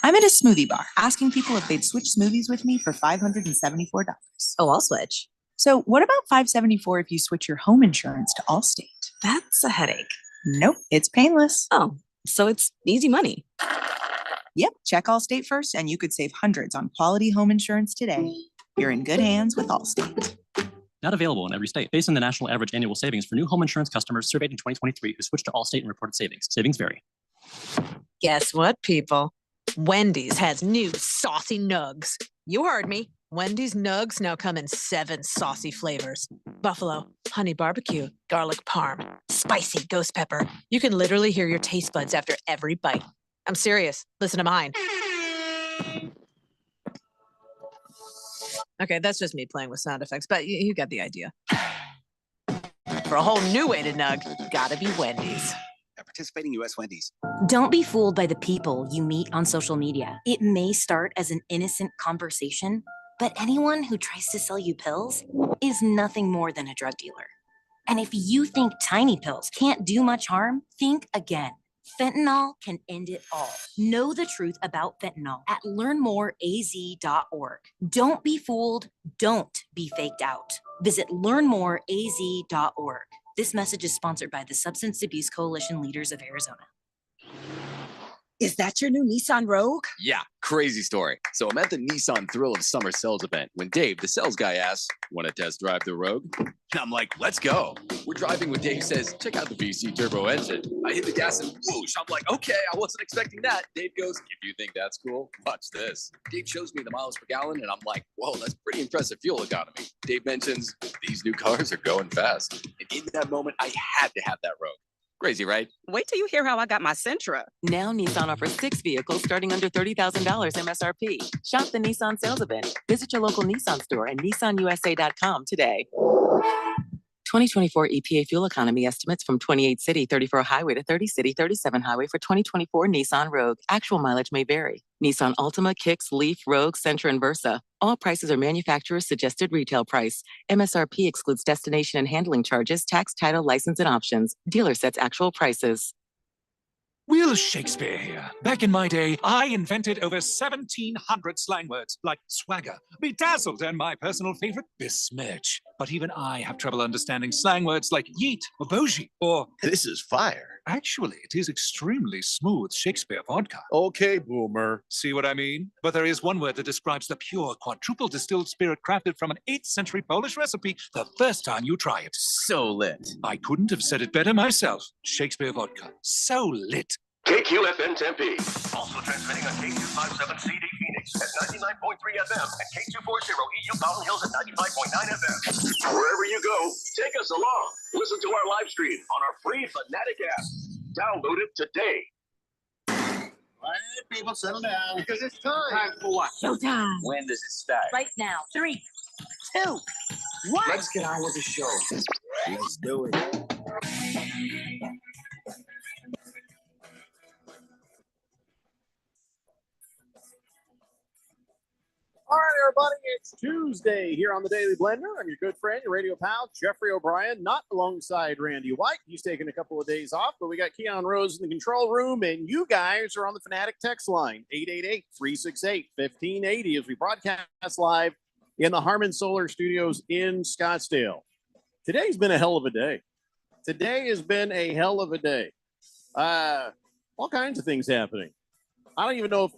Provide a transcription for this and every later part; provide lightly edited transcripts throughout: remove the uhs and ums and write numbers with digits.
I'm at a smoothie bar asking people if they'd switch smoothies with me for $574. Oh, I'll switch. So what about $574 if you switch your home insurance to Allstate? That's a headache. Nope, it's painless. Oh, so it's easy money. Yep, check Allstate first and you could save hundreds on quality home insurance today. You're in good hands with Allstate. Not available in every state. Based on the national average annual savings for new home insurance customers surveyed in 2023 who switched to Allstate and reported savings. Savings vary. Guess what, people? Wendy's has new saucy nugs. You heard me. Wendy's nugs now come in 7 saucy flavors. Buffalo, honey barbecue, garlic parm, spicy ghost pepper. You can literally hear your taste buds after every bite. I'm serious. Listen to mine. Okay, that's just me playing with sound effects, but you got the idea. For a whole new way to nug, gotta be Wendy's. At participating U.S. Wendy's. Don't be fooled by the people you meet on social media. It may start as an innocent conversation, but anyone who tries to sell you pills is nothing more than a drug dealer. And if you think tiny pills can't do much harm, think again. Fentanyl can end it all. Know the truth about fentanyl at learnmoreaz.org. Don't be fooled. Don't be faked out. Visit learnmoreaz.org. This message is sponsored by the Substance Abuse Coalition Leaders of Arizona. Is that your new Nissan Rogue? Yeah, crazy story. So I'm at the Nissan Thrill of Summer sales event when Dave, the sales guy, asks, want to test drive the Rogue? And I'm like, let's go. We're driving when Dave says, check out the VC turbo engine. I hit the gas and whoosh. I'm like, okay, I wasn't expecting that. Dave goes, if you think that's cool, watch this. Dave shows me the miles per gallon and I'm like, whoa, that's pretty impressive fuel economy. Dave mentions, these new cars are going fast. And in that moment, I had to have that Rogue. Crazy, right? Wait till you hear how I got my Sentra. Now Nissan offers 6 vehicles starting under $30,000 MSRP. Shop the Nissan sales event. Visit your local Nissan store and nissanusa.com today. 2024 EPA fuel economy estimates from 28 city, 34 highway to 30 city, 37 highway for 2024 Nissan Rogue. Actual mileage may vary. Nissan Altima, Kicks, Leaf, Rogue, Sentra, and Versa. All prices are manufacturer's suggested retail price. MSRP excludes destination and handling charges, tax, title, license, and options. Dealer sets actual prices. Will Shakespeare here. Back in my day, I invented over 1,700 slang words like swagger, bedazzled, and my personal favorite, besmirch. But even I have trouble understanding slang words like yeet or bougie or... This is fire. Actually, it is extremely smooth Shakespeare vodka. Okay, boomer. See what I mean? But there is one word that describes the pure quadruple distilled spirit crafted from an 8th century Polish recipe the first time you try it. So lit. I couldn't have said it better myself. Shakespeare vodka. So lit. KQFN Tempe. Also transmitting on K257CD Phoenix at 99.3 FM and K240 EU Mountain Hills at 95.9 FM. Wherever you go, take us along. Listen to our live stream on our free Fanatic app. Download it today. All right, people, settle down. Because it's time. Time for what? Showtime. When does it start? Right now. 3, 2, 1. Let's get on with the show. Let's do it. All right, everybody, it's Tuesday here on the Daily Blender. I'm your good friend, your radio pal, Jeffrey O'Brien, not alongside Randy White. He's taking a couple of days off, but we got Keon Rose in the control room, and you guys are on the Fanatic text line, 888-368-1580, as we broadcast live in the Harman Solar Studios in Scottsdale. Today's been a hell of a day. Today has been a hell of a day. All kinds of things happening. I don't even know if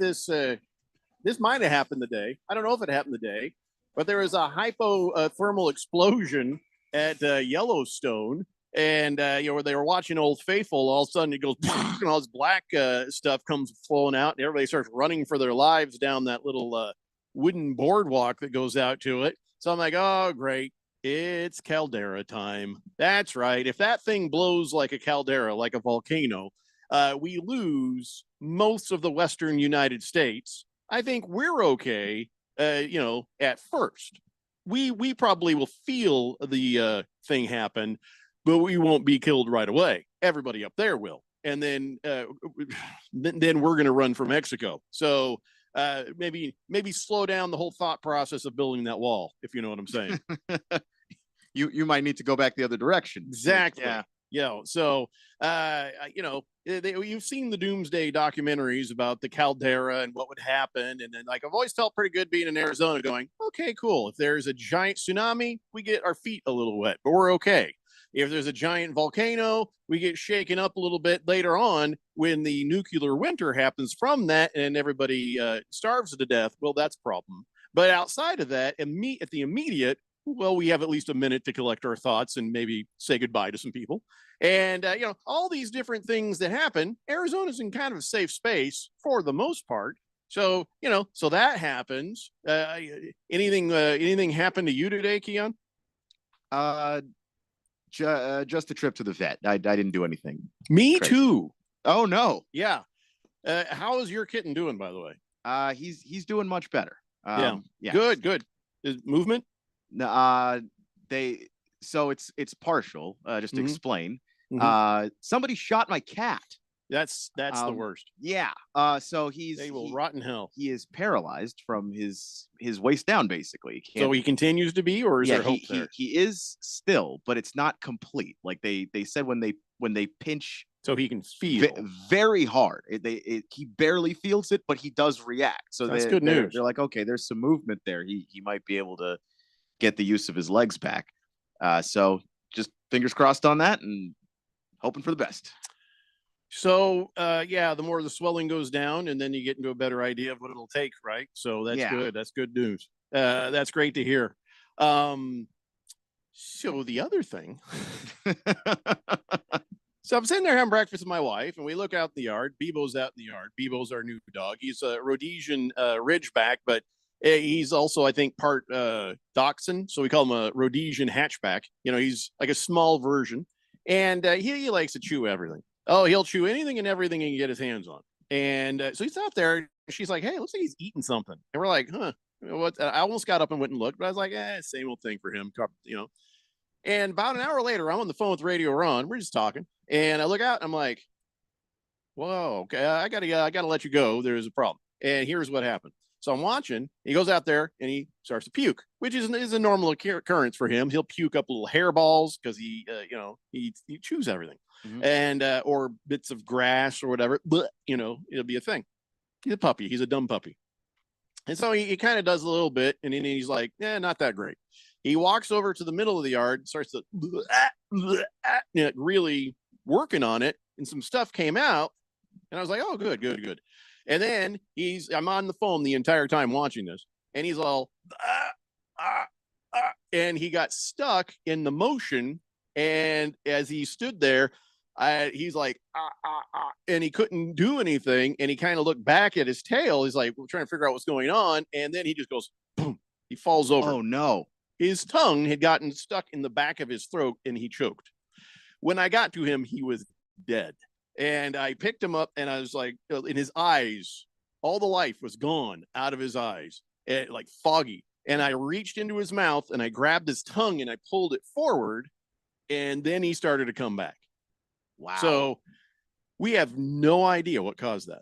this might have happened today. I don't know if it happened today, but there was a hypothermal explosion at Yellowstone, and where they were watching Old Faithful. All of a sudden, it goes, and all this black stuff comes flowing out, and everybody starts running for their lives down that little wooden boardwalk that goes out to it. So I'm like, oh, great. It's caldera time. That's right. If that thing blows like a caldera, like a volcano, we lose most of the western United States. I think we're okay, at first. We probably will feel the thing happen, but we won't be killed right away. Everybody up there will. And then we're going to run for Mexico. So maybe slow down the whole thought process of building that wall, if you know what I'm saying. You might need to go back the other direction. Exactly. Yeah. So, you've seen the doomsday documentaries about the caldera and what would happen. And then, like, I've always felt pretty good being in Arizona going, okay, cool. If there's a giant tsunami, we get our feet a little wet, but we're okay. If there's a giant volcano, we get shaken up a little bit later on when the nuclear winter happens from that and everybody starves to death. Well, that's a problem. But outside of that, at the immediate, well, we have at least a minute to collect our thoughts and maybe say goodbye to some people. And, all these different things that happen, Arizona's in kind of a safe space for the most part. So, so that happens. Anything happened to you today, Keon? Just a trip to the vet. I didn't do anything. Me crazy. too. Oh no. Yeah. How is your kitten doing, by the way? He's doing much better. Yeah. Yeah. Good. Is movement? So it's partial. Just to Mhm. explain. Mhm. Somebody shot my cat. That's the worst. Yeah. So They will rot in hell. He is paralyzed from his waist down, basically. So he continues to be, or is there hope there? He is still, but it's not complete. Like they said when they pinch, so he can feel very hard. He barely feels it, but he does react. So that's good news. They're like, okay, there's some movement there. He might be able to get the use of his legs back. So just fingers crossed on that and hoping for the best. So, the more the swelling goes down, and then you get into a better idea of what it'll take, right? So that's good. That's good news. That's great to hear. So the other thing, so I'm sitting there having breakfast with my wife, and we look out in the yard. Bebo's out in the yard. Bebo's our new dog. He's a Rhodesian Ridgeback, but he's also, I think, part Dachshund. So we call him a Rhodesian hatchback. He's like a small version, and he likes to chew everything. Oh, he'll chew anything and everything he can get his hands on. And so he's out there. She's like, hey, it looks like he's eating something. And we're like, huh, what? I almost got up and went and looked, but I was like, same old thing for him, And about an hour later, I'm on the phone with Radio Ron. We're just talking. And I look out and I'm like, whoa, okay, I gotta let you go. There's a problem. And here's what happened. So I'm watching. He goes out there and he starts to puke, which is a normal occurrence for him. He'll puke up little hairballs because he chews everything. Mhm. And or bits of grass or whatever, but it'll be a thing. He's a puppy. He's a dumb puppy. And so he kind of does a little bit, and then he's like, not that great. He walks over to the middle of the yard, starts to really working on it, and some stuff came out, and I was like, oh, good. And then I'm on the phone the entire time watching this, and he's all and he got stuck in the motion, and as he stood there, he's like, and he couldn't do anything. And he kind of looked back at his tail. He's like, we're trying to figure out what's going on. And then he just goes, boom, he falls over. Oh no. His tongue had gotten stuck in the back of his throat and he choked. When I got to him, he was dead. And I picked him up and I was like, in his eyes, all the life was gone out of his eyes, like foggy. And I reached into his mouth and I grabbed his tongue and I pulled it forward. And then he started to come back. Wow. So we have no idea what caused that.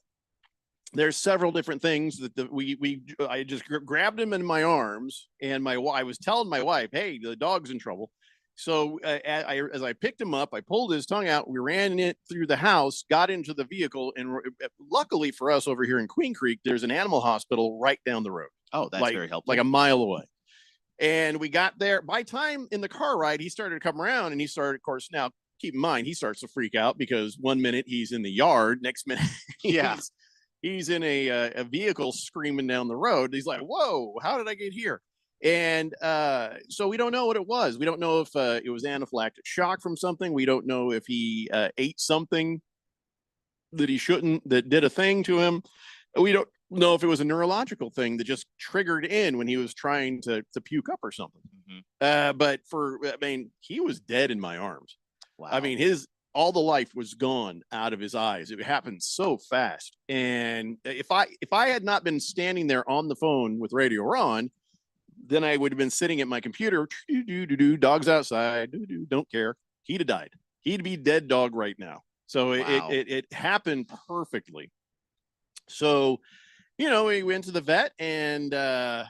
There's several different things that I just grabbed him in my arms, and I was telling my wife, hey, the dog's in trouble. So as I picked him up, I pulled his tongue out. We ran it through the house, got into the vehicle, and luckily for us over here in Queen Creek, there's an animal hospital right down the road. Oh, that's very helpful. Like a mile away. And we got there. By time in the car ride, he started to come around, and he started, of course, now keep in mind, he starts to freak out because one minute he's in the yard, next minute he's in a vehicle screaming down the road. He's like, whoa, how did I get here? And so we don't know what it was. We don't know if it was anaphylactic shock from something. We don't know if he ate something that he shouldn't, that did a thing to him. We don't know if it was a neurological thing that just triggered in when he was trying to puke up or something. Mm-hmm. But he was dead in my arms. Wow. I mean, all the life was gone out of his eyes. It happened so fast. And if I had not been standing there on the phone with Radio Ron, then I would have been sitting at my computer, dogs outside, don't care. He'd have died. He'd be dead dog right now. So Wow. it happened perfectly. So, we went to the vet and, the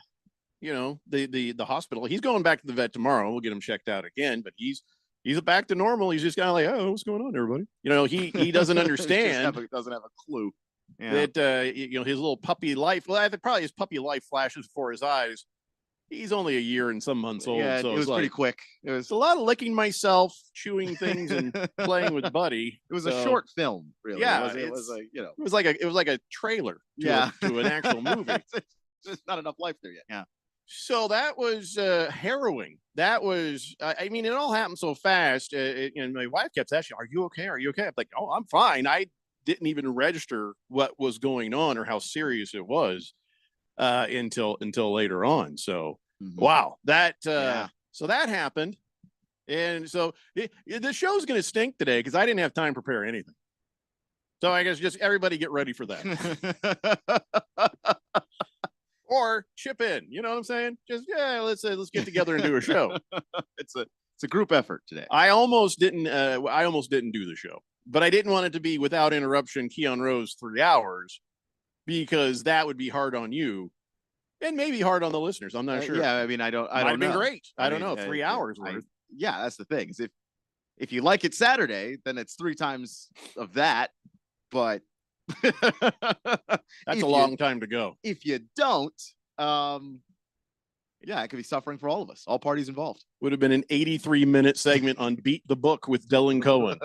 hospital. He's going back to the vet tomorrow. We'll get him checked out again, but he's He's back to normal. He's just kind of like, oh, what's going on, everybody? You know, he doesn't understand doesn't have a clue. that his little puppy life. Well, I think probably his puppy life flashes before his eyes. He's only a year and some months old. Yeah, so it was pretty quick. It was a lot of licking myself, chewing things, and playing with Buddy. It was a short film, really. Yeah, it was like it was like a trailer to, to an actual movie. There's not enough life there yet. Yeah. So that was harrowing. That was, I mean, it all happened so fast. And my wife kept asking, "Are you okay? Are you okay?" I'm like, "Oh, I'm fine." I didn't even register what was going on or how serious it was until later on. So, wow, that so that happened, and so the show's going to stink today because I didn't have time to prepare anything. So I guess just everybody get ready for that. Or chip in, you know what I'm saying? Just let's get together and do a show. It's a group effort today. I almost didn't do the show, but I didn't want it to be without interruption. Keon Rose 3 hours, because that would be hard on you, and maybe hard on the listeners. I'm not sure. Yeah, I mean, I don't Might have been know. great. I don't mean, know. 3 hours worth. Yeah, that's the thing. Is if you like it Saturday, then it's 3 times of that. But that's a long time to go. If you don't, it could be suffering for all of us, all parties involved. Would have been an 83-minute segment on Beat the Book with Dylan Cohen.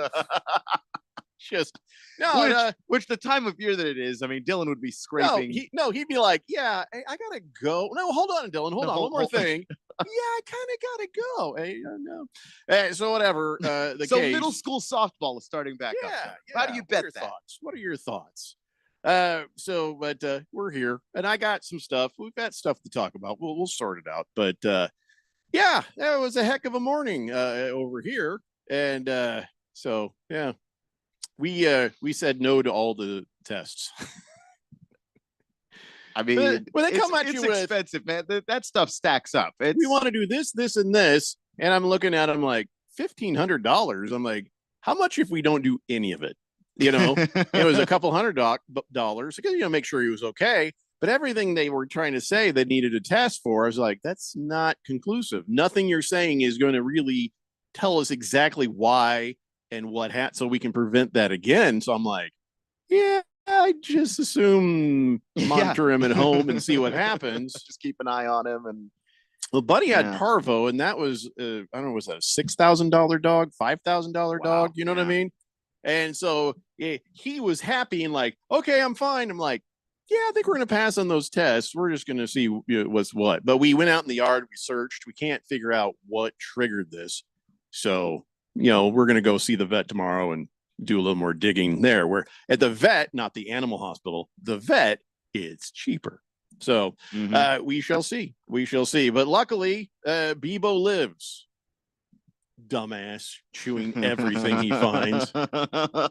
Just which the time of year that it is, I mean, Dylan would be scraping. He'd be like, "Yeah, I gotta go." No, hold on, Dylan. Hold on, one more thing. Yeah, I kind of gotta go. Hey, no. So whatever. So middle school softball is starting back up. How do you bet that? What are your thoughts? But we're here, and I got some stuff. We've got stuff to talk about. We'll sort it out. But that was a heck of a morning over here, and so yeah. We said no to all the tests. I mean, when they come at it's you with expensive, man. That stuff stacks up. We want to do this, this, and this, and I'm looking at them like $1,500. I'm like, how much if we don't do any of it? You know, it was a couple $100 because make sure he was okay. But everything they were trying to say they needed a test for, I was like, that's not conclusive. Nothing you're saying is going to really tell us exactly why and what so we can prevent that again. So I'm like, yeah, I just assume monitor him at home and see what happens. Just keep an eye on him. And well, Buddy had parvo, and that was I don't know, was that a $6,000 dog, $5,000 dog? You know what I mean? And so he was happy and like, okay, I'm fine. I'm like, yeah, I think we're going to pass on those tests. We're just going to see what's what. But we went out in the yard, we searched. We can't figure out what triggered this. So we're going to go see the vet tomorrow and do a little more digging there. Where at the vet, not the animal hospital, the vet, it's cheaper. So we shall see. We shall see. But luckily, Bebo lives. Dumbass, chewing everything he finds. Well,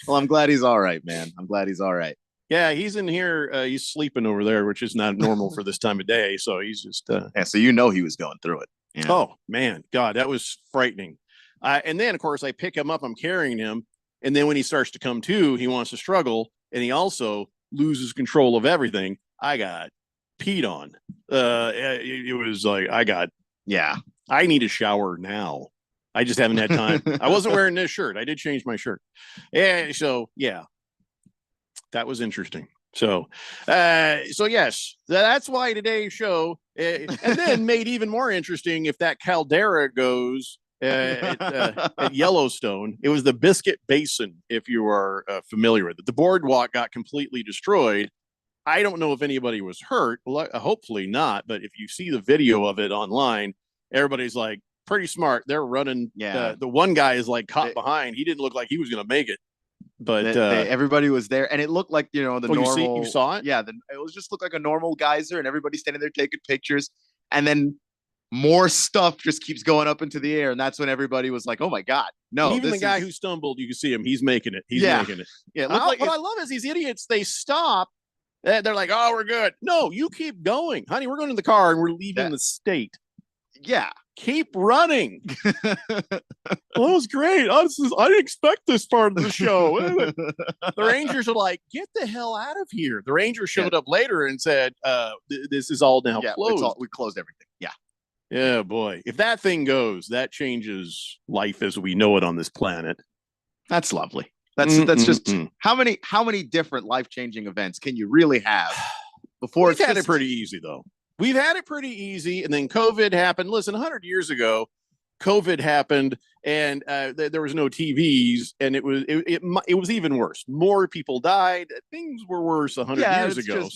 I'm glad he's all right, man. I'm glad he's all right. Yeah, he's in here. He's sleeping over there, which is not normal for this time of day. So he's just. So he was going through it. Oh man, God, that was frightening. And then, of course, I pick him up. I'm carrying him. And then when he starts to come to, he wants to struggle. And he also loses control of everything. I got peed on. It was like, I need a shower now. I just haven't had time. I wasn't wearing this shirt. I did change my shirt. And so, that was interesting. So yes, that's why today's show, and then made even more interesting if that caldera goes at Yellowstone. It was the Biscuit Basin, if you are familiar with it. The boardwalk got completely destroyed. I don't know if anybody was hurt. Hopefully not. But if you see the video of it online, everybody's like pretty smart. They're running. The one guy is like caught behind. He didn't look like he was going to make it. But everybody was there, and it looked like the normal. You saw it? Yeah, it was just looked like a normal geyser, and everybody standing there taking pictures, and then more stuff just keeps going up into the air, and that's when everybody was like, "Oh my God, no!" Even the guy who stumbled, you can see him. He's making it. He's making it. Yeah. What I love is these idiots. They stop. They're like, "Oh, we're good." No, you keep going, honey. We're going to the car, and we're leaving the state. Yeah. Keep running. That was great. I didn't expect this part of the show. The Rangers are like, get the hell out of here. The Rangers showed up later and said, this is all now closed. We closed everything. Yeah. Yeah, boy. If that thing goes, that changes life as we know it on this planet. That's lovely. That's just how many different life-changing events can you really have before We've had it pretty easy though. We've had it pretty easy, and then COVID happened. Listen, 100 years ago, COVID happened, and there was no TVs, and it was even worse. More people died. Things were worse 100 years ago.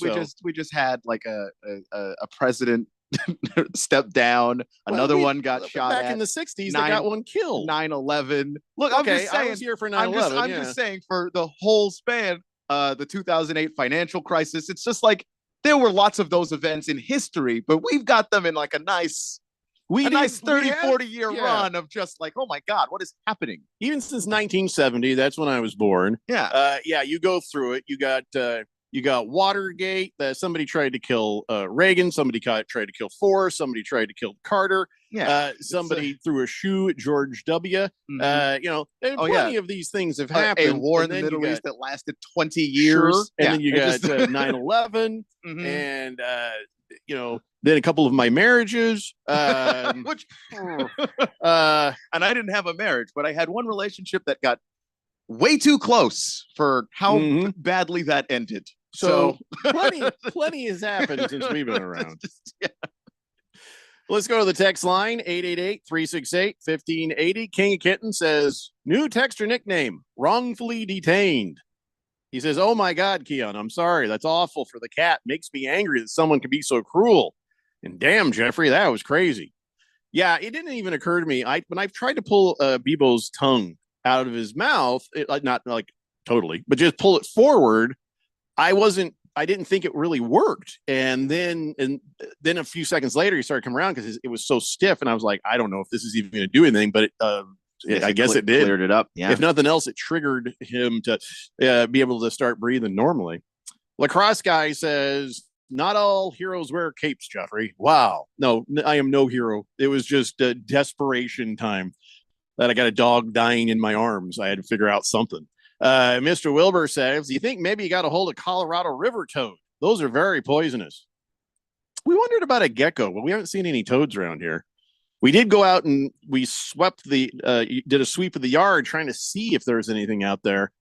We just had like a president step down. Another one got shot back at. in the 60s. They got one killed. 9/11. Look, Okay, I'm just saying. I was here for 9/11. I'm just saying for the whole span, the 2008 financial crisis. It's just like there were lots of those events in history, but we've got them in like a nice 30, 40 year run of just like, oh my God, what is happening? Even since 1970, that's when I was born. Yeah. You go through it. You got Watergate. Somebody tried to kill Reagan. Somebody tried to kill Ford. Somebody tried to kill Carter. Yeah. Somebody threw a shoe at George W. Plenty of these things have happened. A war in the Middle East that lasted 20 years. Sure. And then you got 9/11. And, then a couple of my marriages. Which, and I didn't have a marriage, but I had one relationship that got way too close for how badly that ended. So plenty has happened since we've been around. Let's go to the text line, 888-368-1580. King of Kitten says, new texter nickname, wrongfully detained. He says, oh my God, Keon, I'm sorry. That's awful for the cat. Makes me angry that someone could be so cruel. And damn, Jeffrey, that was crazy. Yeah, it didn't even occur to me. When I've tried to pull Bebo's tongue out of his mouth, not like totally, but just pull it forward, I didn't think it really worked. And then a few seconds later, he started coming around because it was so stiff. And I was like, I don't know if this is even going to do anything, but I guess it did. Cleared it up. Yeah. If nothing else, it triggered him to be able to start breathing normally. Lacrosse guy says, not all heroes wear capes, Jeffrey. Wow. No, I am no hero. It was just desperation time that I got a dog dying in my arms. I had to figure out something. Mr. Wilbur says, you think maybe you got a hold of Colorado river toad? Those are very poisonous. We wondered about a gecko, but we haven't seen any toads around here. We did go out and we did a sweep of the yard trying to see if there's anything out there.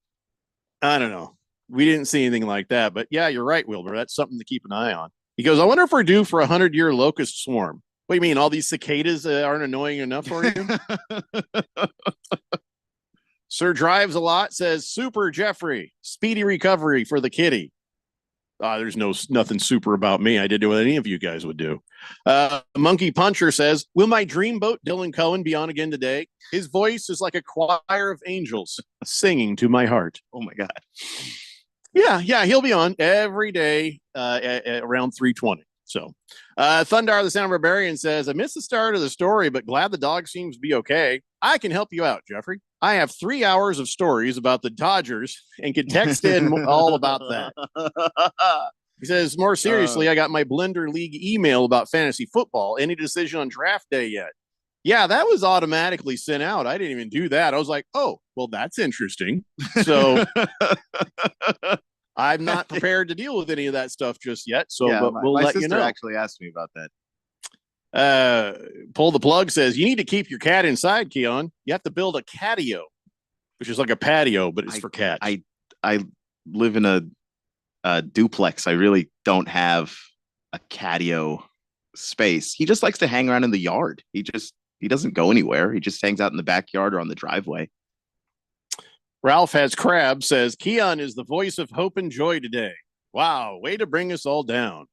I don't know. We didn't see anything like that, but yeah, you're right, Wilbur. That's something to keep an eye on. He goes, I wonder if we're due for 100-year locust swarm. What do you mean? All these cicadas aren't annoying enough for you? Sir Drives a Lot says, super Jeffrey, speedy recovery for the kitty. There's nothing super about me. I did what any of you guys would do. Monkey Puncher says, will my dreamboat Dylan Cohen be on again today? His voice is like a choir of angels singing to my heart. Oh my God. Yeah, he'll be on every day at around 3:20. So, Thundar the Sound Barbarian says, I missed the start of the story, but glad the dog seems to be okay. I can help you out, Jeffrey. I have 3 hours of stories about the Dodgers and can text in all about that. He says, more seriously, I got my Blender League email about fantasy football. Any decision on draft day yet? Yeah, that was automatically sent out. I didn't even do that. I was like, oh, well, that's interesting. So I'm not prepared to deal with any of that stuff just yet. So but we'll let you know. My sister actually asked me about that. Pull the Plug says, you need to keep your cat inside, Keon. You have to build a catio, which is like a patio, but it's for cats. I live in a duplex. I really don't have a catio space. He just likes to hang around in the yard. He doesn't go anywhere. He just hangs out in the backyard or on the driveway. Ralph Has Crab says, Keon is the voice of hope and joy today. Wow, way to bring us all down.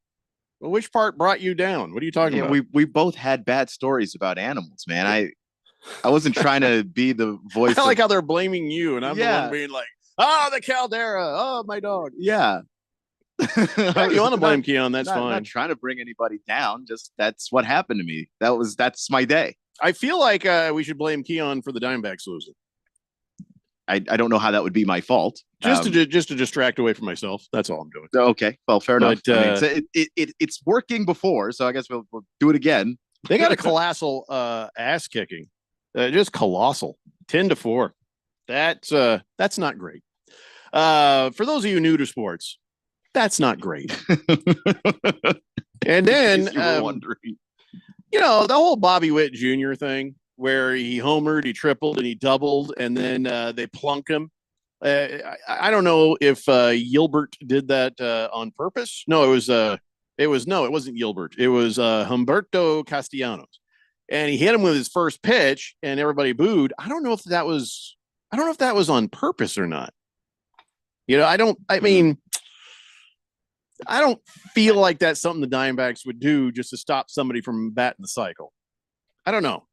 Well, which part brought you down? What are you talking about? We both had bad stories about animals, man. I wasn't trying to be the voice. I like how they're blaming you, and I'm the one being like, the Caldera, my dog. Yeah. If you want to blame Keon, that's fine. I'm not trying to bring anybody down. Just that's what happened to me. That's my day. I feel like we should blame Keon for the Diamondbacks losing. I don't know how that would be my fault. Just to distract away from myself. That's all I'm doing. Okay, well, fair enough. It's working before, so I guess we'll do it again. They got a colossal ass kicking, just colossal, 10-4. That's not great. For those of you new to sports, that's not great. And then the whole Bobby Witt Jr. thing where he homered, he tripled, and he doubled, and then they plunk him. I don't know if Gilbert did that on purpose. No, it wasn't Gilbert. It was Humberto Castellanos, and he hit him with his first pitch, and everybody booed. I don't know if that was on purpose or not. I don't feel like that's something the Diamondbacks would do just to stop somebody from batting the cycle. I don't know.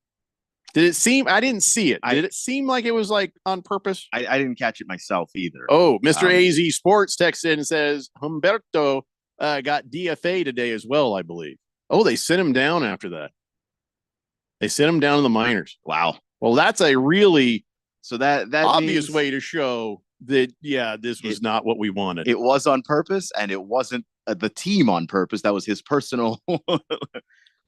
Did it seem? I didn't see it. Did it seem like it was like on purpose? I didn't catch it myself either. Oh, Mr. AZ Sports texts in and says Humberto got DFA today as well, I believe. Oh, they sent him down after that. They sent him down to the minors. Wow. Well, that's a really that obvious way to show that, this was not what we wanted. It was on purpose, and it wasn't the team on purpose. That was his personal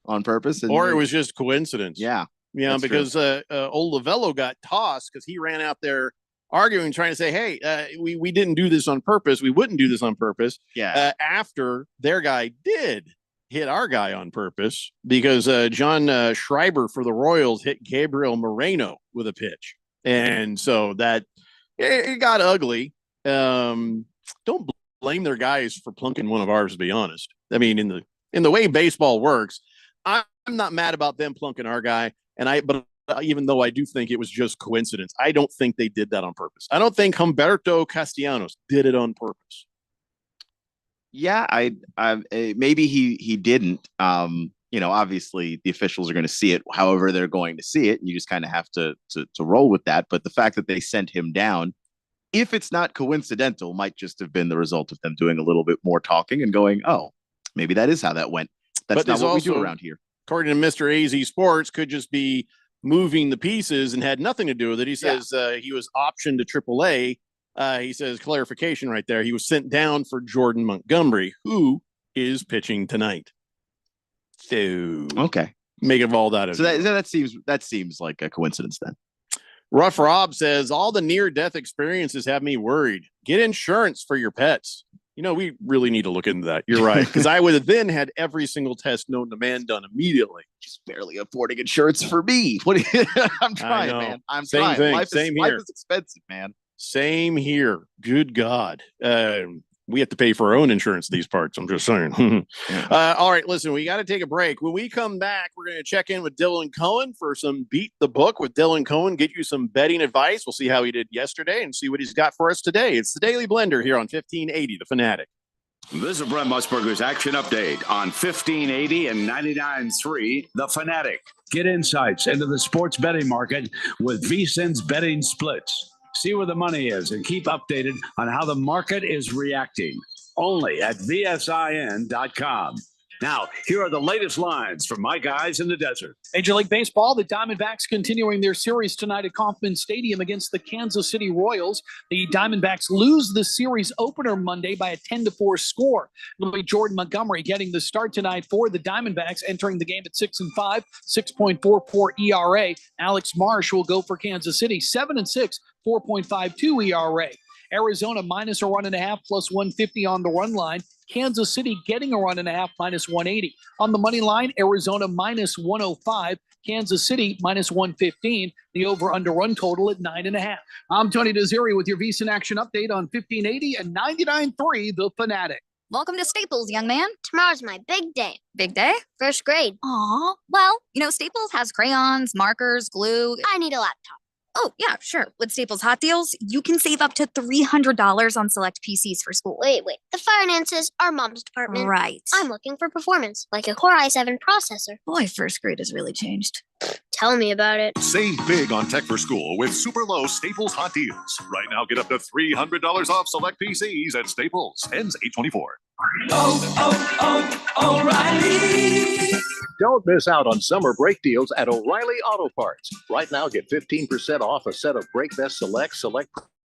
on purpose. Or it was just coincidence. Yeah. Yeah, because old Lavello got tossed because he ran out there arguing, trying to say, hey, we didn't do this on purpose. We wouldn't do this on purpose. Yeah. After their guy did hit our guy on purpose because John Schreiber for the Royals hit Gabriel Moreno with a pitch. And so that it got ugly. Don't blame their guys for plunking one of ours, to be honest. I mean, in the way baseball works, I'm not mad about them plunking our guy. But even though I do think it was just coincidence, I don't think they did that on purpose. I don't think Humberto Castellanos did it on purpose. Yeah, maybe he didn't. Obviously the officials are going to see it however they're going to see it, and you just kind of have to roll with that. But the fact that they sent him down, if it's not coincidental, might just have been the result of them doing a little bit more talking and going, oh, maybe that is how that went. That's not what we do around here. According to Mr. AZ Sports, could just be moving the pieces and had nothing to do with it. He says he was optioned to AAA. He says, clarification right there. He was sent down for Jordan Montgomery, who is pitching tonight. So okay, make of all that. So that seems like a coincidence then. Rough Rob says all the near-death experiences have me worried. Get insurance for your pets. We really need to look into that. You're right. Because I would have then had every single test known to man done immediately. Just barely affording insurance for me. I'm trying, man. I'm Same trying. thing. Life Same is, here. Life is expensive, man. Same here. Good God. We have to pay for our own insurance these parts. I'm just saying. All right, listen, we got to take a break. When we come back, we're going to check in with Dylan Cohen for some Beat the Book with Dylan Cohen, get you some betting advice. We'll see how he did yesterday and see what he's got for us today. It's the Daily Blender here on 1580, The Fanatic. This is Brent Musburger's Action Update on 1580 and 99.3 The Fanatic. Get insights into the sports betting market with VSiN's betting splits. See where the money is and keep updated on how the market is reacting. Only at VSIN.com. Now, here are the latest lines from my guys in the desert. Major League Baseball, the Diamondbacks continuing their series tonight at Kauffman Stadium against the Kansas City Royals. The Diamondbacks lose the series opener Monday by a 10-4 score. It'll be Jordan Montgomery getting the start tonight for the Diamondbacks, entering the game at 6-5, 6.44 ERA. Alex Marsh will go for Kansas City, 7-6, 4.52 ERA. Arizona minus a run and a half, plus 150 on the run line. Kansas City getting a run and a half, minus 180. On the money line, Arizona minus 105, Kansas City minus 115. The over-under run total at 9.5. I'm Tony Desiri with your VSiN Action Update on 1580 and 99.3 The Fanatic. Welcome to Staples, young man. Tomorrow's my big day. Big day? First grade. Aw. Well, Staples has crayons, markers, glue. I need a laptop. Oh, yeah, sure. With Staples Hot Deals, you can save up to $300 on select PCs for school. Wait. The finances are mom's department. Right. I'm looking for performance, like a Core i7 processor. Boy, first grade has really changed. Tell me about it. Save big on tech for school with super low Staples Hot Deals. Right now, get up to $300 off select PCs at Staples. Ends 8/24. O'Reilly. Don't miss out on summer brake deals at O'Reilly Auto Parts. Right now, get 15% off a set of Brake Best Select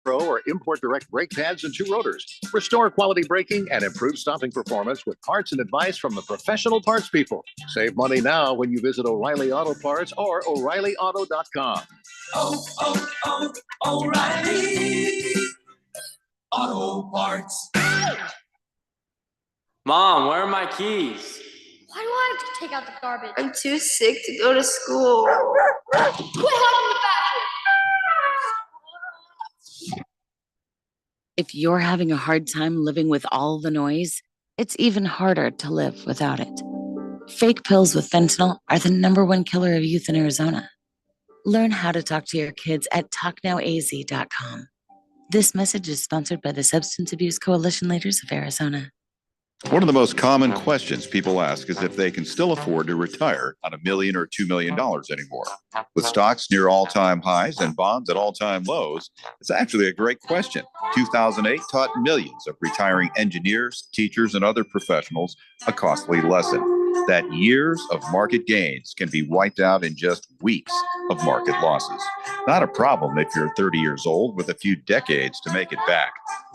Pro, or Import Direct brake pads and 2 rotors. Restore quality braking and improve stopping performance with parts and advice from the professional parts people. Save money now when you visit O'Reilly Auto Parts or O'ReillyAuto.com. O'Reilly Auto Parts. Mom, where are my keys? Why do I have to take out the garbage? I'm too sick to go to school. Quit hogging the bathroom! If you're having a hard time living with all the noise, it's even harder to live without it. Fake pills with fentanyl are the #1 killer of youth in Arizona. Learn how to talk to your kids at talknowaz.com. This message is sponsored by the Substance Abuse Coalition Leaders of Arizona. One of the most common questions people ask is if they can still afford to retire on $1 million or $2 million anymore. With stocks near all-time highs and bonds at all-time lows, it's actually a great question. 2008 taught millions of retiring engineers, teachers, and other professionals a costly lesson that years of market gains can be wiped out in just weeks of market losses. Not a problem if you're 30 years old with a few decades to make it back,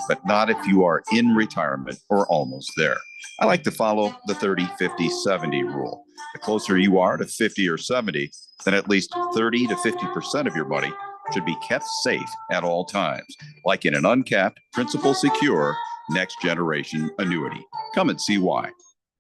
but not if you are in retirement or almost there. I like to follow the 30-50-70 rule. The closer you are to 50 or 70, then at least 30 to 50% of your money should be kept safe at all times, like in an uncapped, principal secure, next generation annuity. Come and see why.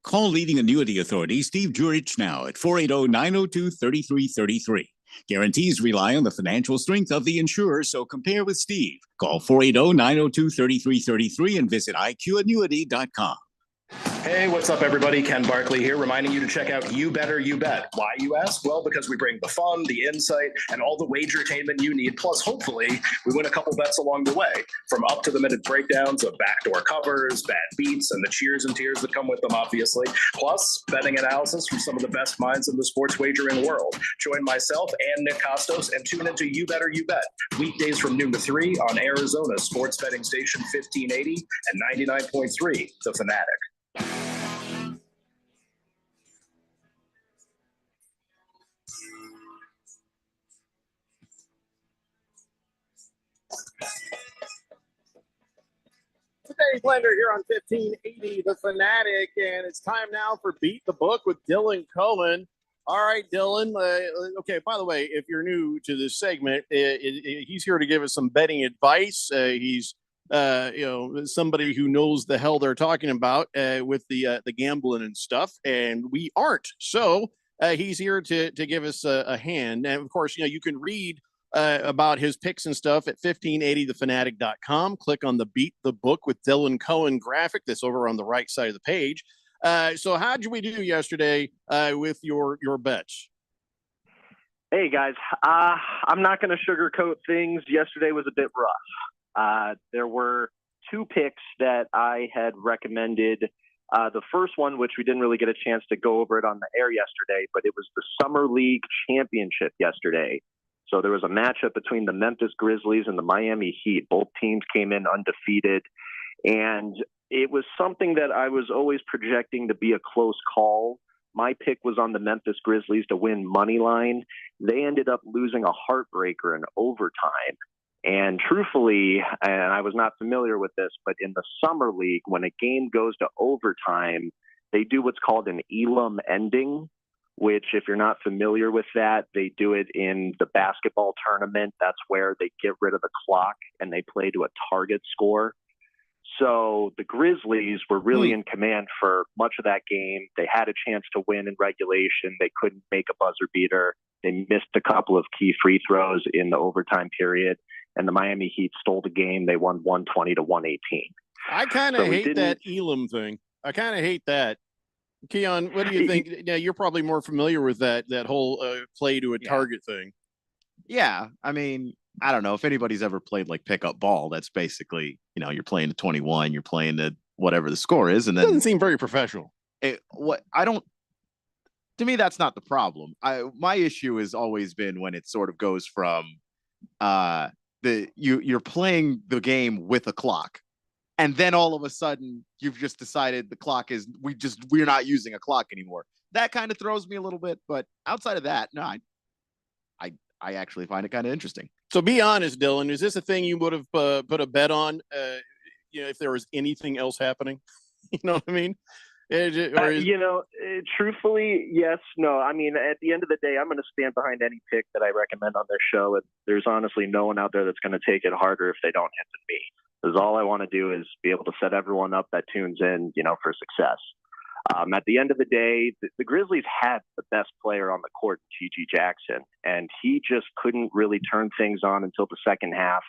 Call leading annuity authority Steve Jurich now at 480-902-3333. Guarantees rely on the financial strength of the insurer, so compare with Steve. Call 480-902-3333 and visit iqannuity.com. Hey, what's up, everybody? Ken Barkley here, reminding you to check out You Better You Bet. Why, you ask? Well, because we bring the fun, the insight, and all the wagertainment you need. Plus, hopefully, we win a couple bets along the way. From up-to-the-minute breakdowns of backdoor covers, bad beats, and the cheers and tears that come with them, obviously. Plus, betting analysis from some of the best minds in the sports wagering world. Join myself and Nick Costos and tune into You Better You Bet. Weekdays from noon to 3 on Arizona's sports betting station 1580 and 99.3, The Fanatic. Today's Blender here on 1580 The Fanatic, and it's time now for Beat the Book with Dylan Cohen. All right, Dylan. Okay, by the way, if you're new to this segment, he's here to give us some betting advice. He's somebody who knows the hell they're talking about with the gambling and stuff, and we aren't. So he's here to give us a hand. And of course, you can read about his picks and stuff at 1580thefanatic.com. Click on the Beat the Book with Dylan Cohen graphic that's over on the right side of the page. So how did we do yesterday with your bets? Hey guys, I'm not going to sugarcoat things. Yesterday was a bit rough. There were two picks that I had recommended. The first one, which we didn't really get a chance to go over it on the air yesterday, but it was the Summer League Championship yesterday. So there was a matchup between the Memphis Grizzlies and the Miami Heat. Both teams came in undefeated, and it was something that I was always projecting to be a close call. My pick was on the Memphis Grizzlies to win money line. They ended up losing a heartbreaker in overtime. And truthfully, and I was not familiar with this, but in the Summer League, when a game goes to overtime, they do what's called an Elam ending, which if you're not familiar with that, they do it in the basketball tournament. That's where they get rid of the clock and they play to a target score. So the Grizzlies were really in command for much of that game. They had a chance to win in regulation. They couldn't make a buzzer beater. They missed a couple of key free throws in the overtime period. And the Miami Heat stole the game. They won 120-118. I kind of hate that Elam thing. I kind of hate that. Keon, what do you think? Yeah, you're probably more familiar with that whole play to a target thing. Yeah, I mean, I don't know if anybody's ever played like pickup ball. That's basically, you're playing to 21, you're playing to whatever the score is, and then it doesn't seem very professional. To me, that's not the problem. My issue has always been when it sort of goes from you're playing the game with a clock, and then all of a sudden you've just decided the clock is we're not using a clock anymore. That kind of throws me a little bit, but outside of that, no, I actually find it kind of interesting. So be honest, Dylan, is this a thing you would have put a bet on? If there was anything else happening, you know what I mean? Truthfully, yes, no. I mean, at the end of the day, I'm going to stand behind any pick that I recommend on their show. And there's honestly no one out there that's going to take it harder if they don't hit than me. Because all I want to do is be able to set everyone up that tunes in, for success. At the end of the day, the Grizzlies had the best player on the court, G.G. Jackson, and he just couldn't really turn things on until the second half.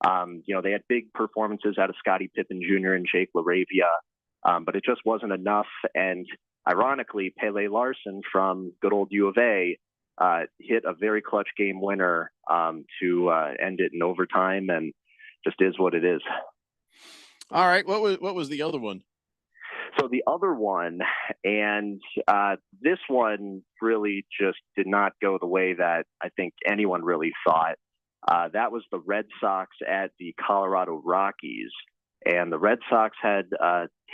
They had big performances out of Scottie Pippen Jr. and Jake LaRavia, but it just wasn't enough. And ironically, Pele Larson from good old U of A hit a very clutch game winner to end it in overtime, and just is what it is. All right. What was the other one? So the other one, and this one really just did not go the way that I think anyone really thought. That was the Red Sox at the Colorado Rockies. And the Red Sox had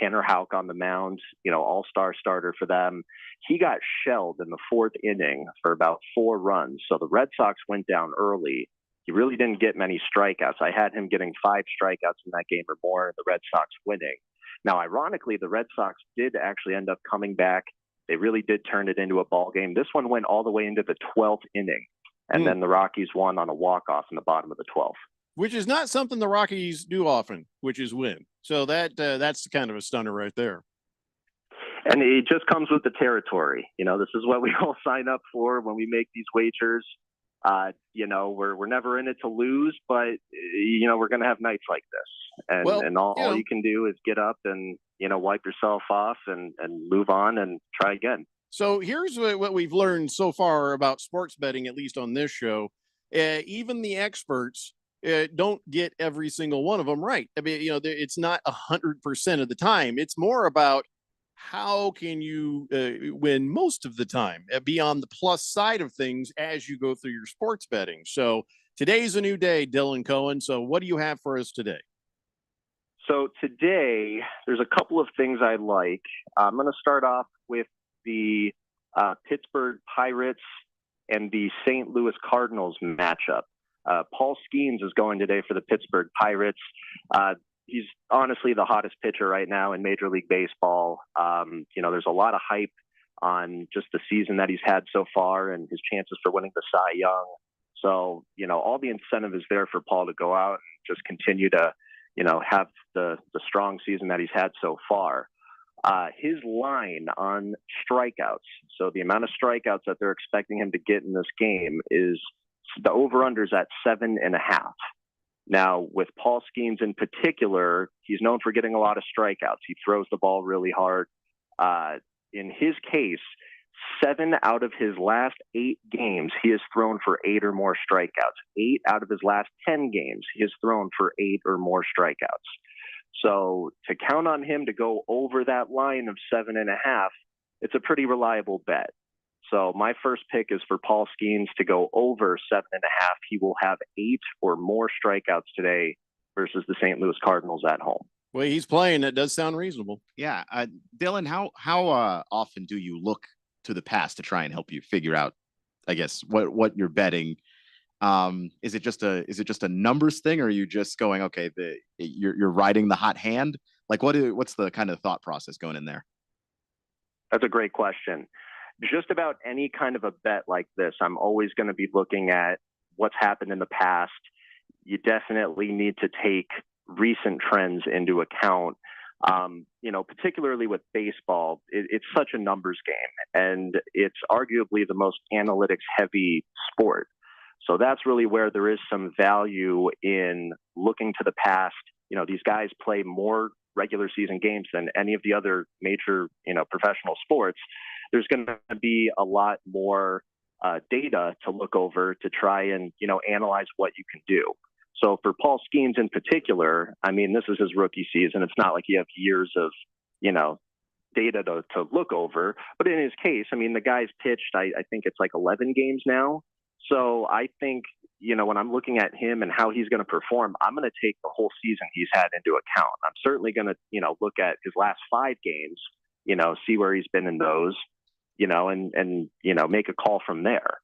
Tanner Houck on the mound, all-star starter for them. He got shelled in the fourth inning for about 4 runs. So the Red Sox went down early. He really didn't get many strikeouts. I had him getting 5 strikeouts in that game or more, and the Red Sox winning. Now, ironically, the Red Sox did actually end up coming back. They really did turn it into a ball game. This one went all the way into the 12th inning, and then the Rockies won on a walk-off in the bottom of the 12th. Which is not something the Rockies do often, which is win. So that's kind of a stunner right there. And it just comes with the territory. This is what we all sign up for when we make these wagers. We're never in it to lose, but we're going to have nights like this, and all you can do is get up and wipe yourself off and move on and try again. So here's what we've learned so far about sports betting, at least on this show. Even the experts don't get every single one of them right. I mean, it's not 100% of the time. It's more about how can you win most of the time, be on the plus side of things as you go through your sports betting. So today's a new day, Dylan Cohen. So what do you have for us today? So today, there's a couple of things I like. I'm going to start off with the Pittsburgh Pirates and the St. Louis Cardinals matchup. Paul Skeens is going today for the Pittsburgh Pirates. He's honestly the hottest pitcher right now in Major League Baseball. There's a lot of hype on just the season that he's had so far and his chances for winning the Cy Young. So, all the incentive is there for Paul to go out and just continue to, have the strong season that he's had so far. His line on strikeouts, so the amount of strikeouts that they're expecting him to get in this game, is the over-under's at 7.5. Now, with Paul Skeens in particular, he's known for getting a lot of strikeouts. He throws the ball really hard. In his case, 7 out of his last 8 games, he has thrown for 8 or more strikeouts. 8 out of his last 10 games, he has thrown for 8 or more strikeouts. So to count on him to go over that line of 7.5, it's a pretty reliable bet. So my first pick is for Paul Skeens to go over 7.5. He will have 8 or more strikeouts today versus the St. Louis Cardinals at home. Well, he's playing. That does sound reasonable. Yeah. Dylan, how often do you look to the past to try and help you figure out, I guess, what you're betting? Is it just a numbers thing, or are you just going, okay, you're riding the hot hand? Like what's the kind of thought process going in there? That's a great question. Just about any kind of a bet like this, I'm always going to be looking at what's happened in the past. You definitely need to take recent trends into account. Particularly with baseball, it's such a numbers game, and it's arguably the most analytics heavy sport. So that's really where there is some value in looking to the past. These guys play more regular season games than any of the other major, professional sports. There's going to be a lot more data to look over to try and, analyze what you can do. So for Paul Skeens in particular, I mean, this is his rookie season. It's not like you have years of, data to look over. But in his case, I mean, the guy's pitched, I think it's like 11 games now. So I think, when I'm looking at him and how he's going to perform, I'm going to take the whole season he's had into account. I'm certainly going to, look at his last 5 games, see where he's been in those, and make a call from there.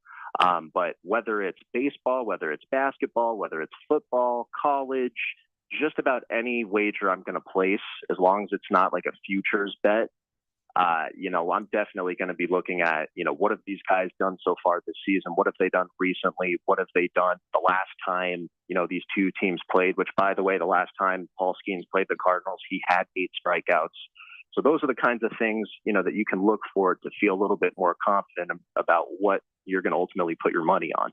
But whether it's baseball, whether it's basketball, whether it's football, college, just about any wager I'm going to place, as long as it's not like a futures bet, I'm definitely going to be looking at, what have these guys done so far this season? What have they done recently? What have they done the last time, these two teams played, which, by the way, the last time Paul Skeens played the Cardinals, he had 8 strikeouts. So those are the kinds of things, that you can look for to feel a little bit more confident about what you're going to ultimately put your money on.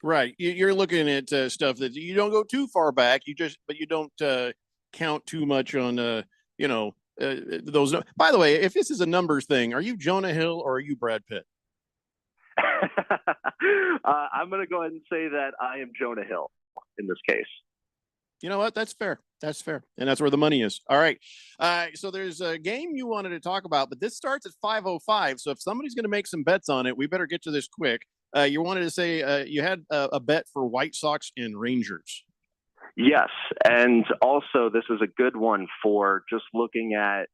Right. You're looking at stuff that you don't go too far back. But you don't count too much on, those. By the way, if this is a numbers thing, are you Jonah Hill or are you Brad Pitt? I'm going to go ahead and say that I am Jonah Hill in this case. You know what? That's fair. That's fair. And that's where the money is. All right. So there's a game you wanted to talk about, but this starts at 5:05. So if somebody's going to make some bets on it, we better get to this quick. You wanted to say you had a bet for White Sox and Rangers. Yes. And also this is a good one for just looking at,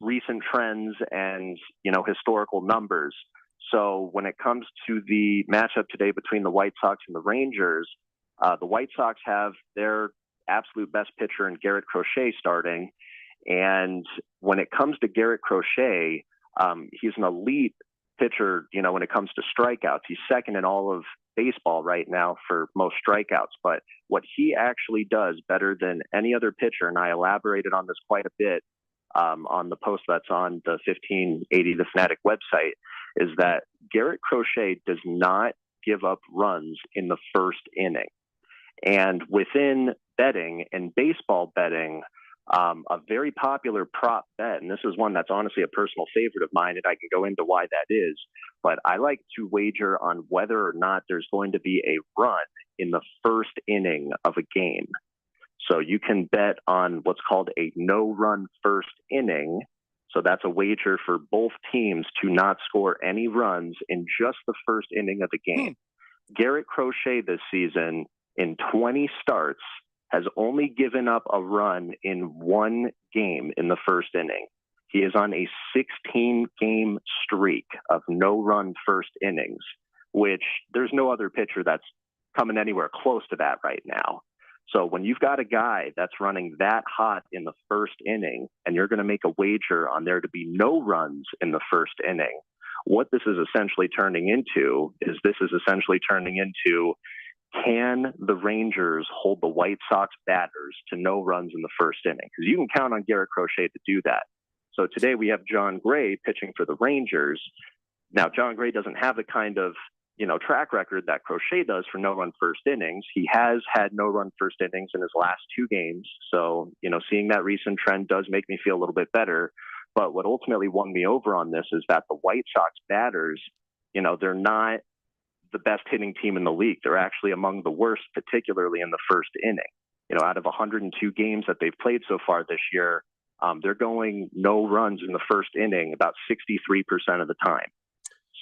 recent trends and, historical numbers. So when it comes to the matchup today between the White Sox and the Rangers, the White Sox have their absolute best pitcher in Garrett Crochet starting. And when it comes to Garrett Crochet, he's an elite pitcher, when it comes to strikeouts. He's second in all of baseball right now for most strikeouts. But what he actually does better than any other pitcher, and I elaborated on this quite a bit on the post that's on the 1580 The Fanatic website, is that Garrett Crochet does not give up runs in the first inning. And within betting and baseball betting, a very popular prop bet, and this is one that's honestly a personal favorite of mine, and I can go into why that is, but I like to wager on whether or not there's going to be a run in the first inning of a game. So you can bet on what's called a no-run first inning. So that's a wager for both teams to not score any runs in just the first inning of the game. Garrett Crochet this season, in 20 starts, has only given up a run in one game in the first inning. He is on a 16-game streak of no-run first innings, which there's no other pitcher that's coming anywhere close to that right now. So when you've got a guy that's running that hot in the first inning and you're going to make a wager on there to be no runs in the first inning, what this is essentially turning into can the Rangers hold the White Sox batters to no runs in the first inning? Because you can count on Garrett Crochet to do that. So today we have John Gray pitching for the Rangers. Now, John Gray doesn't have the kind of track record that Crochet does for no-run first innings. He has had no-run first innings in his last two games. So, seeing that recent trend does make me feel a little bit better. But what ultimately won me over on this is that the White Sox batters, they're not the best hitting team in the league. They're actually among the worst, particularly in the first inning. Out of 102 games that they've played so far this year, they're going no runs in the first inning about 63% of the time.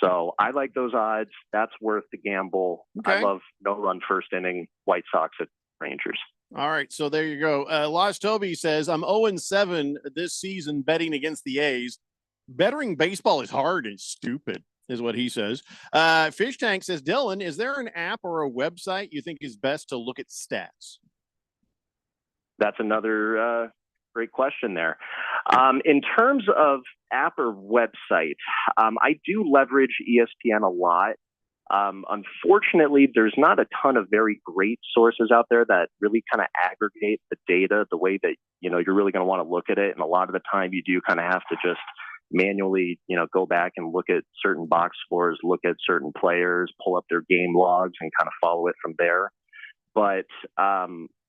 So I like those odds. That's worth the gamble. Okay. I love no-run first inning White Sox at Rangers. All right, so there you go. Lost Toby says, I'm 0-7 this season betting against the A's. Betting baseball is hard and stupid, is what he says. Fish Tank says, Dylan, is there an app or a website you think is best to look at stats? That's another great question there. In terms of app or website, I do leverage ESPN a lot. Unfortunately, there's not a ton of very great sources out there that really kind of aggregate the data the way that, you're really going to want to look at it. And a lot of the time you do kind of have to just manually, go back and look at certain box scores, look at certain players, pull up their game logs and kind of follow it from there. But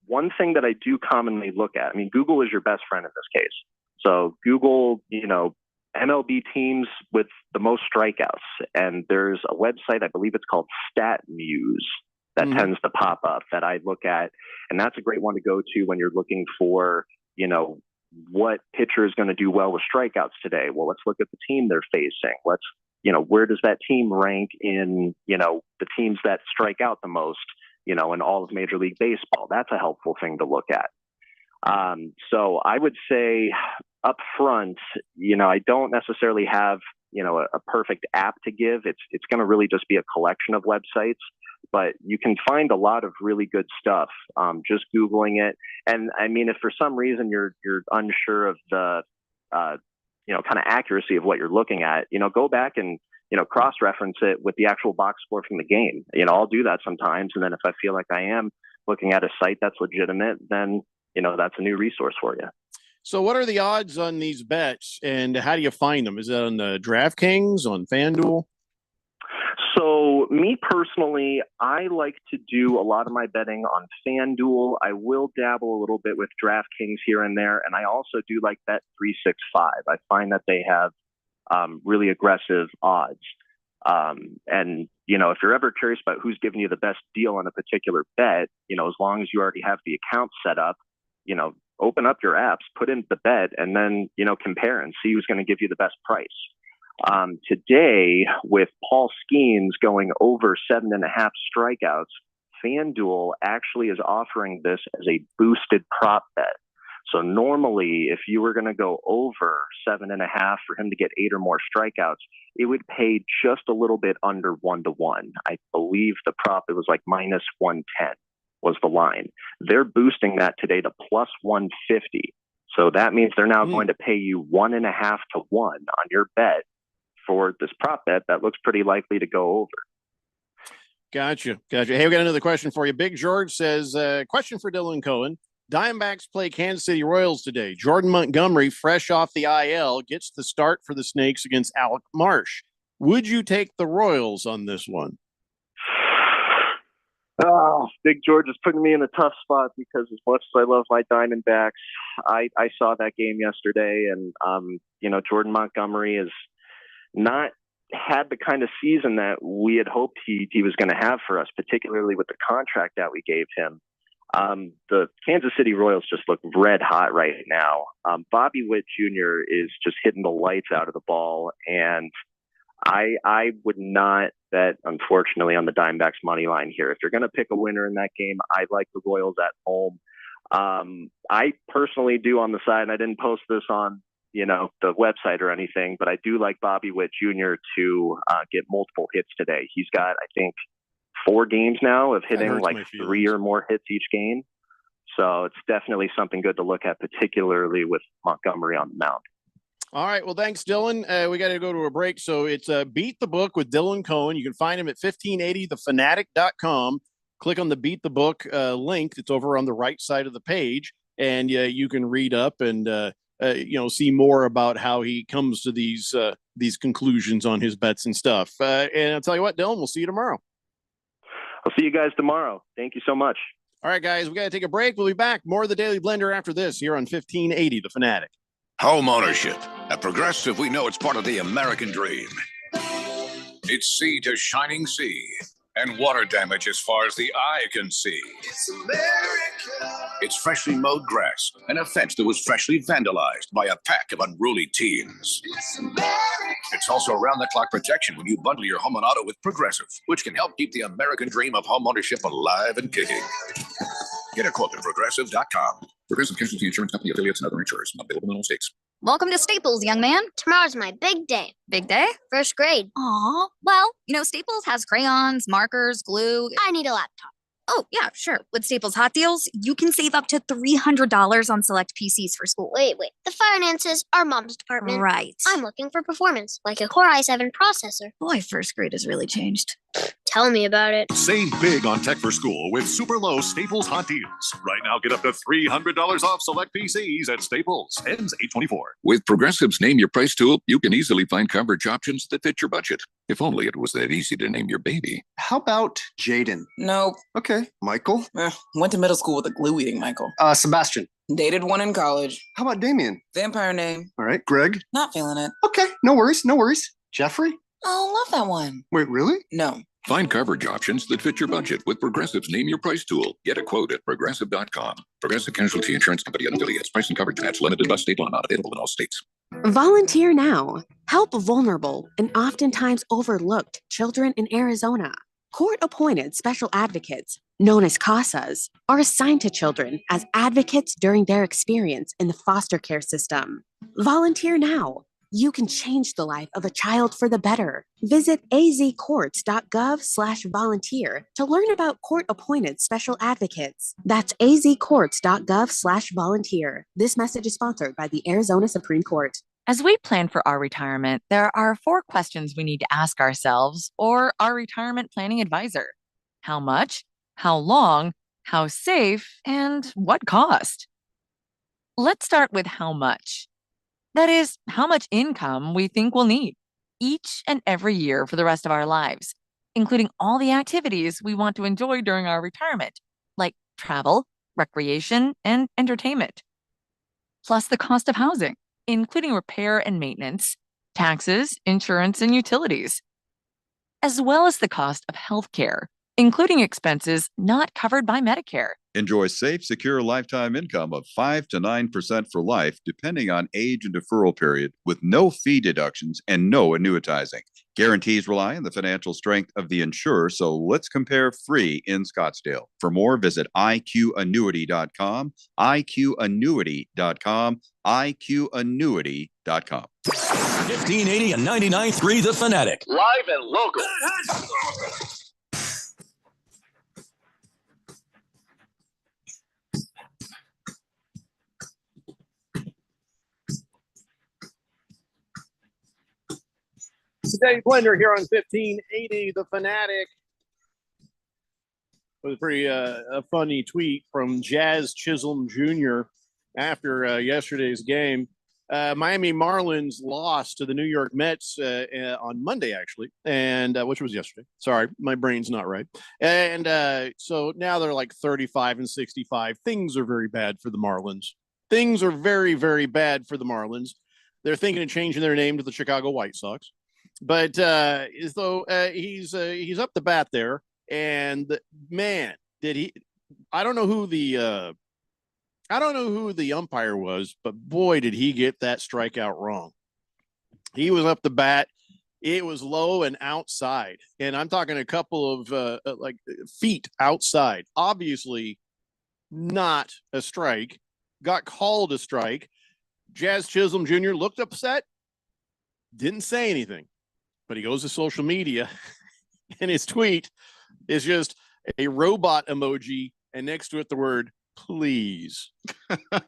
one thing that I do commonly look at, Google is your best friend in this case. So Google, MLB teams with the most strikeouts. And there's a website, I believe it's called StatMuse, that tends to pop up that I look at. And that's a great one to go to when you're looking for, what pitcher is going to do well with strikeouts today. Well, let's look at the team they're facing. Let's, where does that team rank in, the teams that strike out the most, in all of Major League Baseball? That's a helpful thing to look at. So I would say up front, I don't necessarily have, a perfect app to give. It's going to really just be a collection of websites, but you can find a lot of really good stuff, just Googling it. And if for some reason you're unsure of the, kind of accuracy of what you're looking at, go back and, cross-reference it with the actual box score from the game. I'll do that sometimes. And then if I feel like I am looking at a site that's legitimate, then, that's a new resource for you. So, what are the odds on these bets, and how do you find them? Is that on the DraftKings, on FanDuel? So, me personally, I like to do a lot of my betting on FanDuel. I will dabble a little bit with DraftKings here and there, and I also do like Bet365. I find that they have really aggressive odds. And, you know, if you're ever curious about who's giving you the best deal on a particular bet, you know, as long as you already have the account set up, you know, open up your apps, put in the bet, and then, you know, compare and see who's going to give you the best price. Today, with Paul Skeens going over 7.5 strikeouts, FanDuel actually is offering this as a boosted prop bet. So normally, if you were going to go over 7.5 for him to get 8 or more strikeouts, it would pay just a little bit under 1-to-1. I believe the prop, it was like minus 110 was the line. They're boosting that today to plus 150. So that means they're now going to pay you 1.5 to 1 on your bet for this prop bet that looks pretty likely to go over. Gotcha. Hey, we got another question for you. Big George says, question for Dylan Cohen. Diamondbacks play Kansas City Royals today. Jordan Montgomery, fresh off the IL, gets the start for the Snakes against Alec Marsh. Would you take the Royals on this one? Oh, Big George is putting me in a tough spot because as much as I love my Diamondbacks, I saw that game yesterday, and you know, Jordan Montgomery has not had the kind of season that we had hoped he was going to have for us, particularly with the contract that we gave him. The Kansas City Royals just look red hot right now. Bobby Witt Jr. is just hitting the lights out of the ball, and I would not bet, unfortunately, on the Diamondbacks money line here. If you're going to pick a winner in that game, I like the Royals at home. I personally do on the side, and I didn't post this on, you know, the website or anything, but I do like Bobby Witt Jr. to get multiple hits today. He's got, I think, 4 games now of hitting like 3 or more hits each game. So it's definitely something good to look at, particularly with Montgomery on the mound. All right. Well, thanks, Dylan. We got to go to a break. So it's Beat the Book with Dylan Cohen. You can find him at 1580thefanatic.com. Click on the Beat the Book link. It's over on the right side of the page. And you can read up and, you know, see more about how he comes to these conclusions on his bets and stuff. And I'll tell you what, Dylan, we'll see you tomorrow. I'll see you guys tomorrow. Thank you so much. All right, guys, we got to take a break. We'll be back. More of the Daily Blender after this here on 1580 The Fanatic. Home ownership. At Progressive, we know it's part of the American dream. It's sea to shining sea and water damage as far as the eye can see. It's America. It's freshly mowed grass and a fence that was freshly vandalized by a pack of unruly teens. It's America. It's also round-the-clock protection when you bundle your home and auto with Progressive, which can help keep the American dream of home ownership alive and kicking. Get a quote at Progressive.com. Progressive Casualty Insurance Company, affiliates, and other insurers. Not available in all states. Welcome to Staples, young man. Tomorrow's my big day. Big day? First grade. Aw. Well, you know, Staples has crayons, markers, glue. I need a laptop. Oh, yeah, sure. With Staples Hot Deals, you can save up to $300 on select PCs for school. Wait. The finances are mom's department. Right. I'm looking for performance, like a Core i7 processor. Boy, first grade has really changed. Tell me about it. Save big on tech for school with super low Staples Hot Deals. Right now, get up to $300 off select PCs at Staples. Ends 8/24. With Progressive's Name Your Price tool, you can easily find coverage options that fit your budget. If only it was that easy to name your baby. How about Jaden? Nope. Okay. Michael? Went to middle school with a glue-eating Michael. Sebastian? Dated one in college. How about Damien? Vampire name. All right. Greg? Not feeling it. Okay. No worries. Jeffrey? Oh, love that one. Wait, really? No. Find coverage options that fit your budget with Progressive's Name Your Price tool. Get a quote at Progressive.com. Progressive Casualty Insurance Company and affiliates. Price and coverage match limited by state law. Not available in all states. Volunteer now. Help vulnerable and oftentimes overlooked children in Arizona. Court-appointed special advocates, known as CASAs, are assigned to children as advocates during their experience in the foster care system. Volunteer now. You can change the life of a child for the better. Visit azcourts.gov/volunteer to learn about court-appointed special advocates. That's azcourts.gov/volunteer. This message is sponsored by the Arizona Supreme Court. As we plan for our retirement, there are 4 questions we need to ask ourselves or our retirement planning advisor. How much? How long? How safe? And what cost? Let's start with how much. That is, how much income we think we'll need each and every year for the rest of our lives, including all the activities we want to enjoy during our retirement, like travel, recreation, and entertainment. Plus the cost of housing, including repair and maintenance, taxes, insurance, and utilities, as well as the cost of healthcare, including expenses not covered by Medicare. Enjoy safe, secure lifetime income of 5 to 9% for life, depending on age and deferral period, with no fee deductions and no annuitizing. Guarantees rely on the financial strength of the insurer, so let's compare free in Scottsdale. For more, visit iqannuity.com, iqannuity.com, iqannuity.com. 1580 and 99.3 The Fanatic. Live and local. Today's Blender here on 1580 The Fanatic. It was a pretty a funny tweet from Jazz Chisholm Jr. after yesterday's game. Miami Marlins lost to the New York Mets on Monday, actually, and which was yesterday. Sorry, my brain's not right. And so now they're like 35 and 65. Things are very bad for the Marlins. Things are very, very bad for the Marlins. They're thinking of changing their name to the Chicago White Sox. But as though he's up the bat there, and man, did he? I don't know who the umpire was, but boy, did he get that strikeout wrong. He was up the bat. It was low and outside, and I'm talking a couple of like feet outside. Obviously, not a strike. Got called a strike. Jazz Chisholm Jr. looked upset. Didn't say anything. But he goes to social media, and his tweet is just a robot emoji, and next to it the word "please." I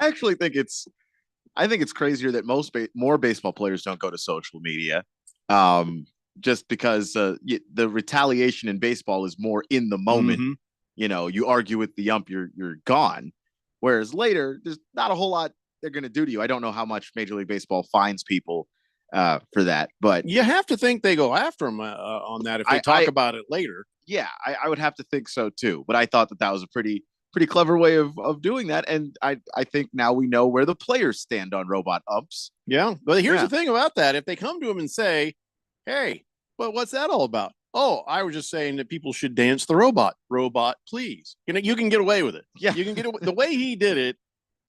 actually think it's crazier that more baseball players don't go to social media, just because the retaliation in baseball is more in the moment. Mm-hmm. You know, you argue with the ump, you're gone. Whereas later, there's not a whole lot they're going to do to you. I don't know how much Major League Baseball fines people for that, but you have to think they go after him on that if they talk about it later. Yeah, I would have to think so too. But I thought that was a pretty clever way of doing that, and I think now we know where the players stand on robot umps. Yeah, but here's the thing about that: if they come to him and say, "Hey, well, what's that all about?" Oh, I was just saying that people should dance the robot. Robot, please. You know, you can get away with it. Yeah, you can get away. The way he did it.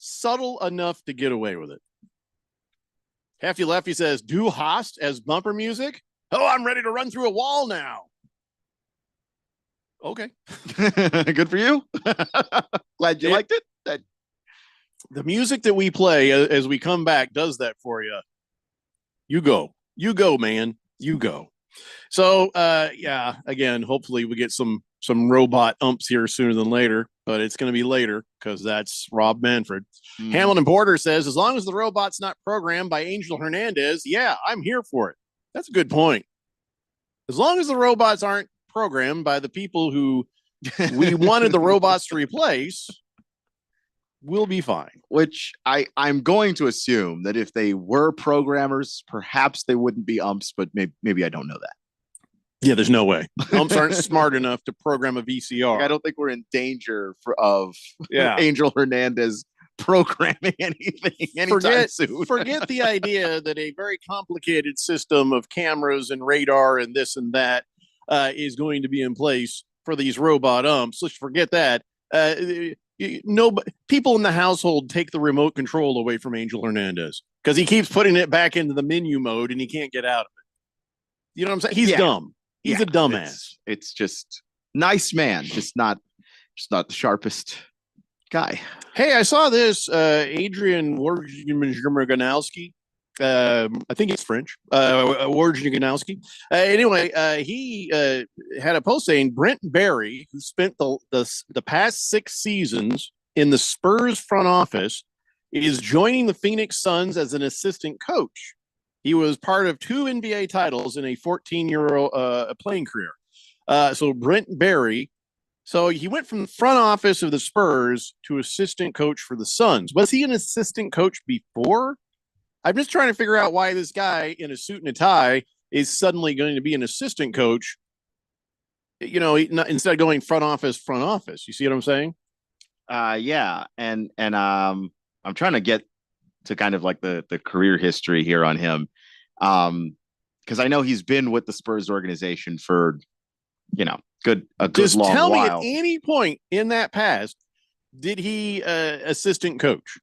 Subtle enough to get away with it. Hefty Lefty says, "Do Hast as bumper music." Oh, I'm ready to run through a wall now. Okay. Good for you. Glad you liked it. The music that we play as we come back does that for you. You go, man. You go. So, yeah, again, hopefully we get some robot umps here sooner than later, but it's going to be later because that's Rob Manfred. Hamilton Porter says, as long as the robot's not programmed by Angel Hernandez, yeah, I'm here for it. That's a good point. As long as the robots aren't programmed by the people who we wanted the robots to replace, we'll be fine. Which I'm going to assume that if they were programmers, perhaps they wouldn't be umps, but maybe I don't know that. Yeah, there's no way. Umps aren't smart enough to program a VCR. Like, I don't think we're in danger of Angel Hernandez programming anything anytime soon. Forget the idea that a very complicated system of cameras and radar and this and that is going to be in place for these robot umps. Let's forget that. People in the household take the remote control away from Angel Hernandez because he keeps putting it back into the menu mode and he can't get out of it. You know what I'm saying? He's dumb. He's a dumbass. It's just nice man, just not the sharpest guy. Hey, I saw this Adrian Wojnarowski. I think it's French. Wojnarowski. Anyway, he had a post saying Brent Barry, who spent the past 6 seasons in the Spurs front office, is joining the Phoenix Suns as an assistant coach. He was part of 2 NBA titles in a 14-year playing career. So Brent Barry So he went from the front office of the Spurs to assistant coach for the Suns. Was he an assistant coach before? I'm just trying to figure out why this guy in a suit and a tie is suddenly going to be an assistant coach. You know, instead of going front office. You see what I'm saying? Yeah, and I'm trying to get to kind of like the career history here on him, because I know he's been with the Spurs organization for, you know, a good Just long tell while. me at any point in that past, did he assistant coach?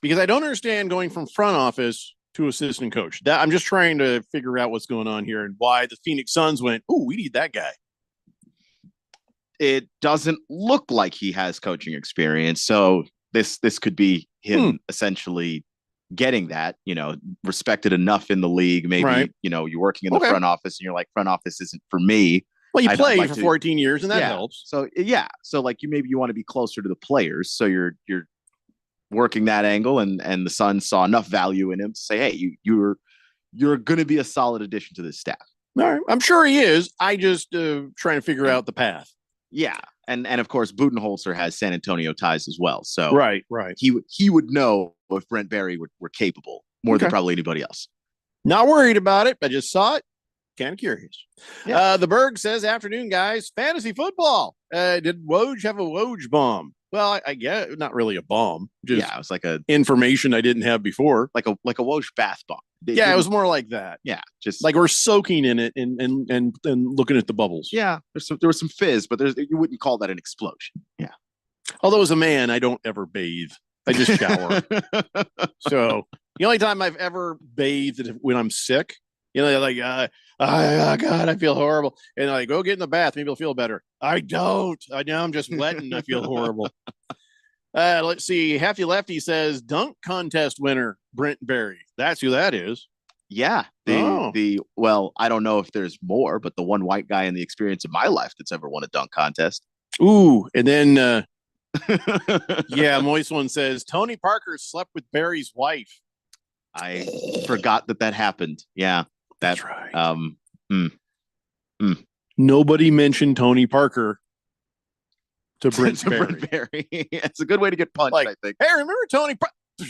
Because I don't understand going from front office to assistant coach. That I'm just trying to figure out what's going on here and why the Phoenix Suns went, "Ooh, we need that guy." It doesn't look like he has coaching experience, so this could be him essentially getting that, you know, respected enough in the league. Maybe, Right. you know, you're working in the front office and you're like, front office isn't for me. Well, you I'd played like for to- 14 years, and that Yeah. helps. So like you want to be closer to the players, so you're working that angle, and the Suns saw enough value in him to say, hey, you're going to be a solid addition to this staff. All right. I'm sure he is. I just trying to figure out the path. Yeah, and of course Budenholzer has San Antonio ties as well, so Right. he would know if Brent Barry were capable more than Okay. probably anybody else. Not worried about it. I just saw it. Kind of curious. Yeah. The Berg says, afternoon, guys. Fantasy football. Did Woj have a Woj bomb? Well, I guess not really a bomb. Just Yeah, it was like a information I didn't have before. like a Woj bath bomb. Yeah, it was more like that. Yeah, just Like we're soaking in it and looking at the bubbles. yeah. There was some fizz, but you wouldn't call that an explosion. Yeah. Although as a man, I don't ever bathe. I just shower. So the only time I've ever bathed is when I'm sick. You know, like, oh God, I feel horrible. And I go get in the bath. Maybe I'll feel better. I don't. Now I'm just wet and I feel horrible. Let's see. Hefty Lefty says dunk contest winner, Brent Barry. That's who that is. Yeah. Well, I don't know if there's more, but the one white guy in the experience of my life that's ever won a dunk contest. Ooh. And then, yeah, Moist One says Tony Parker slept with Barry's wife. I forgot that happened. Yeah. That's right. Nobody mentioned Tony Parker to Brent to Barry. Brent Barry. It's a good way to get punched, Like, I think. Hey, remember Tony? And punch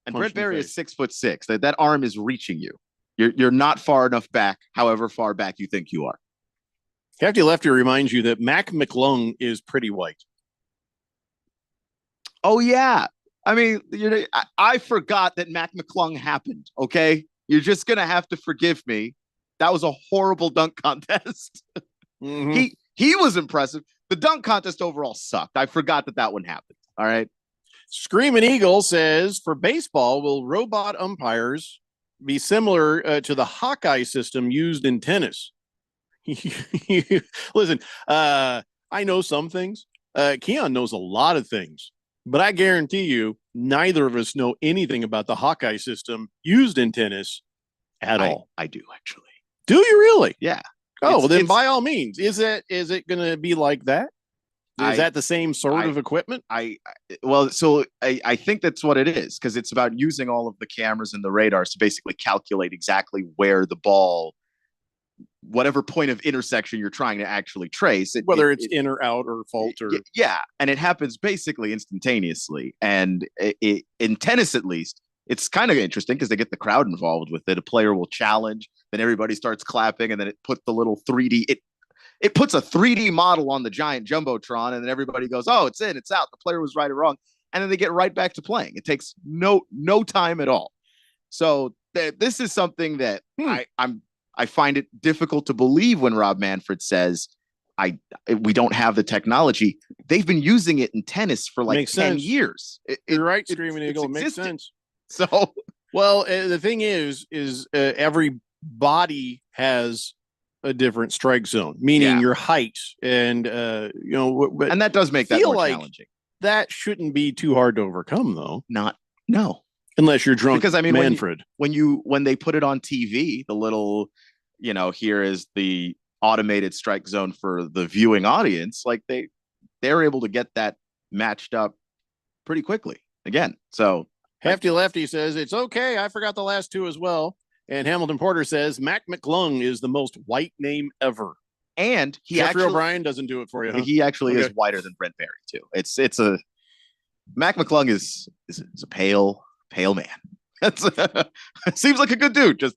Brent in the Barry face. is 6'6". That arm is reaching you. You're not far enough back, however far back you think you are. Hefty Lefty reminds you that Mac McClung is pretty white. Oh yeah. I mean, I forgot that Mac McClung happened. Okay, you're just gonna have to forgive me. That was a horrible dunk contest. Mhm. He was impressive. The dunk contest overall sucked. I forgot that one happened. All right. Screaming Eagle says for baseball, will robot umpires be similar to the Hawkeye system used in tennis? Listen, I know some things. Keon knows a lot of things, but I guarantee you, neither of us know anything about the Hawkeye system used in tennis at all. I do actually. Do you really? Yeah. Oh, well, then It's- by all means, is it going to be like that? Is that the same sort I- of equipment? I think that's what it is, because it's about using all of the cameras and the radars to basically calculate exactly where the ball, whatever point of intersection you're trying to actually trace, Whether it's in or out or fault or yeah, and it happens basically instantaneously. And in tennis, at least, it's kind of interesting because they get the crowd involved with it. A player will challenge, then everybody starts clapping, and then it puts the little 3D. It puts a 3D model on the giant jumbotron, and then everybody goes, "Oh, it's in, it's out. The player was right or wrong," and then they get right back to playing. It takes no time at all. So this is something that I find it difficult to believe when Rob Manfred says, we don't have the technology. They've been using it in tennis for like Makes 10 sense. years. You're right, Screaming Eagle. It makes existed. sense. So, well, the thing is every body has a different strike zone, meaning Yeah. your height and but and that does make that feel more like challenging. that shouldn't be too hard to overcome, though. No. Unless you're drunk, Because I mean, Manfred. when they put it on TV, the little, here is the automated strike zone for the viewing audience. Like they're able to get that matched up pretty quickly again. So Hefty Lefty says it's okay. I forgot the last two as well. And Hamilton Porter says Mac McClung is the most white name ever. And Jeffrey O'Brien doesn't do it for you. Huh? He actually is Okay. whiter than Brent Barry too. It's a Mac McClung is a pale man. That's seems like a good dude. Just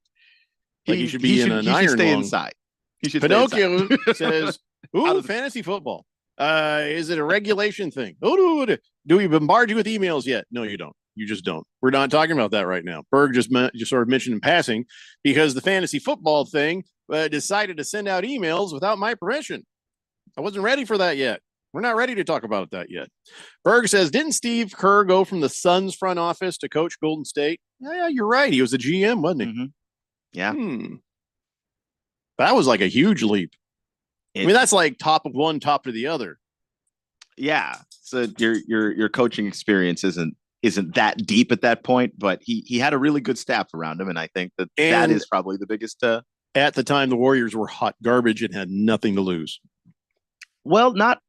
Like he should be in an he should iron stay lung. inside. He should Pinocchio stay inside. says, "Ooh, fantasy football. Is it a regulation thing? Oh, do we bombard you with emails yet? No, you don't. You just don't. We're not talking about that right now. Berg just sort of mentioned in passing because the fantasy football thing decided to send out emails without my permission. I wasn't ready for that yet. We're not ready to talk about that yet." Berg says, "Didn't Steve Kerr go from the Suns front office to coach Golden State?" Yeah, you're right. He was a GM, wasn't he? Mm-hmm. Yeah. That was like a huge leap. I mean, that's like top of one, top of the other. Yeah. So your coaching experience isn't that deep at that point, but he had a really good staff around him, and I think that is probably the biggest. At the time, the Warriors were hot garbage and had nothing to lose. Well, not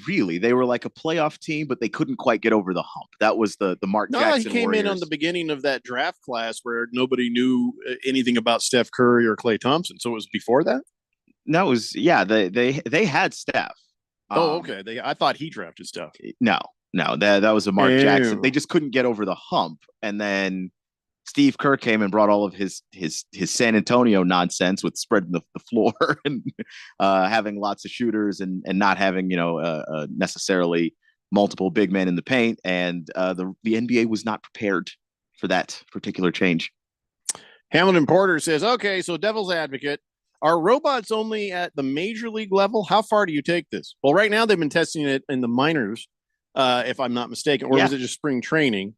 really. They were like a playoff team, but they couldn't quite get over the hump. That was the Mark Jackson. He came Warriors. in on the beginning of that draft class where nobody knew anything about Steph Curry or Klay Thompson. So it was before that. No, it was they had Steph. Okay. I thought he drafted Steph. No, that was a Mark Ew. Jackson. They just couldn't get over the hump, and then Steve Kerr came and brought all of his San Antonio nonsense with spreading the floor and having lots of shooters and not having necessarily multiple big men in the paint, and the NBA was not prepared for that particular change. Hamilton Porter says, "Okay, so devil's advocate, are robots only at the major league level? How far do you take this?" Well, right now they've been testing it in the minors, if I'm not mistaken, or was it just spring training?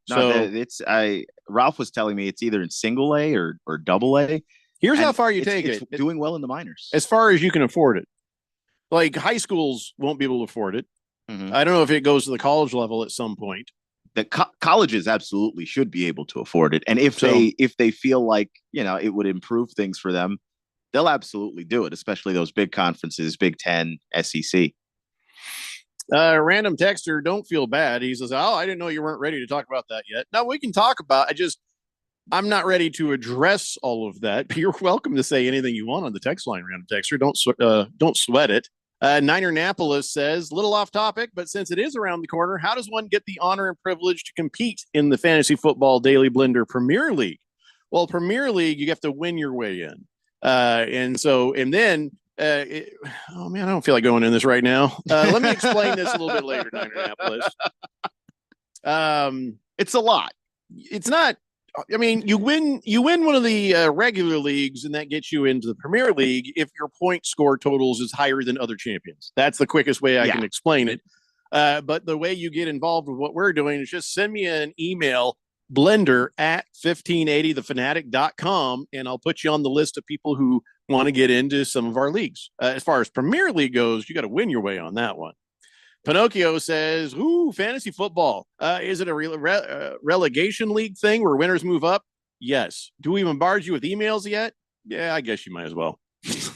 Ralph was telling me it's either in single A or double A. Here's how far you take it's it. doing well in the minors. As far as you can afford it. Like high schools won't be able to afford it. Mm-hmm. I don't know if it goes to the college level at some point. The colleges absolutely should be able to afford it. And if they feel like, it would improve things for them, they'll absolutely do it, especially those big conferences, Big Ten, SEC. Random texter, don't feel bad. He says, "Oh, I didn't know you weren't ready to talk about that yet." No, we can talk about. I'm not ready to address all of that. You're welcome to say anything you want on the text line, random texter. Don't sweat it. Niner Napolis says, little off topic, but since it is around the corner, how does one get the honor and privilege to compete in the Fantasy Football Daily Blender Premier League? Well, Premier League, you have to win your way in. Oh man, I don't feel like going in this right now. Let me explain this a little bit later, Niner Napolis. It's a lot. It's not. I mean, you win one of the regular leagues, and that gets you into the Premier League if your point score totals is higher than other champions. That's the quickest way I can explain it. But the way you get involved with what we're doing is just send me an email, blender@1580thefanatic.com, and I'll put you on the list of people who want to get into some of our leagues. As far as Premier League goes, you got to win your way on that one. Pinocchio says, "Ooh, fantasy football. Is it a relegation league thing where winners move up?" Yes. Do we bombard you with emails yet? Yeah, I guess you might as well.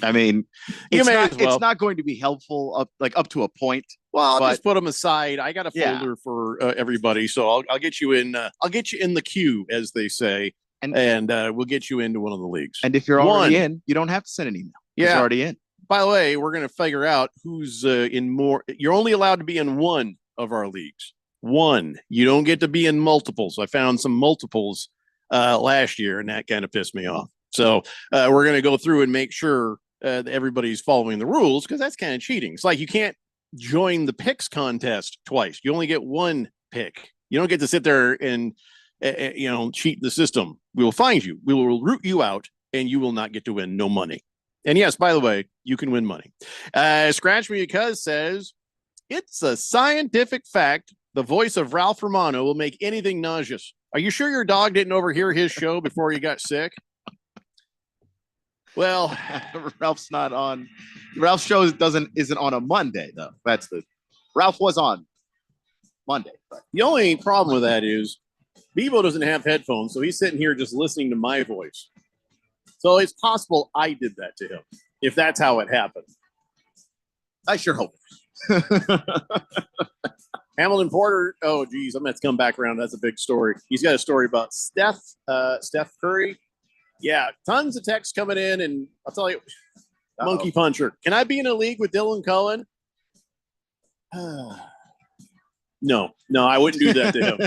I mean, You it's may not, as well. it's not going to be helpful up to a point. Well, I'll but- just put them aside. I got a folder for everybody, so I'll get you in. I'll get you in the queue, as they say, and we'll get you into one of the leagues. And if you're already in, you don't have to send an email. You're already in. By the way, we're going to figure out who's in more. You're only allowed to be in one of our leagues. One. You don't get to be in multiples. I found some multiples last year, and that kind of pissed me off. So we're going to go through and make sure that everybody's following the rules, because that's kind of cheating. It's like you can't join the picks contest twice. You only get one pick. You don't get to sit there and cheat the system. We will find you. We will root you out, and you will not get to win no money. And yes, by the way, you can win money. Scratch Me Because says, it's a scientific fact the voice of Ralph Romano will make anything nauseous. Are you sure your dog didn't overhear his show before he got sick? Well, Ralph's not on. Ralph's show isn't on a Monday though. Ralph was on Monday. But the only problem with that is Bebo doesn't have headphones, so he's sitting here just listening to my voice. So it's possible I did that to him, if that's how it happened. I sure hope. Hamilton Porter. Oh, geez, I'm going to have to come back around. That's a big story. He's got a story about Steph Curry. Yeah, tons of texts coming in, and I'll tell you, Monkey puncher. Can I be in a league with Dylan Cohen? No, I wouldn't do that to him.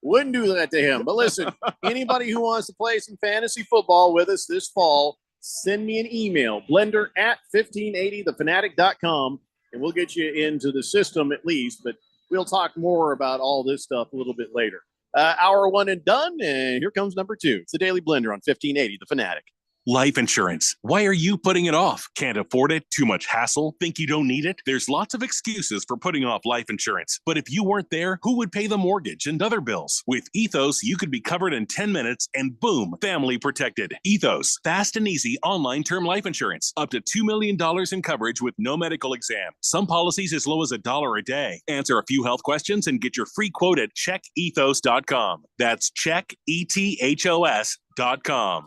Wouldn't do that to him. But listen, anybody who wants to play some fantasy football with us this fall, send me an email, blender@1580thefanatic.com, and we'll get you into the system at least. But we'll talk more about all this stuff a little bit later. Hour one and done, and here comes number two. It's the Daily Blender on 1580 The Fanatic. Life insurance. Why are you putting it off? Can't afford it? Too much hassle? Think you don't need it? There's lots of excuses for putting off life insurance. But if you weren't there, who would pay the mortgage and other bills? With Ethos, you could be covered in 10 minutes and boom, family protected. Ethos, fast and easy online term life insurance. Up to $2 million in coverage with no medical exam. Some policies as low as $1 a day. Answer a few health questions and get your free quote at checkethos.com. That's checkethos.com.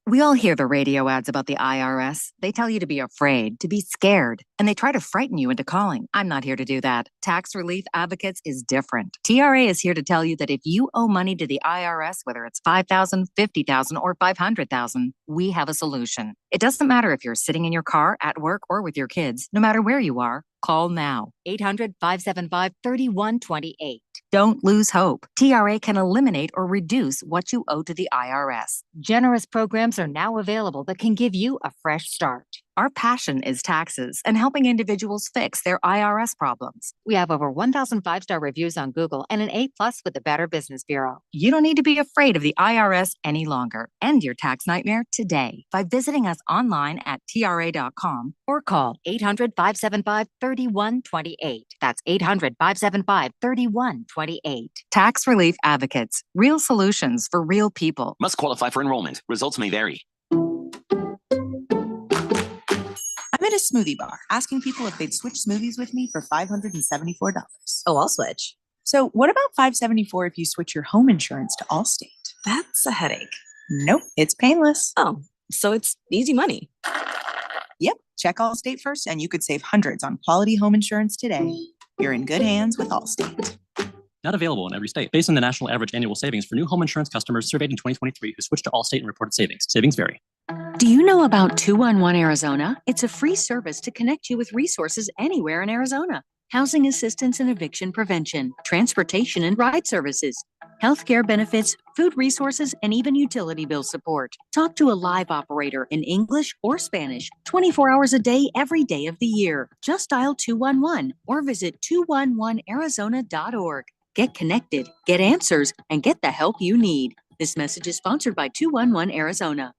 We all hear the radio ads about the IRS. They tell you to be afraid, to be scared, and they try to frighten you into calling. I'm not here to do that. Tax Relief Advocates is different. TRA is here to tell you that if you owe money to the IRS, whether it's $5,000, $50,000, or $500,000, we have a solution. It doesn't matter if you're sitting in your car, at work, or with your kids. No matter where you are, call now. 800-575-3128. Don't lose hope. TRA can eliminate or reduce what you owe to the IRS. Generous programs are now available that can give you a fresh start. Our passion is taxes and helping individuals fix their IRS problems. We have over 1,000 five-star reviews on Google and an A+ with the Better Business Bureau. You don't need to be afraid of the IRS any longer. End your tax nightmare today by visiting us online at TRA.com or call 800-575-3128. That's 800-575-3128. Tax Relief Advocates. Real solutions for real people. Must qualify for enrollment. Results may vary. I'm at a smoothie bar asking people if they'd switch smoothies with me for $574. Oh, I'll switch. So what about $574 if you switch your home insurance to Allstate? That's a headache. Nope, it's painless. Oh, so it's easy money. Yep, check Allstate first and you could save hundreds on quality home insurance today. You're in good hands with Allstate. Not available in every state. Based on the national average annual savings for new home insurance customers surveyed in 2023 who switched to Allstate and reported savings. Savings vary. Do you know about 211 Arizona? It's a free service to connect you with resources anywhere in Arizona. Housing assistance and eviction prevention, transportation and ride services, healthcare benefits, food resources, and even utility bill support. Talk to a live operator in English or Spanish 24 hours a day, every day of the year. Just dial 211 or visit 211arizona.org. Get connected, get answers, and get the help you need. This message is sponsored by 211 Arizona.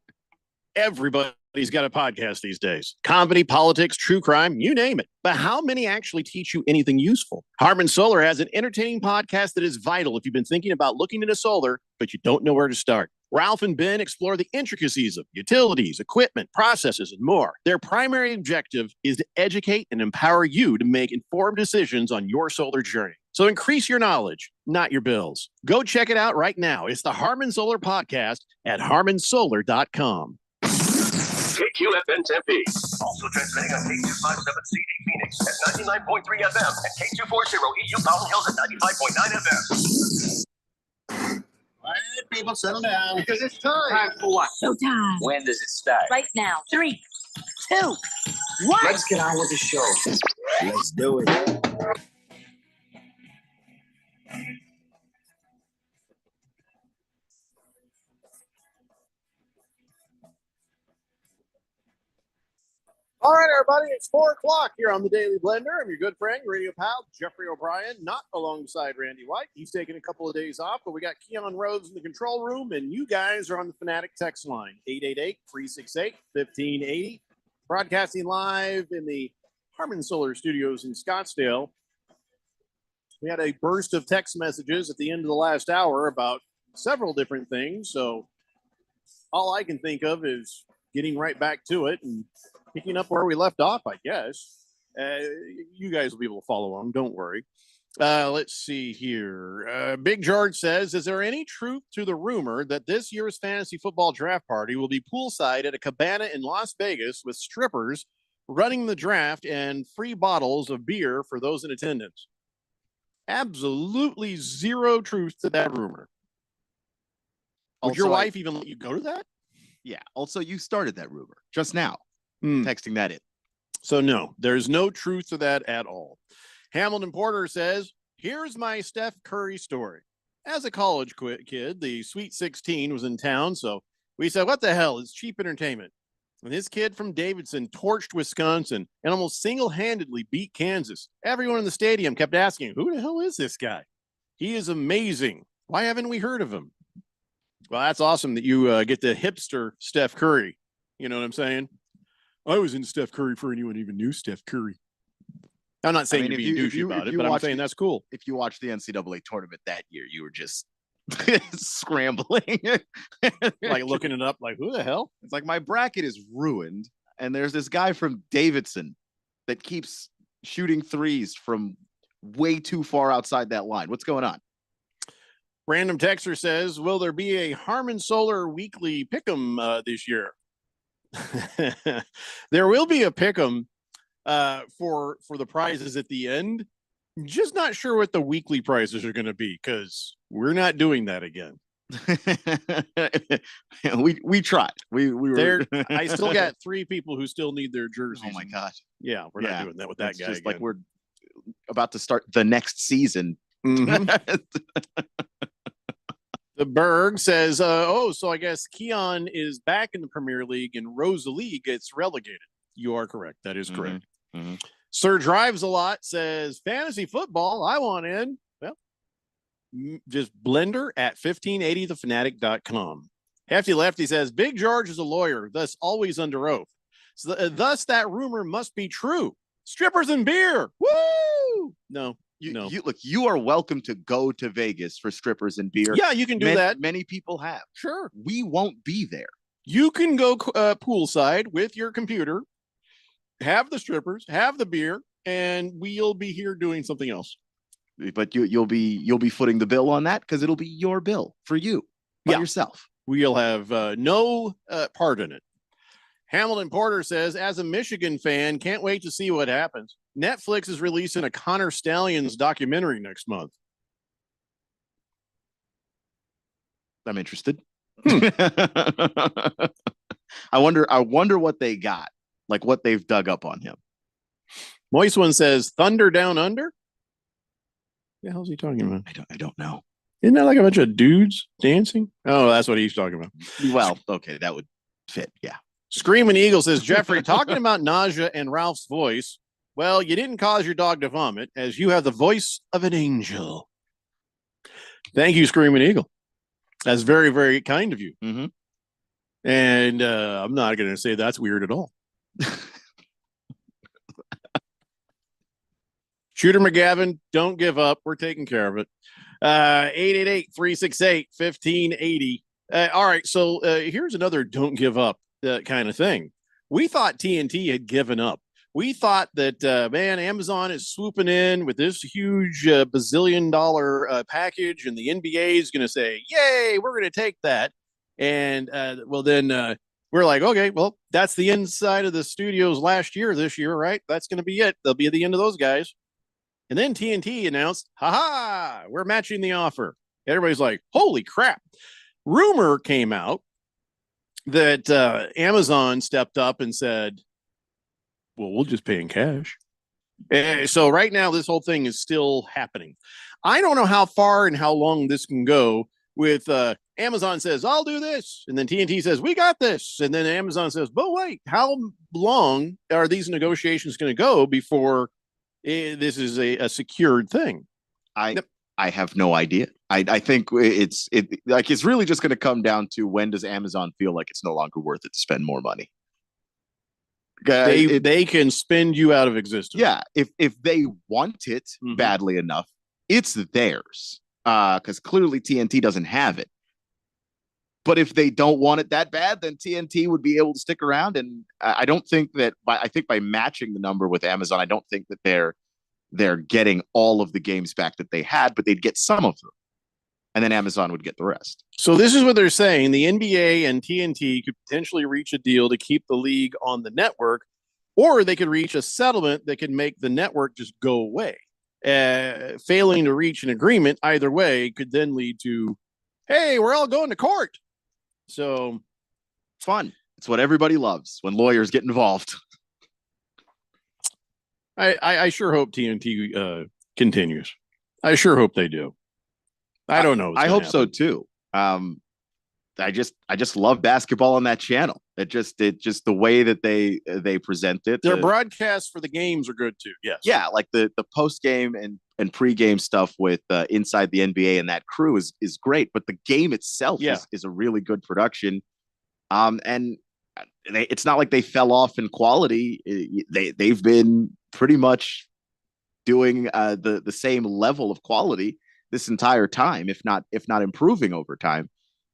Everybody's got a podcast these days. Comedy, politics, true crime, you name it. But how many actually teach you anything useful? Harman Solar has an entertaining podcast that is vital if you've been thinking about looking into solar, but you don't know where to start. Ralph and Ben explore the intricacies of utilities, equipment, processes, and more. Their primary objective is to educate and empower you to make informed decisions on your solar journey. So increase your knowledge, not your bills. Go check it out right now. It's the Harman Solar Podcast at harmansolar.com. KQFN Tempe. Also transmitting on K257CD Phoenix at 99.3 FM and K240 EU Mountain Hills at 95.9 FM. Quiet, people, settle down. Because it's time. Time for what? Showtime. When does it start? Right now. 3, 2, 1. Let's get on with the show. Let's do it. All right, everybody, it's 4 o'clock here on the Daily Blender. I'm your good friend, radio pal, Jeffrey O'Brien, not alongside Randy White. He's taking a couple of days off, but we got Keon Rhodes in the control room, and you guys are on the Fanatic text line, 888-368-1580. Broadcasting live in the Harman Solar Studios in Scottsdale. We had a burst of text messages at the end of the last hour about several different things, so all I can think of is getting right back to it and picking up where we left off, I guess. You guys will be able to follow on. Don't worry. Let's see here. Big George says, is there any truth to the rumor that this year's fantasy football draft party will be poolside at a cabana in Las Vegas with strippers running the draft and free bottles of beer for those in attendance? Absolutely zero truth to that rumor. Would your wife even let you go to that? Yeah. Also, you started that rumor just now, Hmm. texting that in. So no, there's no truth to that at all. Hamilton Porter says, here's my Steph Curry story. As a college kid, the Sweet 16 was in town, so we said, what the hell? It's cheap entertainment. And this kid from Davidson torched Wisconsin and almost single-handedly beat Kansas. Everyone in the stadium kept asking, who the hell is this guy? He is amazing. Why haven't we heard of him? Well, that's awesome that you get the hipster Steph Curry. You know what I'm saying? I was in Steph Curry for anyone who even knew Steph Curry. I'm not saying you're being douchey about it, but I'm saying that's cool. If you watched the NCAA tournament that year, you were just scrambling, Like looking it up, like who the hell? It's like my bracket is ruined, and there's this guy from Davidson that keeps shooting threes from way too far outside that line. What's going on? Random Texter says, will there be a Harmon Solar weekly pick'em this year? There will be a pick'em for the prizes at the end. Just not sure what the weekly prizes are going to be because we're not doing that again. we tried. We were there. I still got 3 people who still need their jerseys. Oh my god! Yeah, we're not doing that with that guy. Just again. like we're about to start the next season. Mhm. The Berg says, so I guess Keon is back in the Premier League and Rosalie gets relegated. You are correct. That is correct. Mm-hmm. Sir Drives a Lot says, fantasy football, I want in. Well, just blender at 1580thefanatic.com. Hefty Lefty says, Big George is a lawyer, thus always under oath. So, thus that rumor must be true. Strippers and beer. Woo! No. No. Look, you are welcome to go to Vegas for strippers and beer. Yeah, you can do that. Many people have. Sure. We won't be there. You can go poolside with your computer, have the strippers, have the beer, and we'll be here doing something else. But you'll be footing the bill on that because it'll be your bill for you by yourself. We'll have no part in it. Hamilton Porter says, as a Michigan fan, can't wait to see what happens. Netflix is releasing a Connor Stallions documentary next month. I'm interested. I wonder what they got, like what they've dug up on him. Moist One says, Thunder Down Under? The hell's he talking about? I don't know. Isn't that like a bunch of dudes dancing? Oh, that's what he's talking about. Well, okay, that would fit. Yeah. Screaming Eagle says, Jeffrey, talking about nausea and Ralph's voice. Well, you didn't cause your dog to vomit, as you have the voice of an angel. Thank you, Screaming Eagle. That's very, very kind of you. Mm-hmm. And I'm not going to say that's weird at all. Shooter McGavin, don't give up. We're taking care of it. 888-368-1580. All right, so here's another don't give up kind of thing. We thought TNT had given up. We thought that, Amazon is swooping in with this huge bazillion-dollar package, and the NBA is going to say, yay, we're going to take that. And, then we're like, okay, well, that's the inside of the studios this year, right? That's going to be it. They'll be at the end of those guys. And then TNT announced, we're matching the offer. Everybody's like, holy crap. Rumor came out that Amazon stepped up and said, well, we'll just pay in cash. So right now, this whole thing is still happening. I don't know how far and how long this can go with Amazon says, I'll do this. And then TNT says, we got this. And then Amazon says, but wait, how long are these negotiations going to go before this is a secured thing? I have no idea. I think it's really just going to come down to when does Amazon feel like it's no longer worth it to spend more money. They can spend you out of existence. Yeah, if they want it badly enough, it's theirs. Because clearly TNT doesn't have it. But if they don't want it that bad, then TNT would be able to stick around. And I don't think that by matching the number with Amazon, I don't think that they're getting all of the games back that they had, but they'd get some of them. And then Amazon would get the rest. So this is what they're saying. The NBA and TNT could potentially reach a deal to keep the league on the network, or they could reach a settlement that could make the network just go away. Failing to reach an agreement either way could then lead to, hey, we're all going to court. So It's fun. It's what everybody loves when lawyers get involved. I sure hope TNT continues. I sure hope they do. I don't know. I hope so too. I just love basketball on that channel. It just the way that they present it. Their broadcasts for the games are good too. Yes. Yeah, like the post game and pre-game stuff with inside the NBA and that crew is great, but the game itself is a really good production. And it's not like they fell off in quality. They've been pretty much doing the same level of quality this entire time, if not improving over time.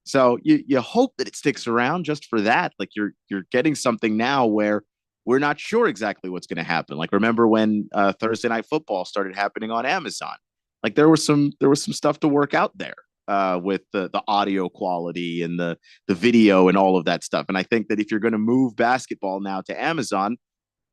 So you hope that it sticks around just for that. Like you're getting something now where we're not sure exactly what's going to happen. Like remember when Thursday Night Football started happening on Amazon? Like there was some stuff to work out there with the audio quality and the video and all of that stuff. And I think that if you're going to move basketball now to Amazon,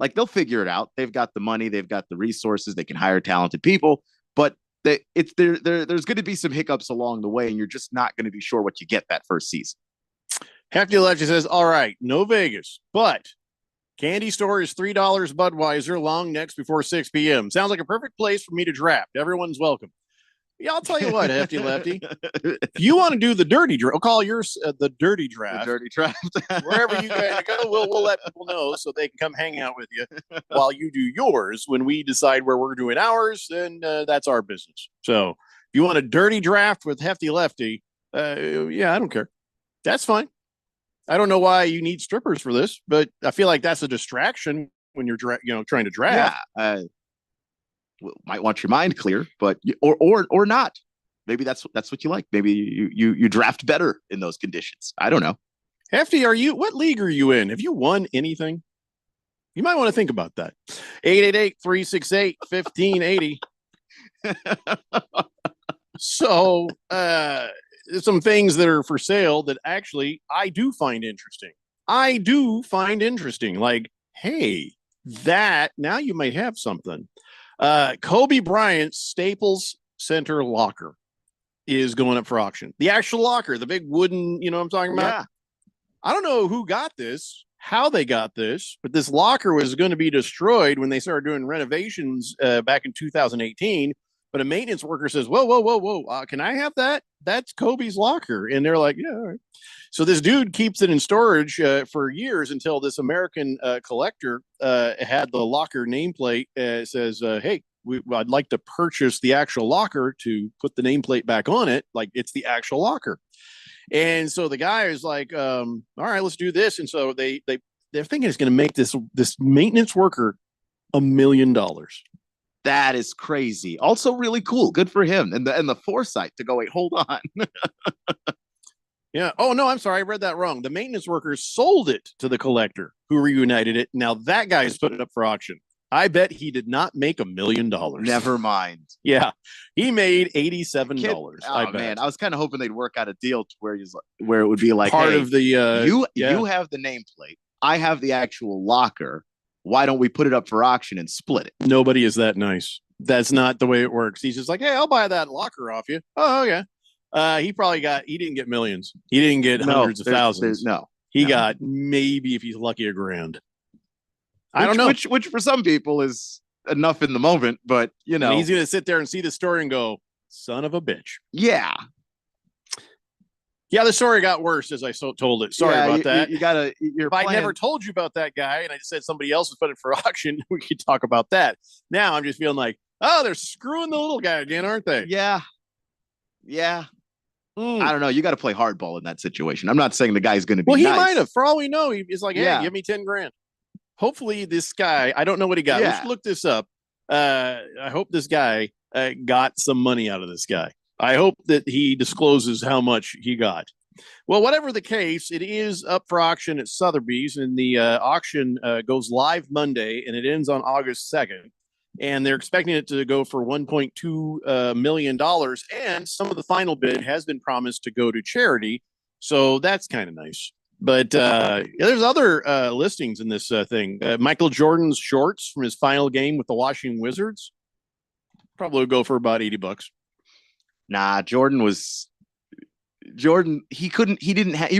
like they'll figure it out. They've got the money, they've got the resources, they can hire talented people, but there's going to be some hiccups along the way, and you're just not going to be sure what you get that first season. Hefty Lefty says, all right, no Vegas, but Candy Store is $3 Budweiser long necks before 6 p.m. Sounds like a perfect place for me to draft. Everyone's welcome. Yeah, I'll tell you what, Hefty Lefty. If you want to do the dirty draft, I'll call yours the dirty draft. The dirty draft. Wherever you guys go, we'll let people know so they can come hang out with you while you do yours. When we decide where we're doing ours, then that's our business. So if you want a dirty draft with Hefty Lefty, yeah, I don't care. That's fine. I don't know why you need strippers for this, but I feel like that's a distraction when you're trying to draft. Yeah. Might want your mind clear, but or not. Maybe that's what you like. Maybe you draft better in those conditions. I don't know. Hefty, what league are you in? Have you won anything? You might want to think about that. 888-368-1580. So some things that are for sale that actually I do find interesting. Like, hey, that now you might have something. Kobe Bryant's Staples Center locker is going up for auction. The actual locker, the big wooden, you know what I'm talking about? Yeah. I don't know who got this, how they got this, but this locker was going to be destroyed when they started doing renovations back in 2018. But a maintenance worker says, whoa, can I have that? That's Kobe's locker. And they're like, yeah, all right. So this dude keeps it in storage for years until this American collector had the locker nameplate. Says, hey, I'd like to purchase the actual locker to put the nameplate back on it. Like it's the actual locker. And so the guy is like, all right, let's do this. And so they're thinking it's going to make this maintenance worker $1 million. That is crazy. Also really cool. Good for him. And the foresight to go, wait, hold on. Yeah. Oh, no, I'm sorry. I read that wrong. The maintenance workers sold it to the collector who reunited it. Now that guy's put it up for auction. I bet he did not make $1 million. Never mind. Yeah. He made $87. Oh, man. I was kind of hoping they'd work out a deal to where it would be like part hey, of the you have the nameplate. I have the actual locker. Why don't we put it up for auction and split it? Nobody is that nice. That's not the way it works. He's just like, hey, I'll buy that locker off you. Oh, okay. He didn't get millions. He didn't get hundreds of thousands. He got maybe, if he's lucky, $1,000. I don't know. Which for some people is enough in the moment, but you know. And he's going to sit there and see the story and go, son of a bitch. Yeah. Yeah, the story got worse as I told it. Sorry about that. If I never told you about that guy and I just said somebody else was put it for auction, we could talk about that. Now I'm just feeling like, oh, they're screwing the little guy again, aren't they? Yeah. Yeah. I don't know. You got to play hardball in that situation. I'm not saying the guy's going to be Well, he nice. might have. For all we know, he's like, hey, give me $10,000. Hopefully this guy, I don't know what he got. We should look this up. I hope this guy got some money out of this guy. I hope that he discloses how much he got. Well, whatever the case, it is up for auction at Sotheby's, and the auction goes live Monday, and it ends on August 2nd. And they're expecting it to go for $1.2 million, and some of the final bid has been promised to go to charity, so that's kind of nice. But there's other listings in this thing. Michael Jordan's shorts from his final game with the Washington Wizards probably would go for about $80. Nah, Jordan was Jordan, he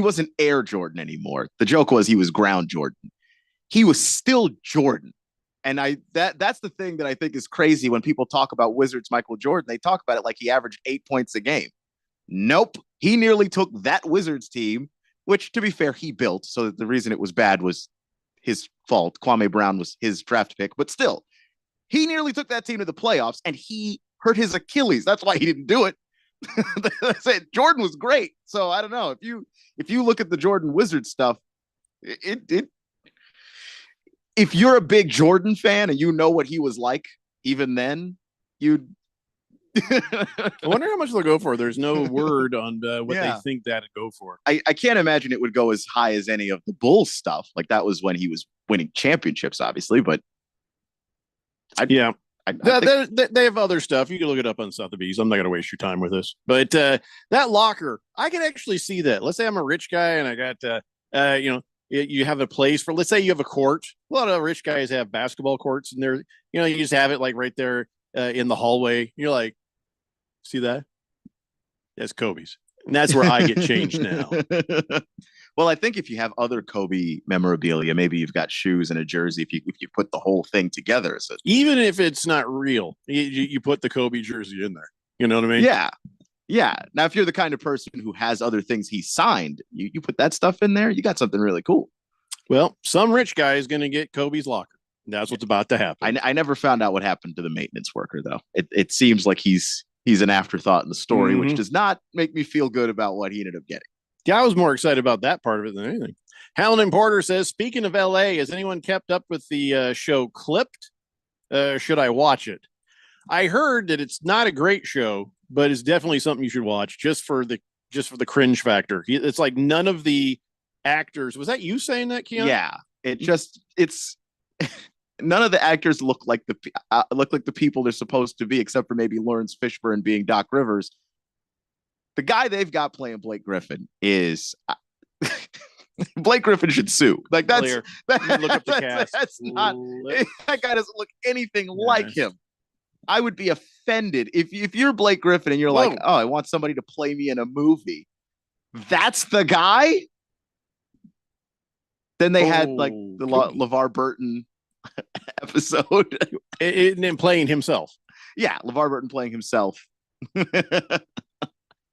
wasn't Air Jordan anymore. The joke was he was ground Jordan. He was still Jordan. And that's the thing that I think is crazy when people talk about Wizards Michael Jordan. They talk about it like he averaged 8 points a game. Nope. He nearly took that Wizards team, which, to be fair, he built. So the reason it was bad was his fault. Kwame Brown was his draft pick. But still, he nearly took that team to the playoffs, and he hurt his Achilles. That's why he didn't do it. I said Jordan was great. So I don't know. If you look at the Jordan Wizard stuff, it if you're a big Jordan fan and you know what he was like, even then, you'd I wonder how much they'll go for. There's no word on what they think that'd go for. I can't imagine it would go as high as any of the Bulls stuff. Like that was when he was winning championships, obviously. But they have other stuff. You can look it up on Sotheby's. I'm not going to waste your time with this. But that locker, I can actually see that. Let's say I'm a rich guy and I got, you have a place for, let's say you have a court. A lot of rich guys have basketball courts, and they're, you just have it like right there in the hallway. You're like, see that? That's Kobe's. And that's where I get changed now. Well, I think if you have other Kobe memorabilia, maybe you've got shoes and a jersey. If you put the whole thing together, so even if it's not real, you put the Kobe jersey in there. You know what I mean? Yeah. Now, if you're the kind of person who has other things he signed, you put that stuff in there, you got something really cool. Well, some rich guy is going to get Kobe's locker. That's what's about to happen. I never found out what happened to the maintenance worker, though. It seems like he's an afterthought in the story, which does not make me feel good about what he ended up getting. Yeah, I was more excited about that part of it than anything. Hallinan Porter says, speaking of LA, has anyone kept up with the show Clipped? Should I watch it? I heard that it's not a great show, but it's definitely something you should watch just for the cringe factor. It's like none of the actors. Was that you saying that, Keon? Yeah, it's none of the actors look like the people they're supposed to be, except for maybe Lawrence Fishburne being Doc Rivers. The guy they've got playing Blake Griffin is Blake Griffin should sue. Like that's look up the cast. That's not that guy doesn't look anything like him. I would be offended if you're Blake Griffin and you're like, oh, I want somebody to play me in a movie. That's the guy. Then they had like the LeVar Burton episode. And playing himself. Yeah, LeVar Burton playing himself.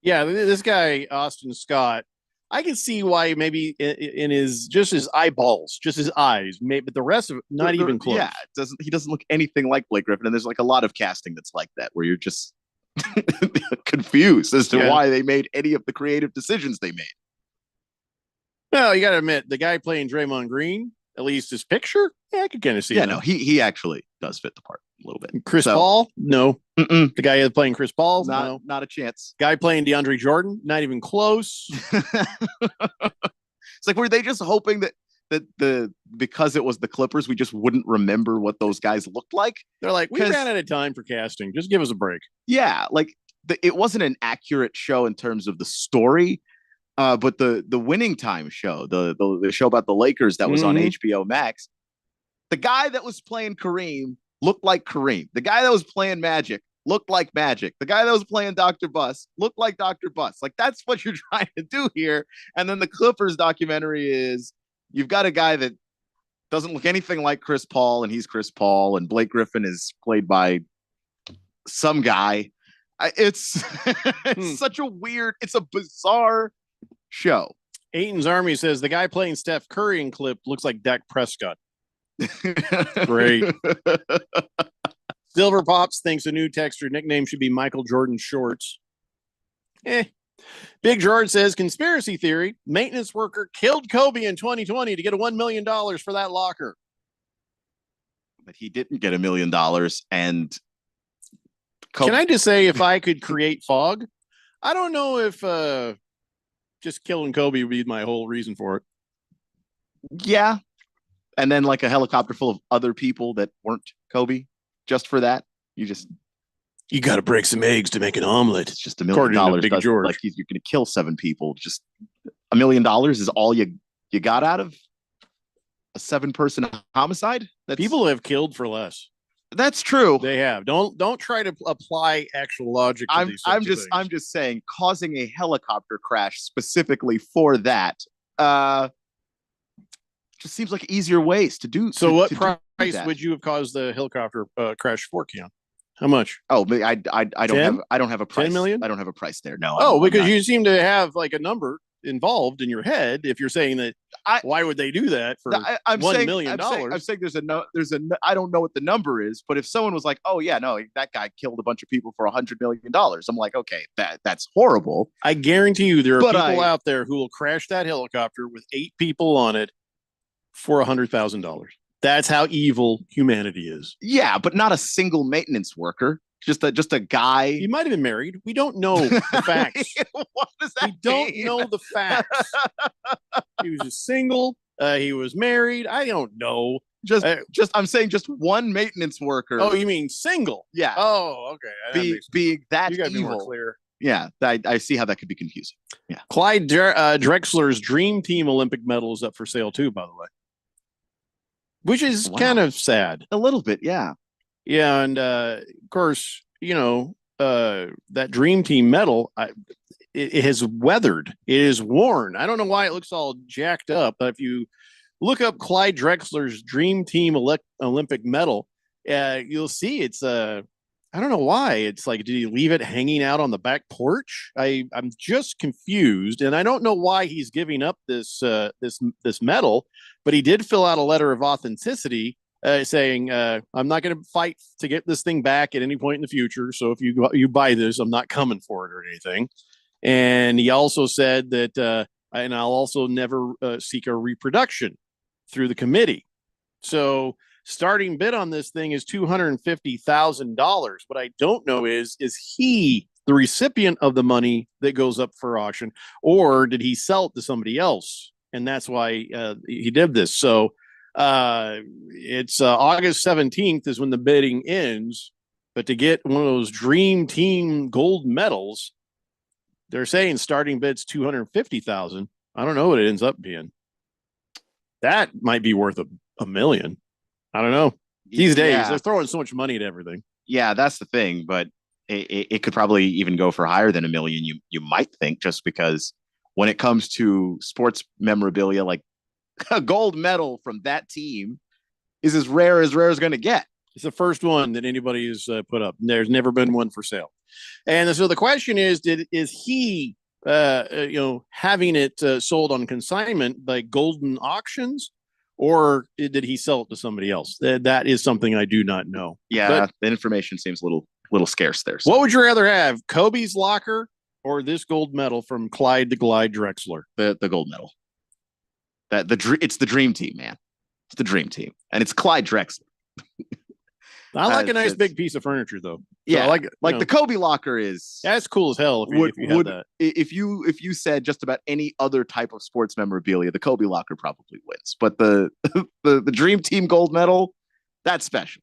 Yeah, this guy, Austin Scott, I can see why maybe in his eyeballs, just his eyes, maybe, but the rest of it, not even close. Yeah, he doesn't look anything like Blake Griffin. And there's like a lot of casting that's like that, where you're just confused as to why they made any of the creative decisions they made. Well, you got to admit, the guy playing Draymond Green, at least his picture, I could kind of see that. No, he actually does fit the part a little bit. Chris Paul? No. The guy playing Chris Paul? No. Not a chance. Guy playing DeAndre Jordan? Not even close. It's like, were they just hoping that because it was the Clippers, we just wouldn't remember what those guys looked like? They're like, we ran out of time for casting. Just give us a break. Yeah, like it wasn't an accurate show in terms of the story. But the Winning Time show, the show about the Lakers that was on HBO Max, the guy that was playing Kareem looked like Kareem. The guy that was playing Magic looked like Magic. The guy that was playing Dr. Buss looked like Dr. Buss. Like, that's what you're trying to do here. And then the Clippers documentary is you've got a guy that doesn't look anything like Chris Paul, and he's Chris Paul, and Blake Griffin is played by some guy. It's such a weird, it's a bizarre show. Aiton's Army says the guy playing Steph Curry in Clip looks like Dak Prescott. Great. Silver Pops thinks a new texter nickname should be Michael Jordan Shorts. Big George says conspiracy theory: maintenance worker killed Kobe in 2020 to get $1 million for that locker. But he didn't get $1 million. And can I just say, if I could create fog, I don't know if just killing Kobe would be my whole reason for it. Yeah. And then like a helicopter full of other people that weren't Kobe, just for that. You got to break some eggs to make an omelet. It's just $1 million. Big George. Like you're going to kill 7 people. Just $1 million is all you got out of a 7-person homicide. People have killed for less. That's true. They have. Don't try to apply actual logic to these sorts of things. I'm just saying, causing a helicopter crash specifically for that, just seems like easier ways to do. So, what to price would you have caused the helicopter crash for, Keon? How much? Oh, I don't have a price. 10 million? I don't have a price there. No. Oh, I'm because not. you seem to have like a number involved in your head. If you're saying that, why would they do that for $1 million? I'm saying there's a I don't know what the number is, but if someone was like, oh yeah, no, that guy killed a bunch of people for $100 million, I'm like, okay, that's horrible. I guarantee you there are But people out there who will crash that helicopter with 8 people on it for $100,000. That's how evil humanity is. Yeah, but not a single maintenance worker. Just a guy. He might have been married. We don't know the facts. What does that We don't know the facts. He was just single. He was married. I don't know. I'm saying just one maintenance worker. Oh, you mean single? Yeah. Oh, okay. Being that you gotta be more evil. clear. Yeah, I see how that could be confusing. Yeah. Clyde Drexler's Dream Team Olympic medal is up for sale too, by the way. Which is kind of sad. A little bit, yeah. Yeah, and of course, that Dream Team medal, it has weathered. It is worn. I don't know why it looks all jacked up, but if you look up Clyde Drexler's Dream Team Olympic medal, you'll see it's I don't know why. It's like, did he leave it hanging out on the back porch? I'm just confused, and I don't know why he's giving up this medal, but he did fill out a letter of authenticity saying, I'm not going to fight to get this thing back at any point in the future. So if you buy this, I'm not coming for it or anything. And he also said that, and I'll also never seek a reproduction through the committee. So starting bid on this thing is $250,000. What I don't know is he the recipient of the money that goes up for auction, or did he sell it to somebody else? And that's why he did this. So it's August 17th is when the bidding ends. But to get one of those Dream Team gold medals, they're saying starting bid's $250,000. I don't know what it ends up being. That might be worth a million. I don't know. These days, they're throwing so much money at everything. Yeah, that's the thing. But it could probably even go for higher than $1 million. You might think, just because when it comes to sports memorabilia, like a gold medal from that team is as rare as going to get. It's the first one that anybody has put up. There's never been one for sale. And so the question is he having it sold on consignment by Golden Auctions, or did he sell it to somebody else? That is something I do not know. Yeah, but the information seems a little scarce there. So. What would you rather have, Kobe's locker or this gold medal from Clyde the Glide Drexler? The gold medal. It's the Dream Team, man. It's the Dream Team, and it's Clyde Drexler. I like a nice big piece of furniture, though. So yeah, like the Kobe locker is. That's cool as hell. If you had that. If you said just about any other type of sports memorabilia, the Kobe locker probably wins. But the Dream Team gold medal, that's special.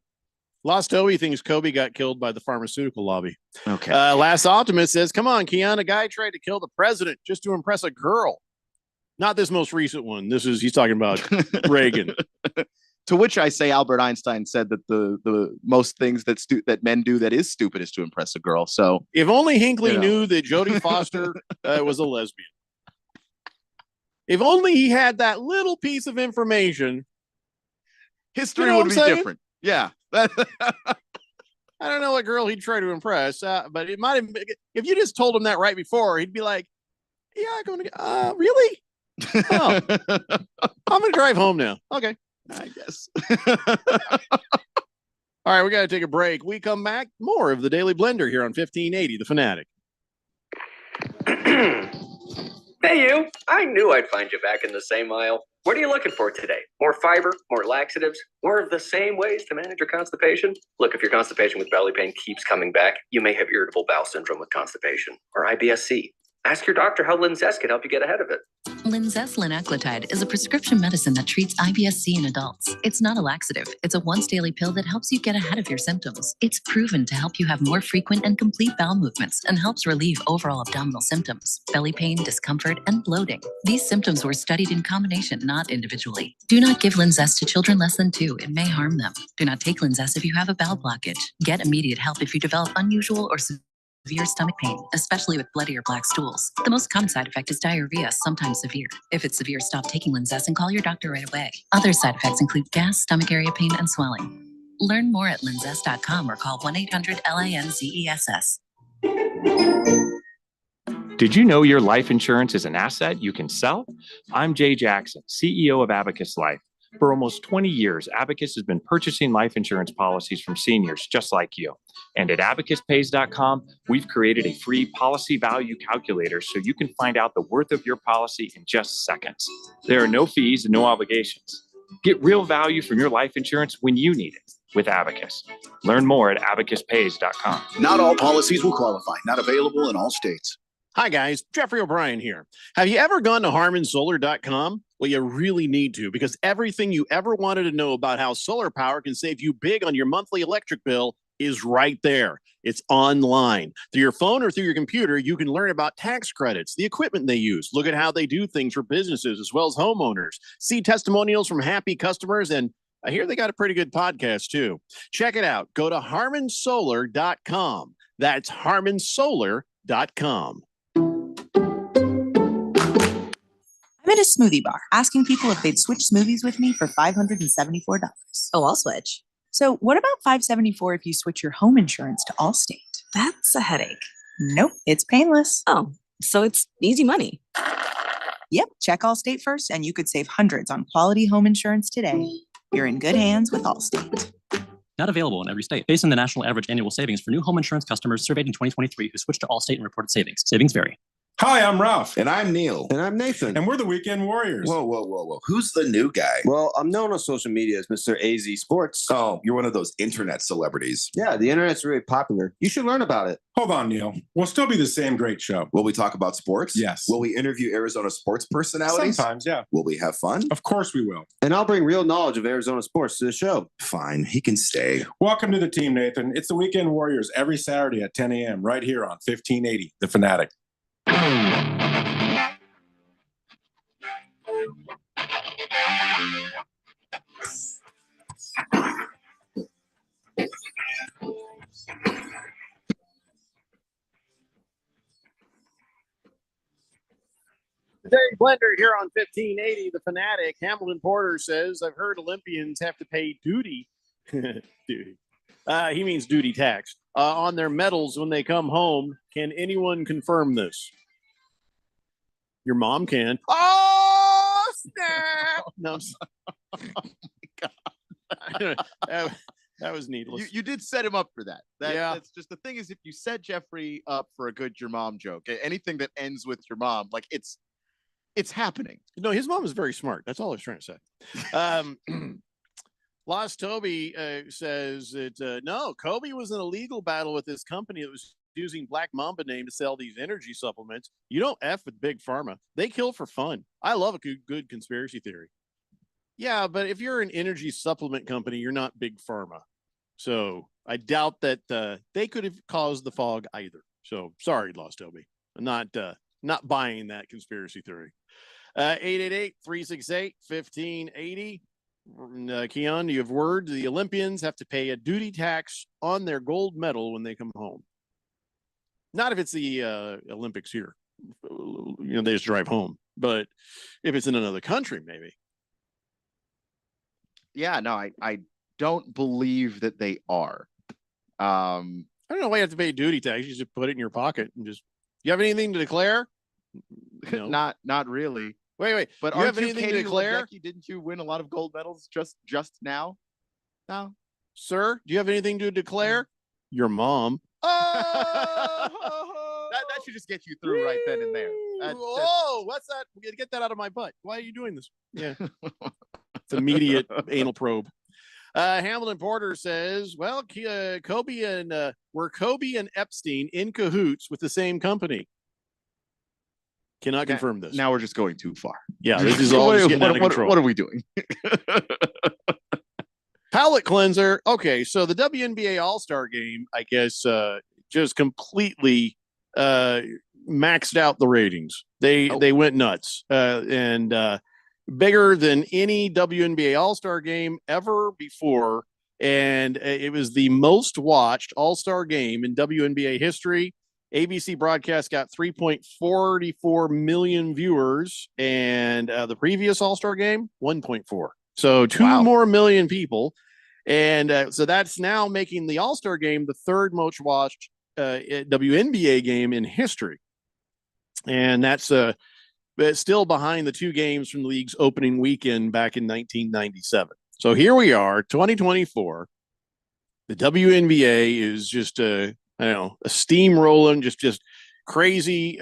Lost Toby thinks Kobe got killed by the pharmaceutical lobby. Okay. Last Optimist says, "Come on, Keon, a guy tried to kill the president just to impress a girl." Not this most recent one. He's talking about Reagan. To which I say Albert Einstein said that the most things that men do that is stupid is to impress a girl. So if only Hinckley knew that Jodie Foster was a lesbian. If only he had that little piece of information, history would be different. Yeah. I don't know what girl he'd try to impress, but it might have been, if you just told him that right before, he'd be like, "Yeah, I'm going to really? Oh, I'm going to drive home now." Okay. I guess. All right, we got to take a break. We come back, more of the Daily Blender here on 1580 The Fanatic. Hey, you. I knew I'd find you back in the same aisle. What are you looking for today? More fiber, more laxatives, more of the same ways to manage your constipation? Look, if your constipation with belly pain keeps coming back, you may have irritable bowel syndrome with constipation or IBS-C. Ask your doctor how Linzess can help you get ahead of it. Linzess linaclotide is a prescription medicine that treats IBS-C in adults. It's not a laxative. It's a once-daily pill that helps you get ahead of your symptoms. It's proven to help you have more frequent and complete bowel movements and helps relieve overall abdominal symptoms, belly pain, discomfort, and bloating. These symptoms were studied in combination, not individually. Do not give Linzess to children less than 2. It may harm them. Do not take Linzess if you have a bowel blockage. Get immediate help if you develop unusual or severe stomach pain, especially with bloody or black stools. The most common side effect is diarrhea, sometimes severe. If it's severe, stop taking Linzess and call your doctor right away. Other side effects include gas, stomach area pain, and swelling. Learn more at linzess.com or call 1-800-LINZESS. Did you know your life insurance is an asset you can sell? I'm Jay Jackson, CEO of Abacus Life. For almost 20 years, Abacus has been purchasing life insurance policies from seniors just like you. And at abacuspays.com, we've created a free policy value calculator so you can find out the worth of your policy in just seconds. There are no fees and no obligations. Get real value from your life insurance when you need it with Abacus. Learn more at abacuspays.com. Not all policies will qualify. Not available in all states. Hi, guys. Jeffrey O'Brien here. Have you ever gone to HarmonSolar.com? Well, you really need to, because everything you ever wanted to know about how solar power can save you big on your monthly electric bill is right there. It's online. Through your phone or through your computer, you can learn about tax credits, the equipment they use, look at how they do things for businesses as well as homeowners, see testimonials from happy customers, and I hear they got a pretty good podcast too. Check it out. Go to HarmonSolar.com. That's HarmonSolar.com. I'm at a smoothie bar asking people if they'd switch smoothies with me for $574. Oh, I'll switch. So what about $574 if you switch your home insurance to Allstate? That's a headache. Nope, it's painless. Oh, so it's easy money. Yep, check Allstate first and you could save hundreds on quality home insurance today. You're in good hands with Allstate. Not available in every state. Based on the national average annual savings for new home insurance customers surveyed in 2023 who switched to Allstate and reported savings. Savings vary. Hi, I'm Ralph. And I'm Neil. And I'm Nathan. And we're the Weekend Warriors. Whoa. Who's the new guy? Well, I'm known on social media as Mr. AZ Sports. Oh, you're one of those internet celebrities. Yeah, the internet's really popular. You should learn about it. Hold on, Neil. We'll still be the same great show. Will we talk about sports? Yes. Will we interview Arizona sports personalities? Sometimes, yeah. Will we have fun? Of course we will. And I'll bring real knowledge of Arizona sports to the show. Fine, he can stay. Welcome to the team, Nathan. It's the Weekend Warriors every Saturday at 10 a.m. right here on 1580, The Fanatic. Today, Blender here on 1580, The Fanatic. Hamilton Porter says, I've heard Olympians have to pay duty. Duty. He means duty tax on their medals when they come home. Can anyone confirm this? Your mom can. Oh, snap! No, oh my God. That was needless. You did set him up for that. Yeah. That's just the thing is, if you set Jeffrey up for a good your mom joke, anything that ends with your mom, like it's happening. No, his mom is very smart. That's all I was trying to say. Lost Toby says that no, Kobe was in a legal battle with this company that was using Black Mamba name to sell these energy supplements. You don't F with Big Pharma. They kill for fun. I love a good conspiracy theory. Yeah, but if you're an energy supplement company, you're not Big Pharma. So I doubt that they could have caused the fog either. So sorry, Lost Toby. I'm not buying that conspiracy theory. 888-368-1580. Keon, do you have word? The Olympians have to pay a duty tax on their gold medal when they come home. Not if it's the Olympics here. They just drive home. But if it's in another country, maybe. Yeah, no, I don't believe that they are. I don't know why you have to pay duty tax. You just put it in your pocket and just. You have anything to declare? No. Not really. Wait. But you have aren't you anything Katie to declare? Ledecky? Didn't you win a lot of gold medals just now? No, sir. Do you have anything to declare? Your mom. that should just get you through right then and there. What's that? Get that out of my butt. Why are you doing this? Yeah. It's immediate anal probe. Hamilton Porter says, well, Kobe and were Kobe and Epstein in cahoots with the same company? Cannot confirm this. Now we're just going too far. Yeah, this is all just getting out of control. What are we doing? Palate cleanser. Okay, so the WNBA All-Star Game, I guess, just completely maxed out the ratings. They went nuts, and bigger than any WNBA All-Star Game ever before. And it was the most watched All-Star Game in WNBA history. ABC broadcast got 3.44 million viewers, and the previous All-Star Game, 1.4. So 2 more million people. And so that's now making the All-Star Game the third most watched WNBA game in history. And that's still behind the 2 games from the league's opening weekend back in 1997. So here we are, 2024. The WNBA is just a steamrolling, just crazy,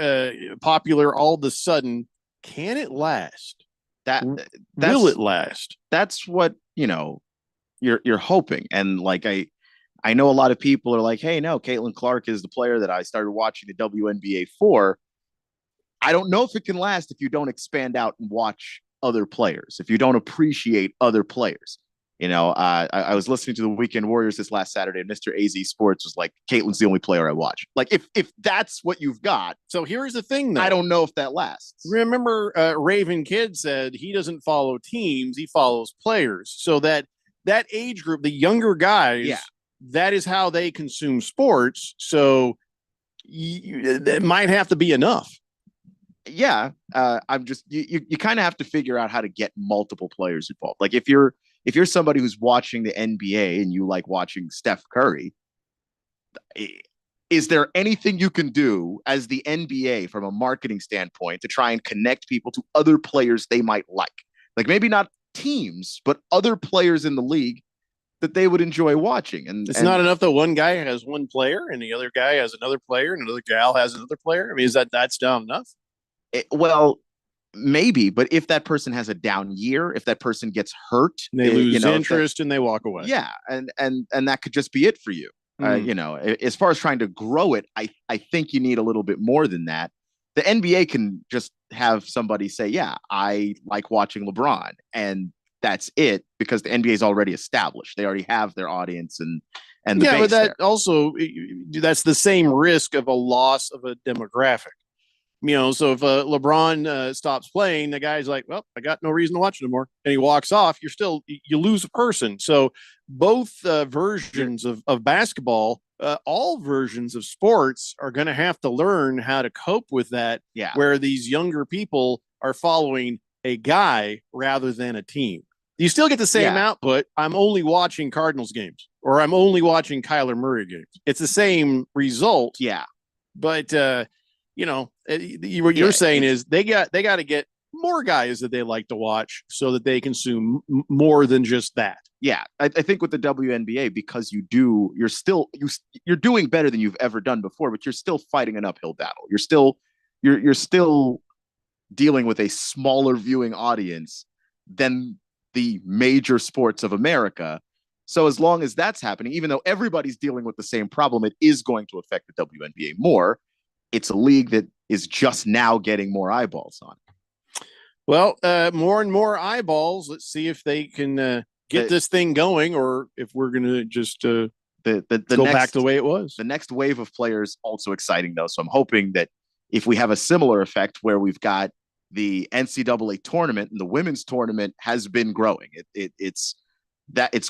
popular all of a sudden. Can it last? Will it last? That's what, you're hoping. And like, I know a lot of people are like, hey, no, Caitlin Clark is the player that I started watching the WNBA for. I don't know if it can last if you don't expand out and watch other players, if you don't appreciate other players. I was listening to the Weekend Warriors this last Saturday, and Mr. AZ Sports was like, Caitlin's the only player I watch. Like, if that's what you've got. So here's the thing, though. I don't know if that lasts. Remember, Raven Kidd said he doesn't follow teams, he follows players. So that age group, the younger guys, that is how they consume sports. So it might have to be enough. Yeah. I'm just, you kind of have to figure out how to get multiple players involved. Like if you're somebody who's watching the NBA and you like watching Steph Curry, is there anything you can do as the NBA from a marketing standpoint to try and connect people to other players they might like? Like maybe not teams, but other players in the league that they would enjoy watching. And it's not enough that one guy has one player and the other guy has another player and another gal has another player. I mean, that's not enough? Well, maybe, but if that person has a down year, if that person gets hurt, and they lose interest and they walk away. Yeah, and that could just be it for you. As far as trying to grow it, I think you need a little bit more than that. The NBA can just have somebody say, yeah, I like watching LeBron, and that's it, because the NBA is already established. They already have their audience and the base but that there. also, that's the same risk of a loss of a demographic. So if LeBron stops playing, the guy's like, well, I got no reason to watch anymore. And he walks off, you lose a person. So both versions of basketball, all versions of sports are going to have to learn how to cope with that. Yeah. Where these younger people are following a guy rather than a team. You still get the same output. I'm only watching Cardinals games, or I'm only watching Kyler Murray games. It's the same result. Yeah. But, what you're saying is they got to get more guys that they like to watch so that they consume more than just that. Yeah, I think with the WNBA, because you're doing better than you've ever done before, but you're still fighting an uphill battle. You're still dealing with a smaller viewing audience than the major sports of America. So as long as that's happening, even though everybody's dealing with the same problem, it is going to affect the WNBA more. It's a league that is just now getting more eyeballs on. Well, more and more eyeballs. Let's see if they can get this thing going, or if we're going to just go back the way it was. The next wave of players also exciting, though. So I'm hoping that if we have a similar effect where we've got the NCAA tournament, and the women's tournament has been growing. It's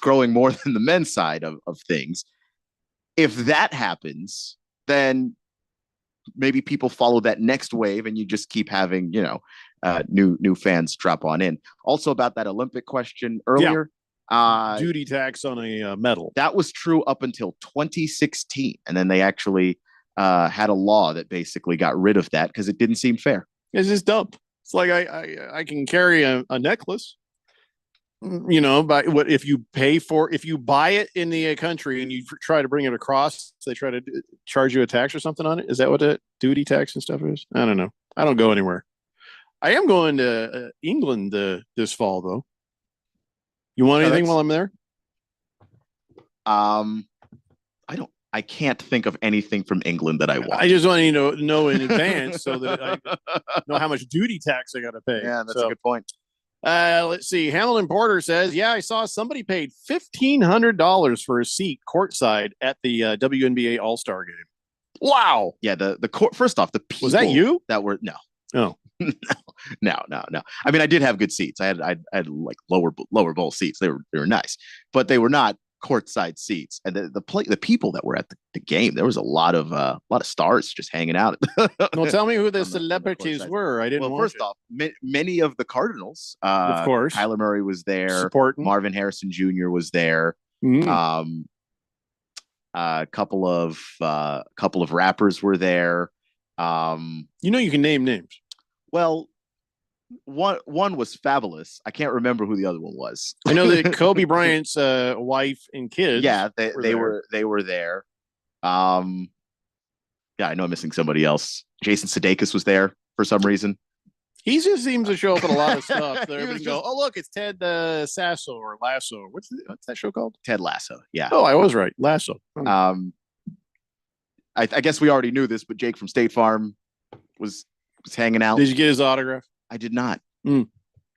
growing more than the men's side of things. If that happens, then maybe people follow that next wave, and you just keep having, new fans drop on in. Also about that Olympic question earlier, duty tax on a medal. That was true up until 2016, and then they actually had a law that basically got rid of that because it didn't seem fair. It's just dumb. It's like I can carry a necklace. But what if you buy it in the country and you try to bring it across, they try to charge you a tax or something on it? Is that what a duty tax and stuff is? I don't know. I don't go anywhere. I am going to England this fall, though. You want anything while I'm there? I I can't think of anything from England that I watch. I just want you to know in advance so that I know how much duty tax I got to pay. Yeah, that's a good point. Let's see. Hamilton Porter says, yeah, I saw somebody paid $1,500 for a seat courtside at the WNBA All-Star game. Wow. Yeah, the court. First off, the people Was that you? that were no. Oh. No. I mean, I did have good seats. I had like lower bowl seats. They were nice, but they were not courtside seats. And the people that were at the game, there was a lot of stars just hanging out. Well, tell me who the celebrities were. I didn't. Well, first off, many of the Cardinals, of course, Kyler Murray was there. Supporting. Marvin Harrison Jr. was there. A couple of rappers were there. You can name names. Well, one was Fabulous. I can't remember who the other one was. I know that Kobe Bryant's wife and kids. Yeah, they were there. Yeah, I know I'm missing somebody else. Jason Sudeikis was there for some reason. He just seems to show up in a lot of stuff. Everybody go, oh look, it's Ted Sasso or Lasso. What's that show called? Ted Lasso. Yeah. Oh, I was right. Lasso. I guess we already knew this, but Jake from State Farm was hanging out. Did you get his autograph? I did not. I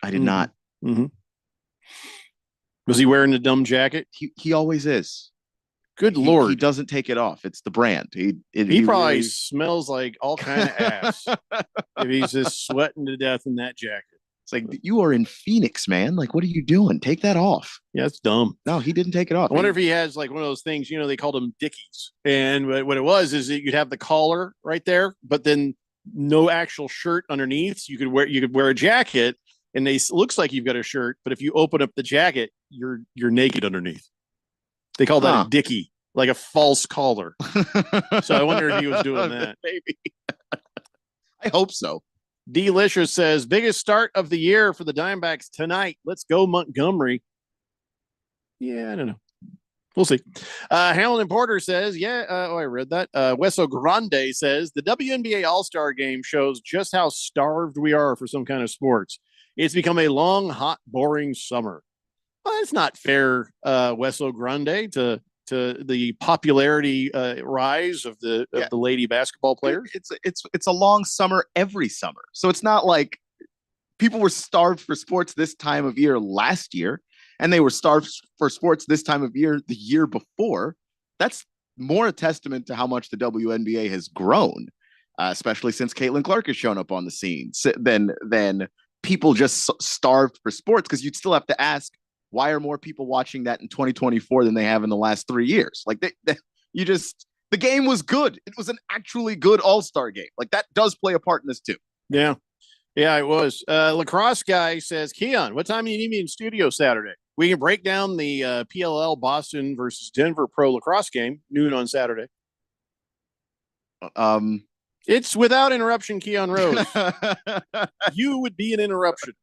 did Mm. not. Mm-hmm. Was he wearing the dumb jacket? He always is. Good Lord. He doesn't take it off. It's the brand. He probably really- smells like all kind of ass if he's just sweating to death in that jacket. It's like, you are in Phoenix, man. Like, what are you doing? Take that off. Yeah, it's dumb. No, he didn't take it off. I wonder if he has like one of those things, they called them Dickies. And what it was is that you'd have the collar right there, but then no actual shirt underneath. So you could wear a jacket and looks like you've got a shirt, but if you open up the jacket, you're naked underneath. They call that a Dickie, like a false collar. So I wonder if he was doing that. Maybe. I hope so. Delicious says, biggest start of the year for the Diamondbacks tonight. Let's go Montgomery. Yeah, I don't know. We'll see. Hamilton Porter says, I read that. Weso Grande says, the WNBA All-Star Game shows just how starved we are for some kind of sports. It's become a long, hot, boring summer. Well, that's not fair, Weso Grande, to the popularity rise of the lady basketball players. It's a long summer every summer. So it's not like people were starved for sports this time of year last year, and they were starved for sports this time of year the year before. That's more a testament to how much the WNBA has grown, especially since Caitlin Clark has shown up on the scene, than people just starved for sports, because you'd still have to ask, why are more people watching that in 2024 than they have in the last 3 years? Like the game was good. It was an actually good All-Star game. Like that does play a part in this too. Yeah, it was. Lacrosse guy says, Keon, what time do you need me in studio Saturday? We can break down the PLL Boston versus Denver Pro Lacrosse game, noon on Saturday. It's without interruption, Keon Rose. You would be an interruption.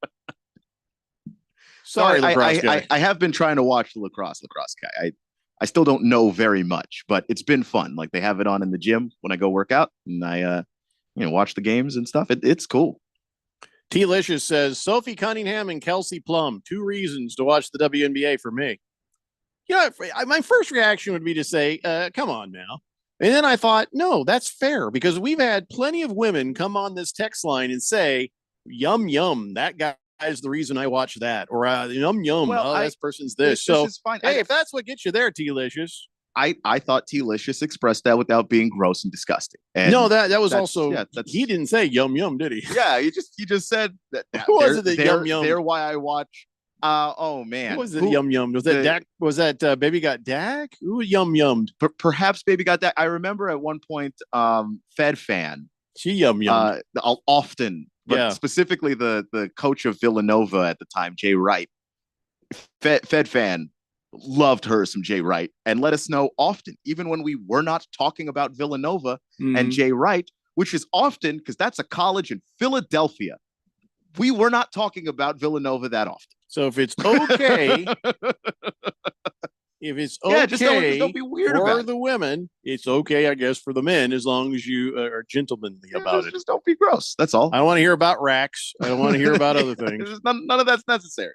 Sorry, lacrosse guy. I have been trying to watch the lacrosse guy. I still don't know very much, but it's been fun. Like they have it on in the gym when I go work out, and I watch the games and stuff. It's cool. T-Licious says, Sophie Cunningham and Kelsey Plum, 2 reasons to watch the WNBA for me. My first reaction would be to say, come on now. And then I thought, no, that's fair, because we've had plenty of women come on this text line and say, yum, that guy is the reason I watch that, or yum, this person's this. So, is fine. Hey, if that's what gets you there, T-Licious. I thought T-Licious expressed that without being gross and disgusting. And no, that was also, he didn't say yum, did he? Yeah, you just said that. Who was it that yum? They're why I watch. Oh man, who was it? Yum. Was that Dak? Was that Baby Got Dak? Who yummed? Perhaps Baby Got Dak. I remember at one point, Fed Fan. She yummed. Often, but specifically the coach of Villanova at the time, Jay Wright. Fed Fan loved her some Jay Wright, and let us know often, even when we were not talking about Villanova and Jay Wright, which is often because that's a college in Philadelphia. We were not talking about Villanova that often. So if it's okay, just don't be weird for the women, it's okay, I guess, for the men, as long as you are gentlemanly about it. Just don't be gross. That's all. I don't want to hear about racks. I don't want to hear about other things. None of that's necessary.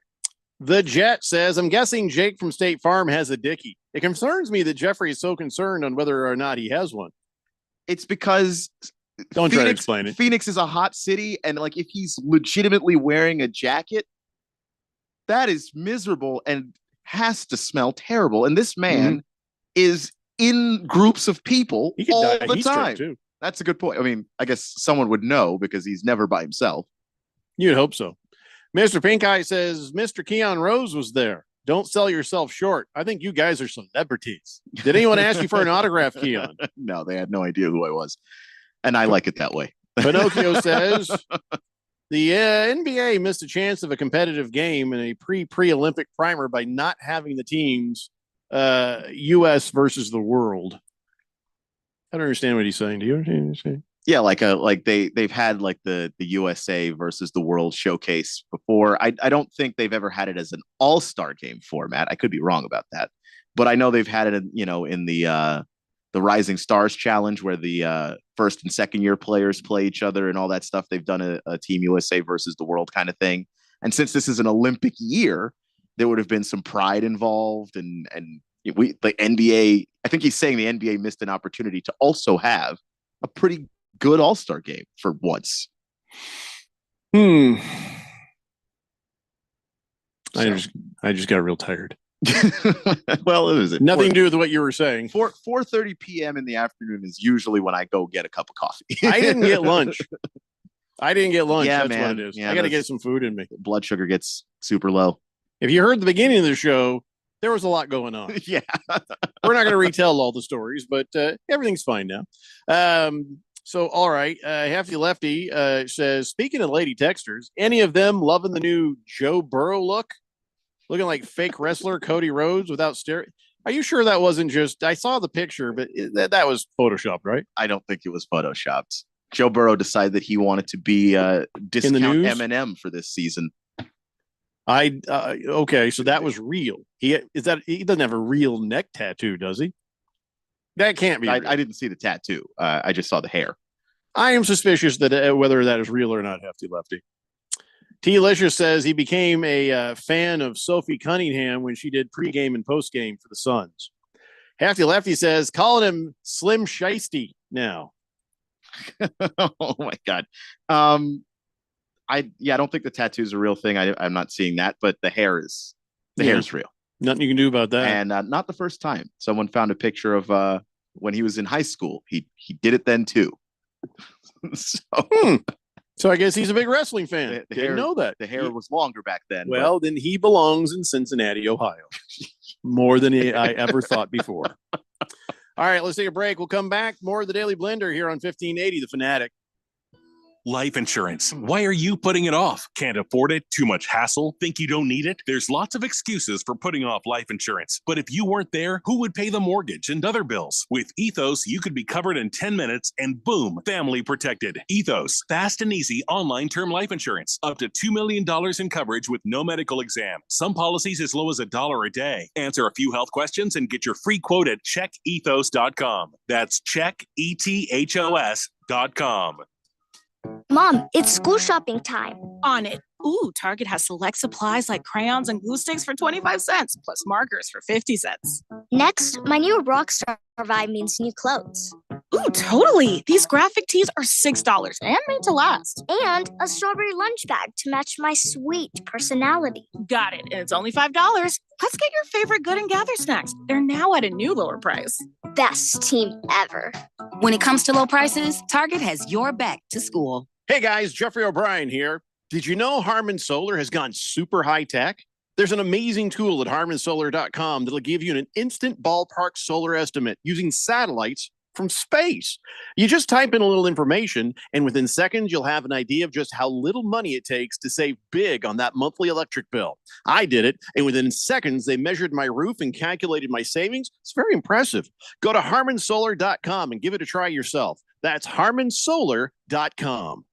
The Jet says, I'm guessing Jake from State Farm has a Dickie. It concerns me that Jeffrey is so concerned on whether or not he has one. It's because Don't try to explain it. Phoenix is a hot city, and like if he's legitimately wearing a jacket, that is miserable and has to smell terrible. And this man is in groups of people all the time. Too. That's a good point. I mean, I guess someone would know because he's never by himself. You'd hope so. Mr. Pink Eye says, Mr. Keon Rose was there. Don't sell yourself short. I think you guys are celebrities. Did anyone ask you for an autograph, Keon? No, they had no idea who I was. And I like it that way. Pinocchio says, the NBA missed a chance of a competitive game in a pre-Olympic primer by not having the teams U.S. versus the world. I don't understand what he's saying. Do you understand what he's saying? Yeah, like they've had like the USA versus the world showcase before. I don't think they've ever had it as an all-star game format. I could be wrong about that, but I know they've had it, in the Rising Stars Challenge where the first and second year players play each other and all that stuff. They've done a Team USA versus the world kind of thing. And since this is an Olympic year, there would have been some pride involved, and the NBA. I think he's saying the NBA missed an opportunity to also have a pretty good all-star game for once. I just got real tired. Well, it was nothing to do with what you were saying. 4:30 p.m. in the afternoon is usually when I go get a cup of coffee. I didn't get lunch. Yeah, That's man. what it is. Yeah, I got to get some food in me. Blood sugar gets super low. If you heard the beginning of the show, there was a lot going on. Yeah. We're not going to retell all the stories, but everything's fine now. So, all right. Hefty Lefty says, speaking of lady texters, any of them loving the new Joe Burrow look? Looking like fake wrestler Cody Rhodes without steroids. Are you sure that wasn't just, I saw the picture, but that was Photoshopped, right? I don't think it was Photoshopped. Joe Burrow decided that he wanted to be discount Eminem for this season. Okay, so that was real. He doesn't have a real neck tattoo, does he? That can't be. I didn't see the tattoo. I just saw the hair. I am suspicious that whether that is real or not, Hefty Lefty. T-Licious says he became a fan of Sophie Cunningham when she did pregame and postgame for the Suns. Hefty Lefty says calling him Slim Shiesty now. Oh my God. I don't think the tattoo is a real thing. I'm not seeing that, but the hair is real. Nothing you can do about that. And not the first time. Someone found a picture of when he was in high school. He did it then too. So I guess he's a big wrestling fan. Didn't know that. The hair was longer back then. Well, then he belongs in Cincinnati, Ohio. More than I ever thought before. All right, let's take a break. We'll come back. More of the Daily Blender here on 1580 The Fanatic. Life insurance. Why are you putting it off? Can't afford it? Too much hassle? Think you don't need it? There's lots of excuses for putting off life insurance. But if you weren't there, who would pay the mortgage and other bills? With Ethos, you could be covered in 10 minutes and boom, family protected. Ethos, fast and easy online term life insurance. Up to $2 million in coverage with no medical exam. Some policies as low as $1 a day. Answer a few health questions and get your free quote at checkethos.com. That's checkethos.com. Mom, it's school shopping time. On it. Ooh, Target has select supplies like crayons and glue sticks for 25 cents, plus markers for 50 cents. Next, my new Rockstar vibe means new clothes. Ooh, totally. These graphic tees are $6 and made to last. And a strawberry lunch bag to match my sweet personality. Got it. And it's only $5. Let's get your favorite Good and Gather snacks. They're now at a new lower price. Best team ever. When it comes to low prices, Target has your back to school. Hey guys, Jeffrey O'Brien here. Did you know Harman Solar has gone super high tech? There's an amazing tool at harmansolar.com that'll give you an instant ballpark solar estimate using satellites from space. You just type in a little information, and within seconds, you'll have an idea of just how little money it takes to save big on that monthly electric bill. I did it, and within seconds, they measured my roof and calculated my savings. It's very impressive. Go to harmansolar.com and give it a try yourself. That's harmansolar.com.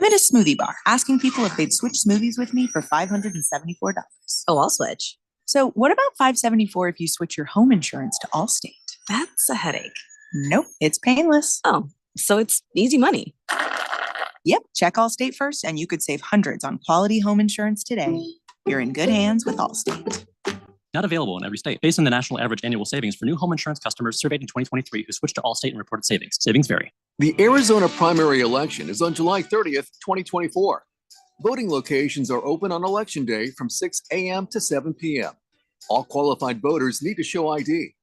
I'm at a smoothie bar asking people if they'd switch smoothies with me for $574. Oh, I'll switch. So what about $574 if you switch your home insurance to Allstate? That's a headache. Nope, it's painless. Oh, so it's easy money. Yep, check Allstate first, and you could save hundreds on quality home insurance today. You're in good hands with Allstate. Not available in every state. Based on the national average annual savings for new home insurance customers surveyed in 2023 who switched to Allstate and reported savings. Savings vary. The Arizona primary election is on July 30th, 2024. Voting locations are open on Election Day from 6 a.m. to 7 p.m. All qualified voters need to show ID.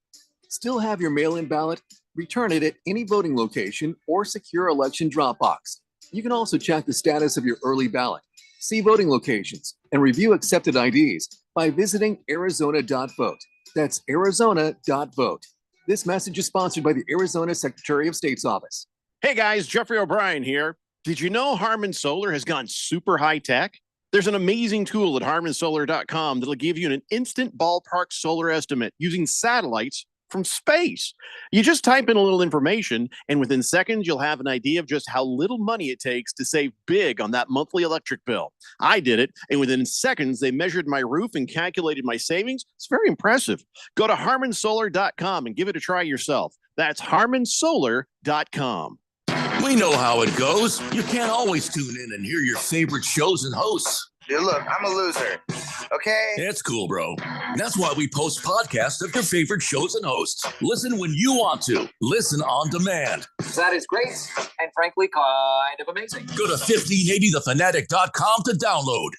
Still have your mail-in ballot? Return it at any voting location or secure election drop box. You can also check the status of your early ballot, see voting locations, and review accepted IDs by visiting arizona.vote. That's arizona.vote. This message is sponsored by the Arizona Secretary of State's office. Hey guys, Jeffrey O'Brien here. Did you know Harman Solar has gone super high tech? There's an amazing tool at harmansolar.com that'll give you an instant ballpark solar estimate using satellites from space. You just type in a little information, and within seconds, you'll have an idea of just how little money it takes to save big on that monthly electric bill. I did it, and within seconds, they measured my roof and calculated my savings. It's very impressive. Go to harmansolar.com and give it a try yourself. That's harmansolar.com. We know how it goes. You can't always tune in and hear your favorite shows and hosts. Dude, look, I'm a loser. Okay? It's cool, bro. That's why we post podcasts of your favorite shows and hosts. Listen when you want to. Listen on demand. That is great and frankly kind of amazing. Go to 1580thefanatic.com to download.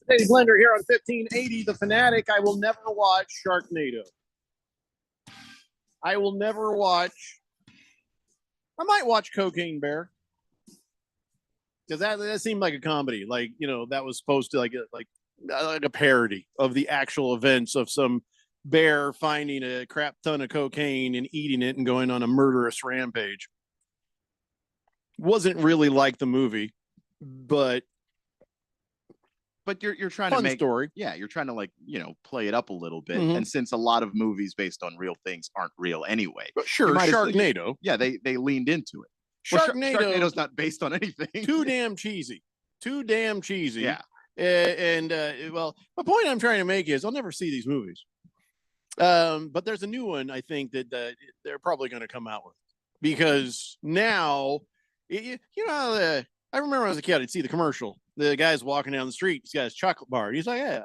Today's Blender here on 1580 The Fanatic. I will never watch Sharknado. I will never watch. I might watch Cocaine Bear. Because that seemed like a comedy. Like, you know, that was supposed to like a parody of the actual events of some bear finding a crap ton of cocaine and eating it and going on a murderous rampage. Wasn't really like the movie, but you're trying fun to make story. Yeah, you're trying to play it up a little bit. Mhm. And since a lot of movies based on real things aren't real anyway, But sure, you might as- Sharknado. Yeah, they leaned into it. Well, Sharknado's not based on anything. Too damn cheesy. Too damn cheesy. Yeah. Well, the point I'm trying to make is I'll never see these movies. But there's a new one I think that they're probably going to come out with because now, you know, I remember when I was a kid, I'd see the commercial. The guy's walking down the street. He's got his chocolate bar. He's like, "Yeah,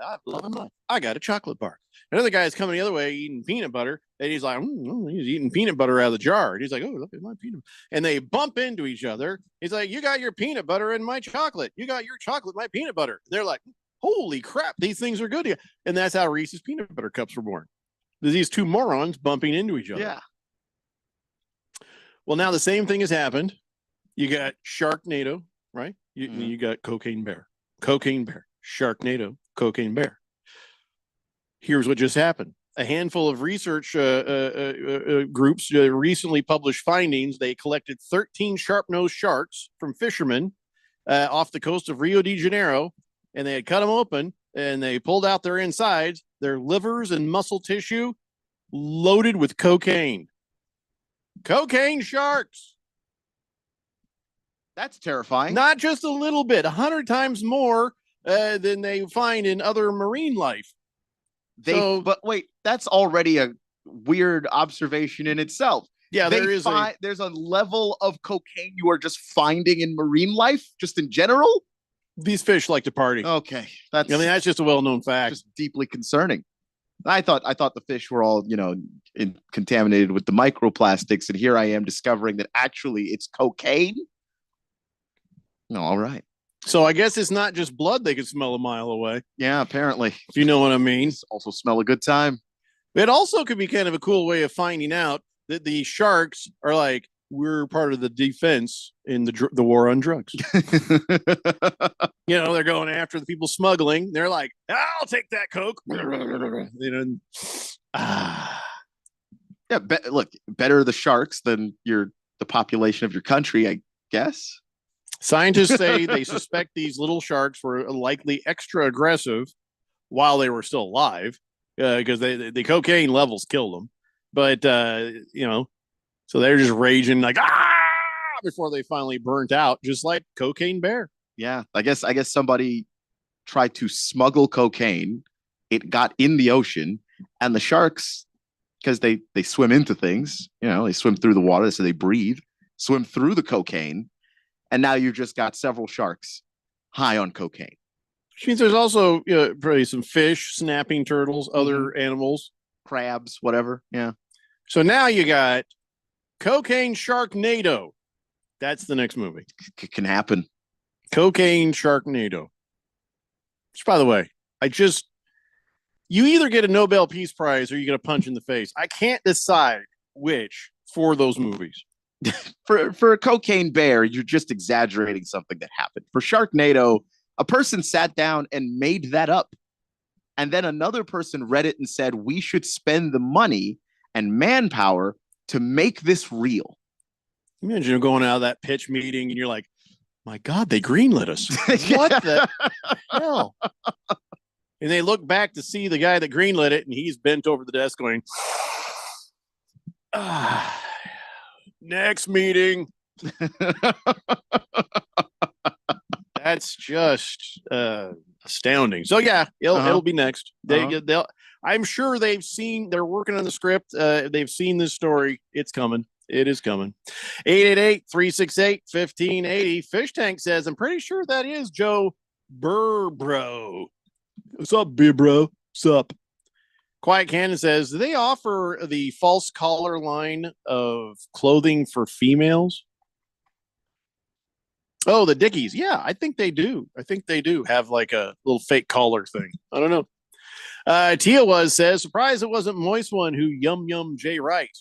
I got a chocolate bar." Another guy's coming the other way eating peanut butter, and he's like, he's eating peanut butter out of the jar. And he's like, "Oh, look at my peanut." And they bump into each other. He's like, "You got your peanut butter and my chocolate. You got your chocolate, my peanut butter." They're like, "Holy crap, these things are good." And that's how Reese's peanut butter cups were born. These two morons bumping into each other. Yeah. Well, now the same thing has happened. You got Sharknado, right? You got Cocaine Bear, Sharknado, Cocaine Bear. Here's what just happened. A handful of research groups recently published findings. They collected 13 sharp-nosed sharks from fishermen off the coast of Rio de Janeiro, and they had cut them open, and they pulled out their insides, their livers and muscle tissue loaded with cocaine. Cocaine sharks. That's terrifying. Not just a little bit, 100 times more than they find in other marine life. But wait, that's already a weird observation in itself. Yeah, there's a level of cocaine you are just finding in marine life, just in general. These fish like to party. Okay, that's just a well-known fact. Just deeply concerning. I thought the fish were all contaminated with the microplastics, and here I am discovering that actually it's cocaine. No, all right. So I guess it's not just blood they can smell a mile away. Yeah, apparently. If you know what I mean. Also smell a good time. It also could be kind of a cool way of finding out that the sharks are like, we're part of the defense in the war on drugs. They're going after the people smuggling. They're like, I'll take that coke. Yeah, look, better the sharks than the population of your country, I guess. Scientists say they suspect these little sharks were likely extra aggressive while they were still alive because the cocaine levels killed them. But, so they're just raging like, before they finally burnt out, just like Cocaine Bear. Yeah, I guess somebody tried to smuggle cocaine. It got in the ocean, and the sharks, because they swim into things, they swim through the water, so they breathe, swim through the cocaine, and now you've just got several sharks high on cocaine. Which means there's also probably some fish, snapping turtles, other animals, crabs, whatever. Yeah. So now you got Cocaine Sharknado. That's the next movie. Can happen. Cocaine Sharknado. Which, by the way, you either get a Nobel Peace Prize or you get a punch in the face. I can't decide which for those movies. For a Cocaine Bear, you're just exaggerating something that happened. For Sharknado, a person sat down and made that up. And then another person read it and said, we should spend the money and manpower to make this real. Imagine going out of that pitch meeting and you're like, my God, they greenlit us. What the hell? And they look back to see the guy that greenlit it, and he's bent over the desk going, next meeting. That's just astounding. So yeah, it'll be next. I'm sure they're working on the script. They've seen this story. It's coming. It is coming. 888-368-1580. Fish Tank says, I'm pretty sure that is Joe Burbro. What's up, Bibro? What's up? Quiet Cannon says, do they offer the false collar line of clothing for females? Oh, the Dickies. Yeah, I think they do. I think they do have like a little fake collar thing. I don't know. Tia says, surprised it wasn't Moist One who yum Jay Wright.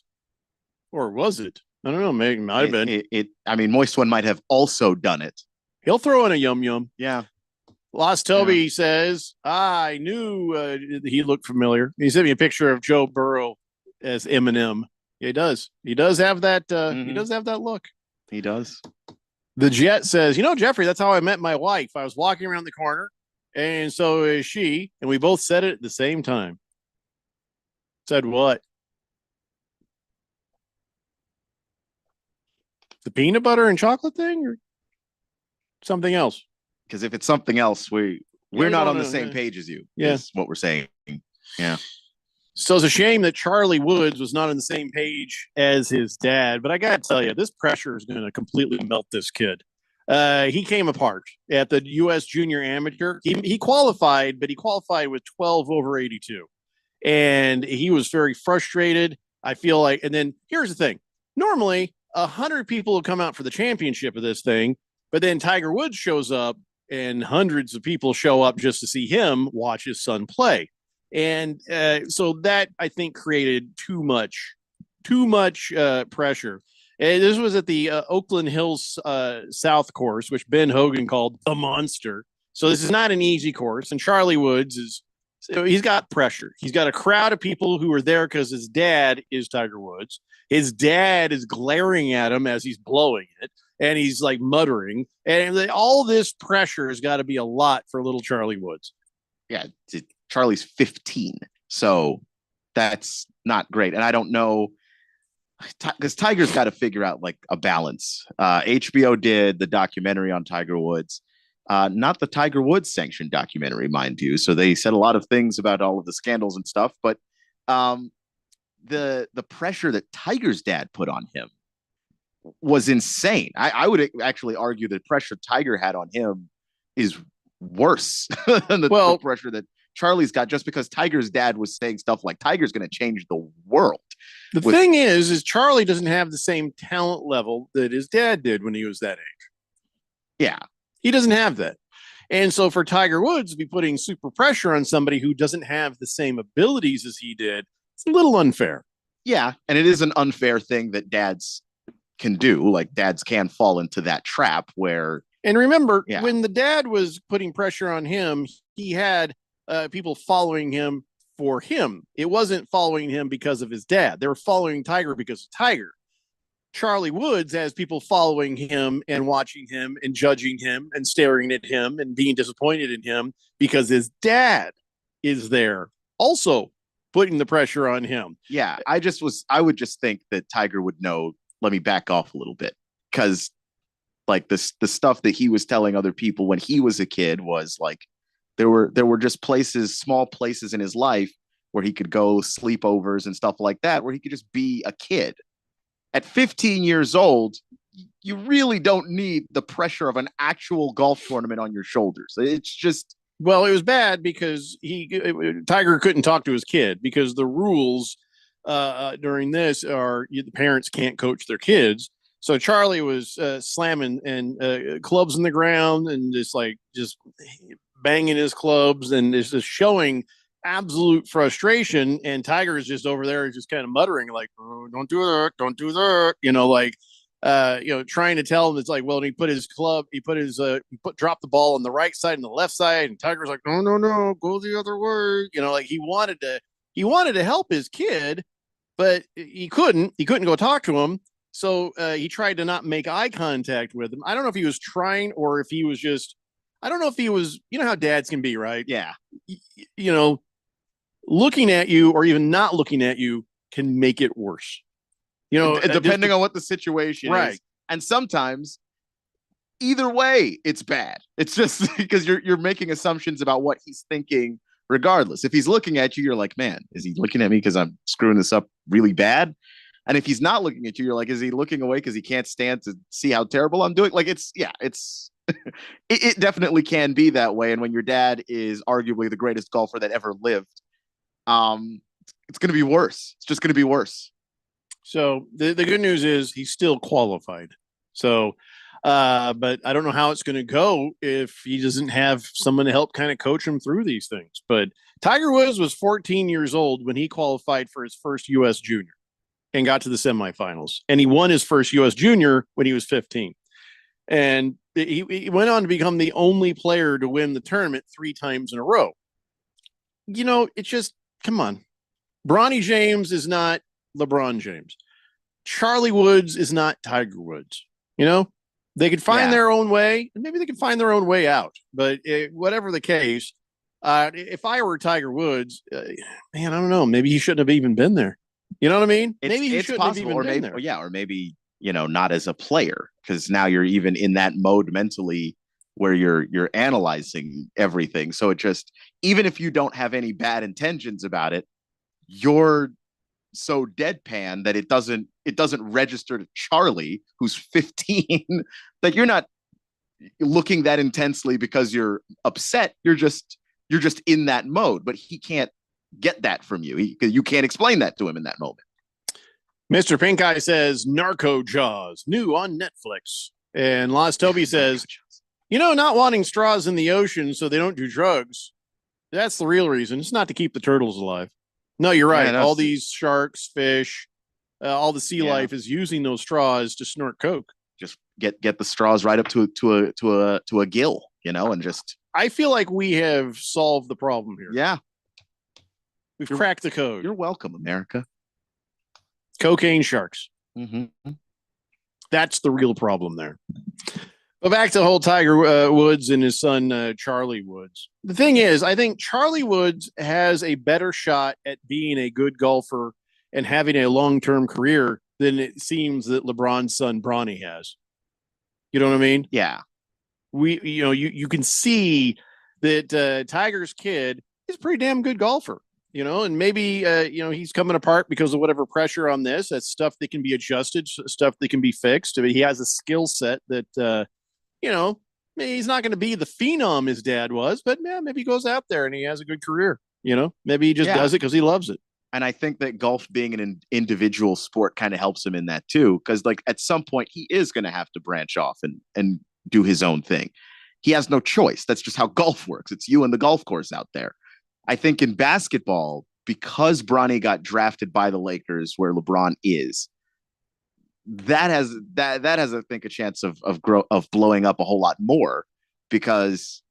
Or was it? I don't know. Maybe it might have been. Moist One might have also done it. He'll throw in a yum. Yeah. Lost Toby says, I knew he looked familiar. He sent me a picture of Joe Burrow as Eminem. Yeah, he does. He does have that. He does have that look. He does. The Jet says, Jeffrey, that's how I met my wife. I was walking around the corner, and so is she, and we both said it at the same time. Said what? The peanut butter and chocolate thing, or something else? Because if it's something else, we're not on the same page as you. Yeah, is what we're saying. Yeah. So it's a shame that Charlie Woods was not on the same page as his dad. But I got to tell you, this pressure is going to completely melt this kid. He came apart at the U.S. Junior Amateur. He qualified, but he qualified with 12 over 82. And he was very frustrated, I feel like. And then here's the thing. Normally, 100 people will come out for the championship of this thing. But then Tiger Woods shows up and hundreds of people show up just to see him watch his son play. And so that, I think, created too much pressure. And this was at the Oakland Hills South course, which Ben Hogan called the Monster. So this is not an easy course. And Charlie Woods he's got pressure. He's got a crowd of people who are there because his dad is Tiger Woods. His dad is glaring at him as he's blowing it. And he's like muttering. And all this pressure has got to be a lot for little Charlie Woods. Yeah, Charlie's 15. So that's not great. And I don't know, because Tiger's got to figure out like a balance. HBO did the documentary on Tiger Woods, not the Tiger Woods sanctioned documentary, mind you. So they said a lot of things about all of the scandals and stuff. But the pressure that Tiger's dad put on him was insane. I would actually argue that pressure Tiger had on him is worse than the pressure that Charlie's got, just because Tiger's dad was saying stuff like Tiger's going to change the world. The thing is Charlie doesn't have the same talent level that his dad did when he was that age. Yeah. He doesn't have that. And so for Tiger Woods to be putting super pressure on somebody who doesn't have the same abilities as he did, it's a little unfair. Yeah. And it is an unfair thing that dads can do. Like dads can fall into that trap where. And remember, when the dad was putting pressure on him, he had people following him for him. It wasn't following him because of his dad. They were following Tiger because of Tiger. Charlie Woods has people following him and watching him and judging him and staring at him and being disappointed in him because his dad is there also putting the pressure on him. Yeah, I would just think that Tiger would know, let me back off a little bit, because like the stuff that he was telling other people when he was a kid was like there were just small places in his life where he could go sleepovers and stuff like that, where he could just be a kid. At 15 years old, you really don't need the pressure of an actual golf tournament on your shoulders. It's just, well, it was bad because Tiger couldn't talk to his kid because the rules during this are the parents can't coach their kids. So Charlie was slamming and clubs in the ground and just banging his clubs and just showing absolute frustration. And Tiger is just over there just kind of muttering like, oh, don't do that. Trying to tell him. It's like, well, he dropped the ball on the right side and the left side. And Tiger's like, no, go the other way. He wanted to help his kid, but he couldn't go talk to him. So he tried to not make eye contact with him. I don't know if he was trying or if he was just, I don't know if he was, how dads can be, right? Yeah. Looking at you or even not looking at you can make it worse. Depending on what the situation right. is. And sometimes either way, it's bad. It's just because you're making assumptions about what he's thinking regardless. If he's looking at you, you're like, man, is he looking at me because I'm screwing this up really bad? And if he's not looking at you, you're like, is he looking away because he can't stand to see how terrible I'm doing? Like, it's it definitely can be that way. And when your dad is arguably the greatest golfer that ever lived, it's going to be worse. It's just going to be worse. So the good news is he's still qualified. So, but I don't know how it's going to go if he doesn't have someone to help kind of coach him through these things. But Tiger Woods was 14 years old when he qualified for his first U.S. Junior and got to the semifinals. And he won his first U.S. Junior when he was 15. And he went on to become the only player to win the tournament 3 times in a row. It's just, come on. Bronny James is not LeBron James. Charlie Woods is not Tiger Woods. They could find their own way, and maybe they can find their own way out. But whatever the case, if I were Tiger Woods, man, I don't know. Maybe he shouldn't have even been there. You know what I mean? Maybe he shouldn't have even been there. Yeah, or maybe not as a player, because now you're even in that mode mentally where you're analyzing everything. So it just, even if you don't have any bad intentions about it, you're so deadpan that it doesn't register to Charlie, who's 15, that you're not looking that intensely because you're upset. You're just in that mode, but he can't get that from you. You can't explain that to him in that moment. Mr. Pink Eye says Narco Jaws, new on Netflix. And Lost Toby says, not wanting straws in the ocean so they don't do drugs. That's the real reason. It's not to keep the turtles alive. No, you're right. Yeah, all these sharks, fish, all the sea life is using those straws to snort coke. Just get the straws right up to a gill, and just. I feel like we have solved the problem here. Yeah, we've cracked the code. You're welcome, America. Cocaine sharks. Mm-hmm. That's the real problem there. But back to the whole Tiger Woods and his son, Charlie Woods. The thing is, I think Charlie Woods has a better shot at being a good golfer and having a long-term career than it seems that LeBron's son, Bronny, has. You know what I mean? Yeah. You can see that Tiger's kid is a pretty damn good golfer, and maybe, he's coming apart because of whatever pressure on this. That's stuff that can be adjusted, stuff that can be fixed. I mean, he has a skill set that, he's not going to be the phenom his dad was, but maybe he goes out there and he has a good career. Maybe he just does it because he loves it. And I think that golf being an individual sport kind of helps him in that too. Because like at some point he is going to have to branch off and do his own thing. He has no choice. That's just how golf works. It's you and the golf course out there. I think in basketball, because Bronny got drafted by the Lakers where LeBron is, that has I think a chance of blowing up a whole lot more, because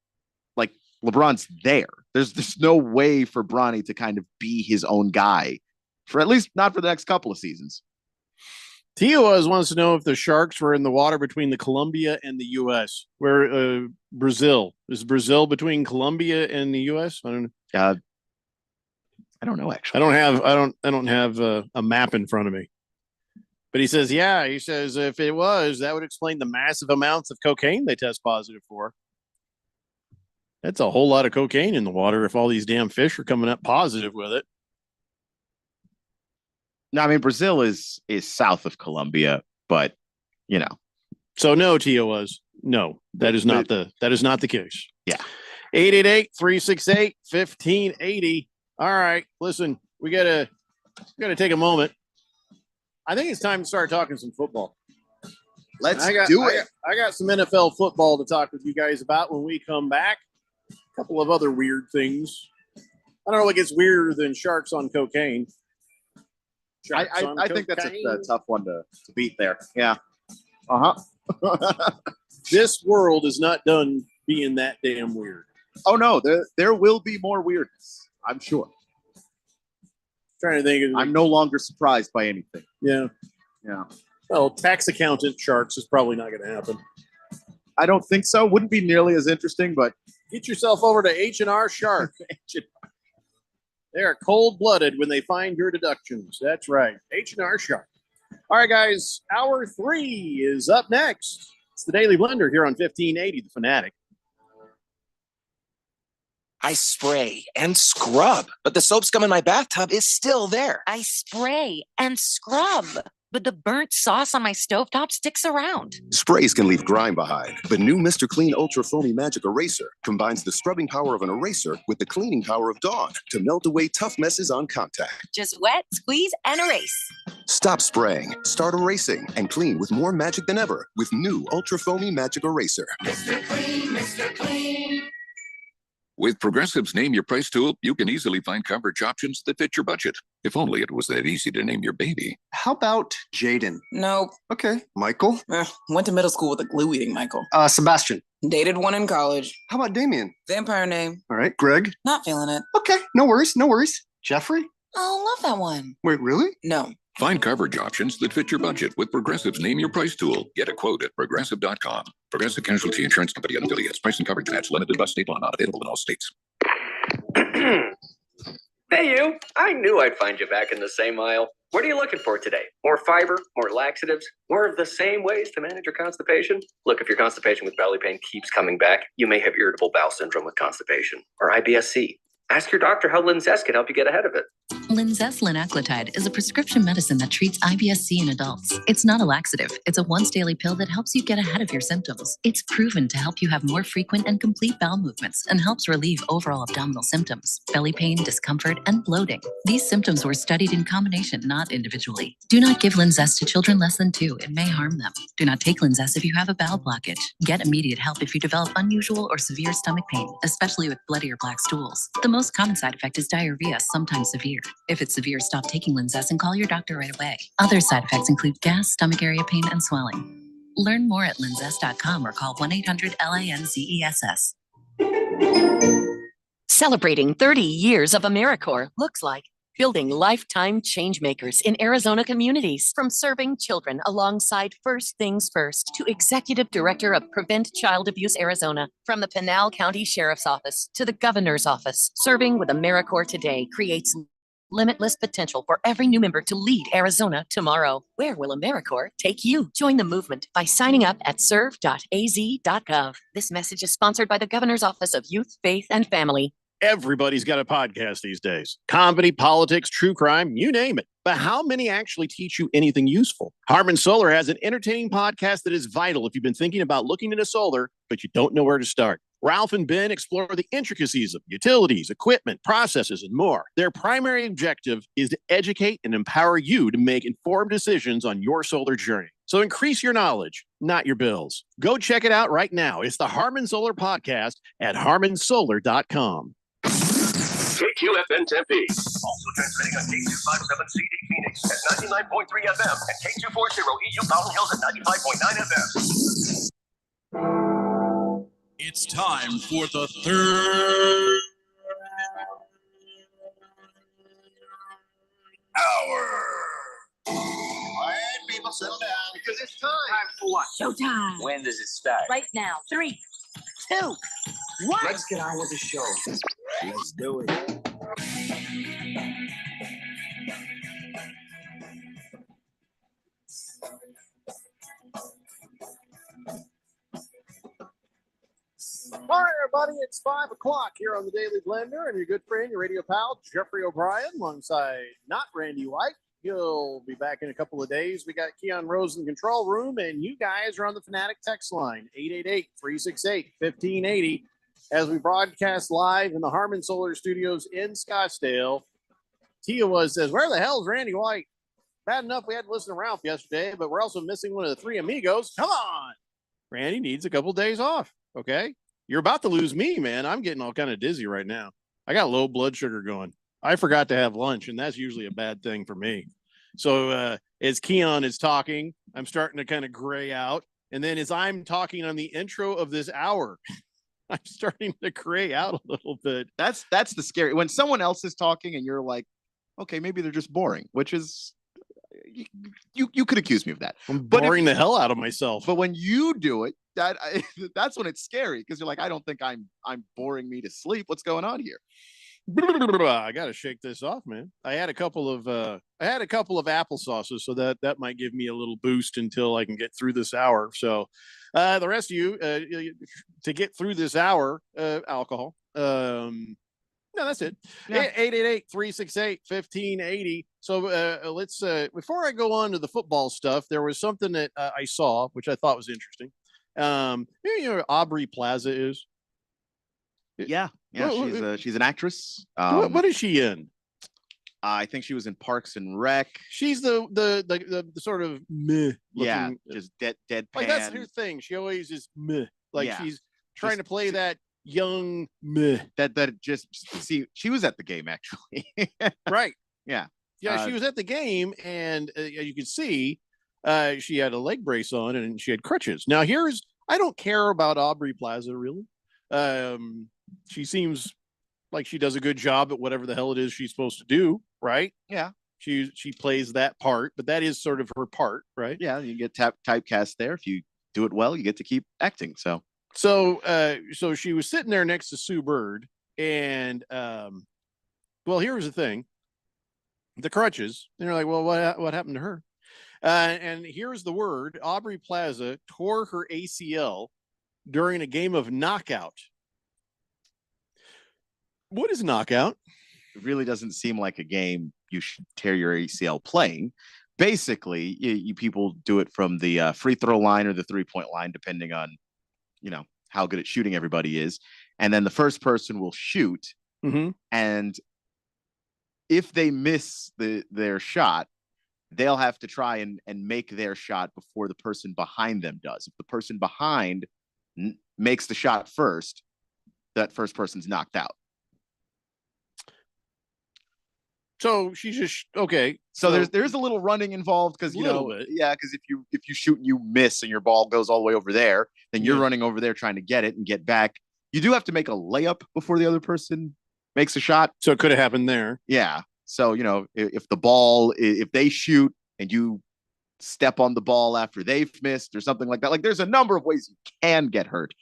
like LeBron's there. There's no way for Bronny to kind of be his own guy, for at least not for the next couple of seasons. Tioas wants to know if the sharks were in the water between the Colombia and the U.S. Where Brazil is between Colombia and the U.S. I don't know. I don't know actually. I don't have a map in front of me. But he says, yeah, he says if it was, that would explain the massive amounts of cocaine they test positive for. That's a whole lot of cocaine in the water if all these damn fish are coming up positive with it. No, I mean, Brazil is south of Colombia, but you know. So no, TOS. No, that is not the case. Yeah. 888-368-1580. All right. Listen, we gotta take a moment. I think it's time to start talking some football. Let's do it. I got some NFL football to talk with you guys about when we come back. A couple of other weird things. I don't know what gets weirder than sharks on cocaine. I think that's a tough one to beat there. Yeah. Uh-huh. This world is not done being that damn weird. Oh, no. There will be more weirdness, I'm sure. Trying to think. I'm no longer surprised by anything. Yeah. Yeah. Well, tax accountant sharks is probably not going to happen. I don't think so. Wouldn't be nearly as interesting, but get yourself over to H&R Shark. They are cold-blooded when they find your deductions. That's right. H&R Shark. All right, guys. Hour 3 is up next. It's the Daily Blender here on 1580, The Fanatic. I spray and scrub, but the soap scum in my bathtub is still there. I spray and scrub, but the burnt sauce on my stovetop sticks around. Sprays can leave grime behind, but new Mr. Clean Ultra Foamy Magic Eraser combines the scrubbing power of an eraser with the cleaning power of Dawn to melt away tough messes on contact. Just wet, squeeze, and erase. Stop spraying, start erasing, and clean with more magic than ever with new Ultra Foamy Magic Eraser. Mr. Clean, Mr. Clean. With Progressive's Name Your Price tool, you can easily find coverage options that fit your budget. If only it was that easy to name your baby. How about Jaden? Nope. Okay. Michael? Went to middle school with a glue-eating Michael. Sebastian? Dated one in college. How about Damien? Vampire name. All right. Greg? Not feeling it. Okay. No worries. No worries. Jeffrey? Oh, love that one. Wait, really? No. Find coverage options that fit your budget with Progressive's Name Your Price tool. Get a quote at Progressive.com. Progressive Casualty Insurance Company and affiliates. Price and coverage match limited by state law. Not available in all states. Hey, you. I knew I'd find you back in the same aisle. What are you looking for today? More fiber, more laxatives, more of the same ways to manage your constipation? Look, if your constipation with belly pain keeps coming back, you may have irritable bowel syndrome with constipation or IBS-C. Ask your doctor how Linzess can help you get ahead of it. Linzess linaclotide is a prescription medicine that treats IBS-C in adults. It's not a laxative. It's a once-daily pill that helps you get ahead of your symptoms. It's proven to help you have more frequent and complete bowel movements and helps relieve overall abdominal symptoms, belly pain, discomfort, and bloating. These symptoms were studied in combination, not individually. Do not give Linzess to children less than 2. It may harm them. Do not take Linzess if you have a bowel blockage. Get immediate help if you develop unusual or severe stomach pain, especially with bloody or black stools. The most common side effect is diarrhea, sometimes severe. If it's severe, stop taking Linzess and call your doctor right away. Other side effects include gas, stomach area pain, and swelling. Learn more at linzess.com or call 1-800-LINZESS. Celebrating 30 years of AmeriCorps looks like building lifetime changemakers in Arizona communities. From serving children alongside First Things First to Executive Director of Prevent Child Abuse Arizona. From the Pinal County Sheriff's Office to the Governor's Office, serving with AmeriCorps today creates limitless potential for every new member to lead Arizona tomorrow. Where will AmeriCorps take you? Join the movement by signing up at serve.az.gov. This message is sponsored by the Governor's Office of Youth, Faith, and Family. Everybody's got a podcast these days. Comedy, politics, true crime, you name it. But how many actually teach you anything useful? Harmon Solar has an entertaining podcast that is vital if you've been thinking about looking into solar, but you don't know where to start. Ralph and Ben explore the intricacies of utilities, equipment, processes, and more. Their primary objective is to educate and empower you to make informed decisions on your solar journey. So increase your knowledge, not your bills. Go check it out right now. It's the Harmon Solar Podcast at harmonsolar.com. KQFN Tempe. Also transmitting on K257CD Phoenix at 99.3 FM and K240 EU Mountain Hills at 95.9 FM. It's time for the third hour. All right, people, settle down because it's time. Time for what? Showtime. When does it start? Right now. 3, 2, 1. Let's get on with the show. Let's do it. All right, everybody, it's 5 o'clock here on the Daily Blender, and your good friend, your radio pal, Jeffrey O'Brien, alongside not Randy White. He'll be back in a couple of days. We got Keon Rose in the control room, and you guys are on the Fanatic text line, 888-368-1580, as we broadcast live in the Harmon Solar Studios in Scottsdale. Tia says, where the hell is Randy White? Bad enough we had to listen to Ralph yesterday, but we're also missing one of the three amigos. Come on. Randy needs a couple days off, okay? You're about to lose me, man. I'm getting all kind of dizzy right now. I got low blood sugar going. I forgot to have lunch, and that's usually a bad thing for me. So as Keon is talking, I'm starting to kind of gray out. And then as I'm talking on the intro of this hour, I'm starting to gray out a little bit. That's the scary when someone else is talking and you're like, okay, maybe they're just boring, which is you could accuse me of that. I'm boring the hell out of myself. But when you do it, that's when it's scary because you're like, I don't think I'm boring me to sleep. What's going on here? I got to shake this off, man. I had a couple of applesauces, so that might give me a little boost until I can get through this hour. So the rest of you to get through this hour, alcohol. No, that's it. Yeah. 888-368-1580. So let's before I go on to the football stuff, there was something that I saw which I thought was interesting. You know Aubrey Plaza is? Yeah, she's an actress. What is she in? I think she was in Parks and Rec. She's the sort of meh looking, just deadpan. Like that's her thing. She always is meh. Like she's trying to play that young meh. That just see, she was at the game actually. Right. Yeah. Yeah, she was at the game, and you could see she had a leg brace on and she had crutches. Now I don't care about Aubrey Plaza really. She seems like she does a good job at whatever the hell it is she's supposed to do, right? Yeah. She plays that part, but that is sort of her part, right? Yeah, you get typecast there. If you do it well, you get to keep acting. So she was sitting there next to Sue Bird, and well, here was the thing. The crutches. And you're like, well, what happened to her? And here's the word. Aubrey Plaza tore her ACL during a game of knockout. What is knockout? It really doesn't seem like a game you should tear your ACL playing. Basically, you people do it from the free throw line or the 3-point line, depending on, how good at shooting everybody is. And then the first person will shoot. Mm-hmm. And if they miss their shot, they'll have to try and make their shot before the person behind them does. If the person behind makes the shot first, that first person's knocked out. So she's just okay. So there's a little running involved because because if you shoot and you miss and your ball goes all the way over there, then you're running over there trying to get it and get back. You do have to make a layup before the other person makes a shot. So it could have happened there. Yeah. So if they shoot and you step on the ball after they've missed or something like that, like there's a number of ways you can get hurt.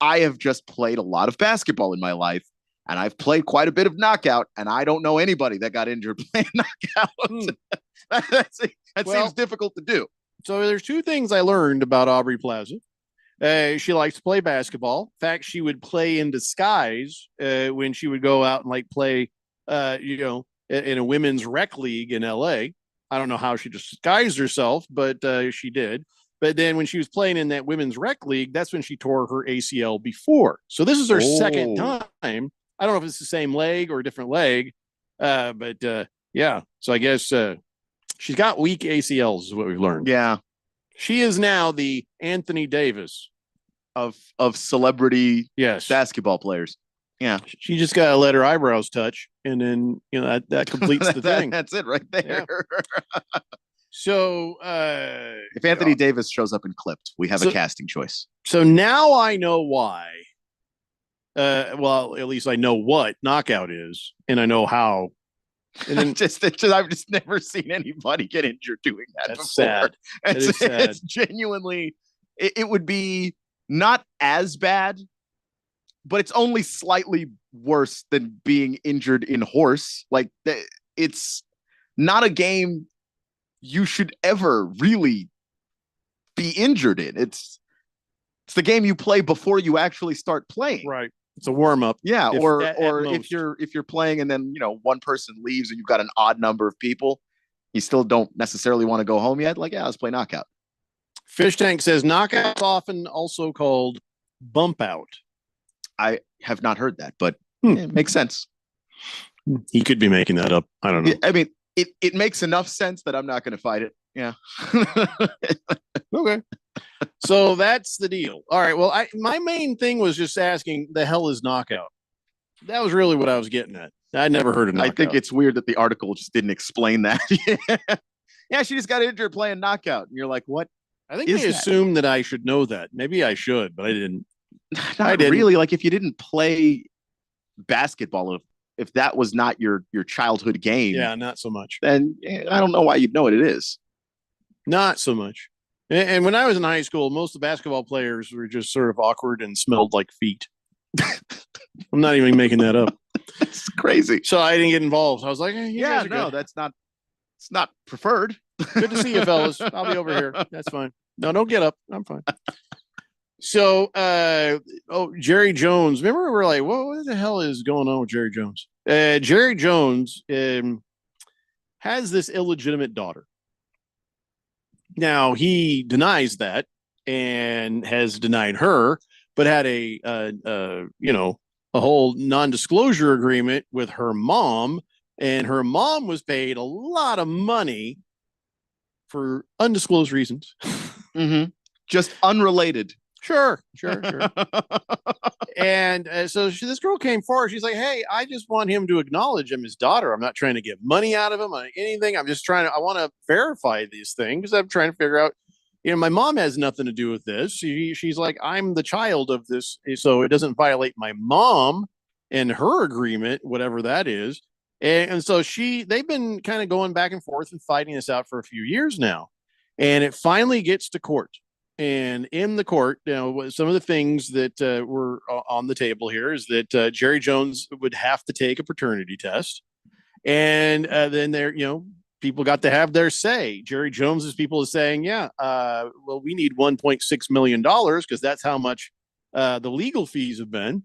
I have just played a lot of basketball in my life. And I've played quite a bit of knockout, and I don't know anybody that got injured playing knockout. That seems difficult to do. So there's two things I learned about Aubrey Plaza. She likes to play basketball. In fact, she would play in disguise when she would go out and play, in a women's rec league in LA. I don't know how she disguised herself, but she did. But then when she was playing in that women's rec league, that's when she tore her ACL before. So this is her second time. I don't know if it's the same leg or a different leg, but yeah. So I guess she's got weak ACLs is what we've learned. Yeah. She is now the Anthony Davis of celebrity basketball players. Yeah. She just got to let her eyebrows touch, and then that completes the thing. That's it right there. Yeah. So if Anthony Davis shows up in Clipped, we have a casting choice. So now I know why. Well, at least I know what knockout is, and I know how. And then I've just never seen anybody get injured doing that before. Sad. It's genuinely, it would be not as bad, but it's only slightly worse than being injured in horse. Like it's not a game you should ever really be injured in. It's It's the game you play before you actually start playing. Right. It's a warm up. Yeah, If- or at if most. you're playing and then one person leaves and you've got an odd number of people, you still don't necessarily want to go home yet. Like, yeah, let's play knockout. Fish Tank says knockout often also called bump out. I have not heard that, but it makes sense. He could be making that up. I don't know. I mean, it makes enough sense that I'm not going to fight it. Yeah. Okay. So that's the deal. All right. Well, my main thing was just asking the hell is knockout? That was really what I was getting at. I'd never heard of knockout. I think it's weird that the article just didn't explain that. Yeah, she just got injured playing knockout. And you're like, what? I think is they that? assumed that I should know that. Maybe I should, but I didn't. Not didn't. really. Like, if you didn't play basketball, if that was not your childhood game, Yeah, not so much. then I don't know why you'd know what it is. Not so much. And when I was in high school, most of the basketball players were just sort of awkward and smelled like feet. I'm not even making that up. It's crazy. So I didn't get involved. I was like, you Yeah, guys are no, good. it's not preferred. Good to see you, fellas. I'll be over here. That's fine. No, don't get up. I'm fine. So, Jerry Jones. Remember, we were like, what the hell is going on with Jerry Jones? Jerry Jones has this illegitimate daughter. Now, he denies that and has denied her, but had a whole non-disclosure agreement with her mom, and her mom was paid a lot of money for undisclosed reasons. Mm-hmm. Just unrelated. Sure. And so this girl came forward. She's like, hey, I just want him to acknowledge I'm his daughter. I'm not trying to get money out of him or anything. I'm just I want to verify these things. I'm trying to figure out, my mom has nothing to do with this. She's like, I'm the child of this. So it doesn't violate my mom and her agreement, whatever that is. And so they've been kind of going back and forth and fighting this out for a few years now. And it finally gets to court. And in the court, some of the things that were on the table here is that Jerry Jones would have to take a paternity test. And then people got to have their say. Jerry Jones's people is saying, we need $1.6 million because that's how much the legal fees have been,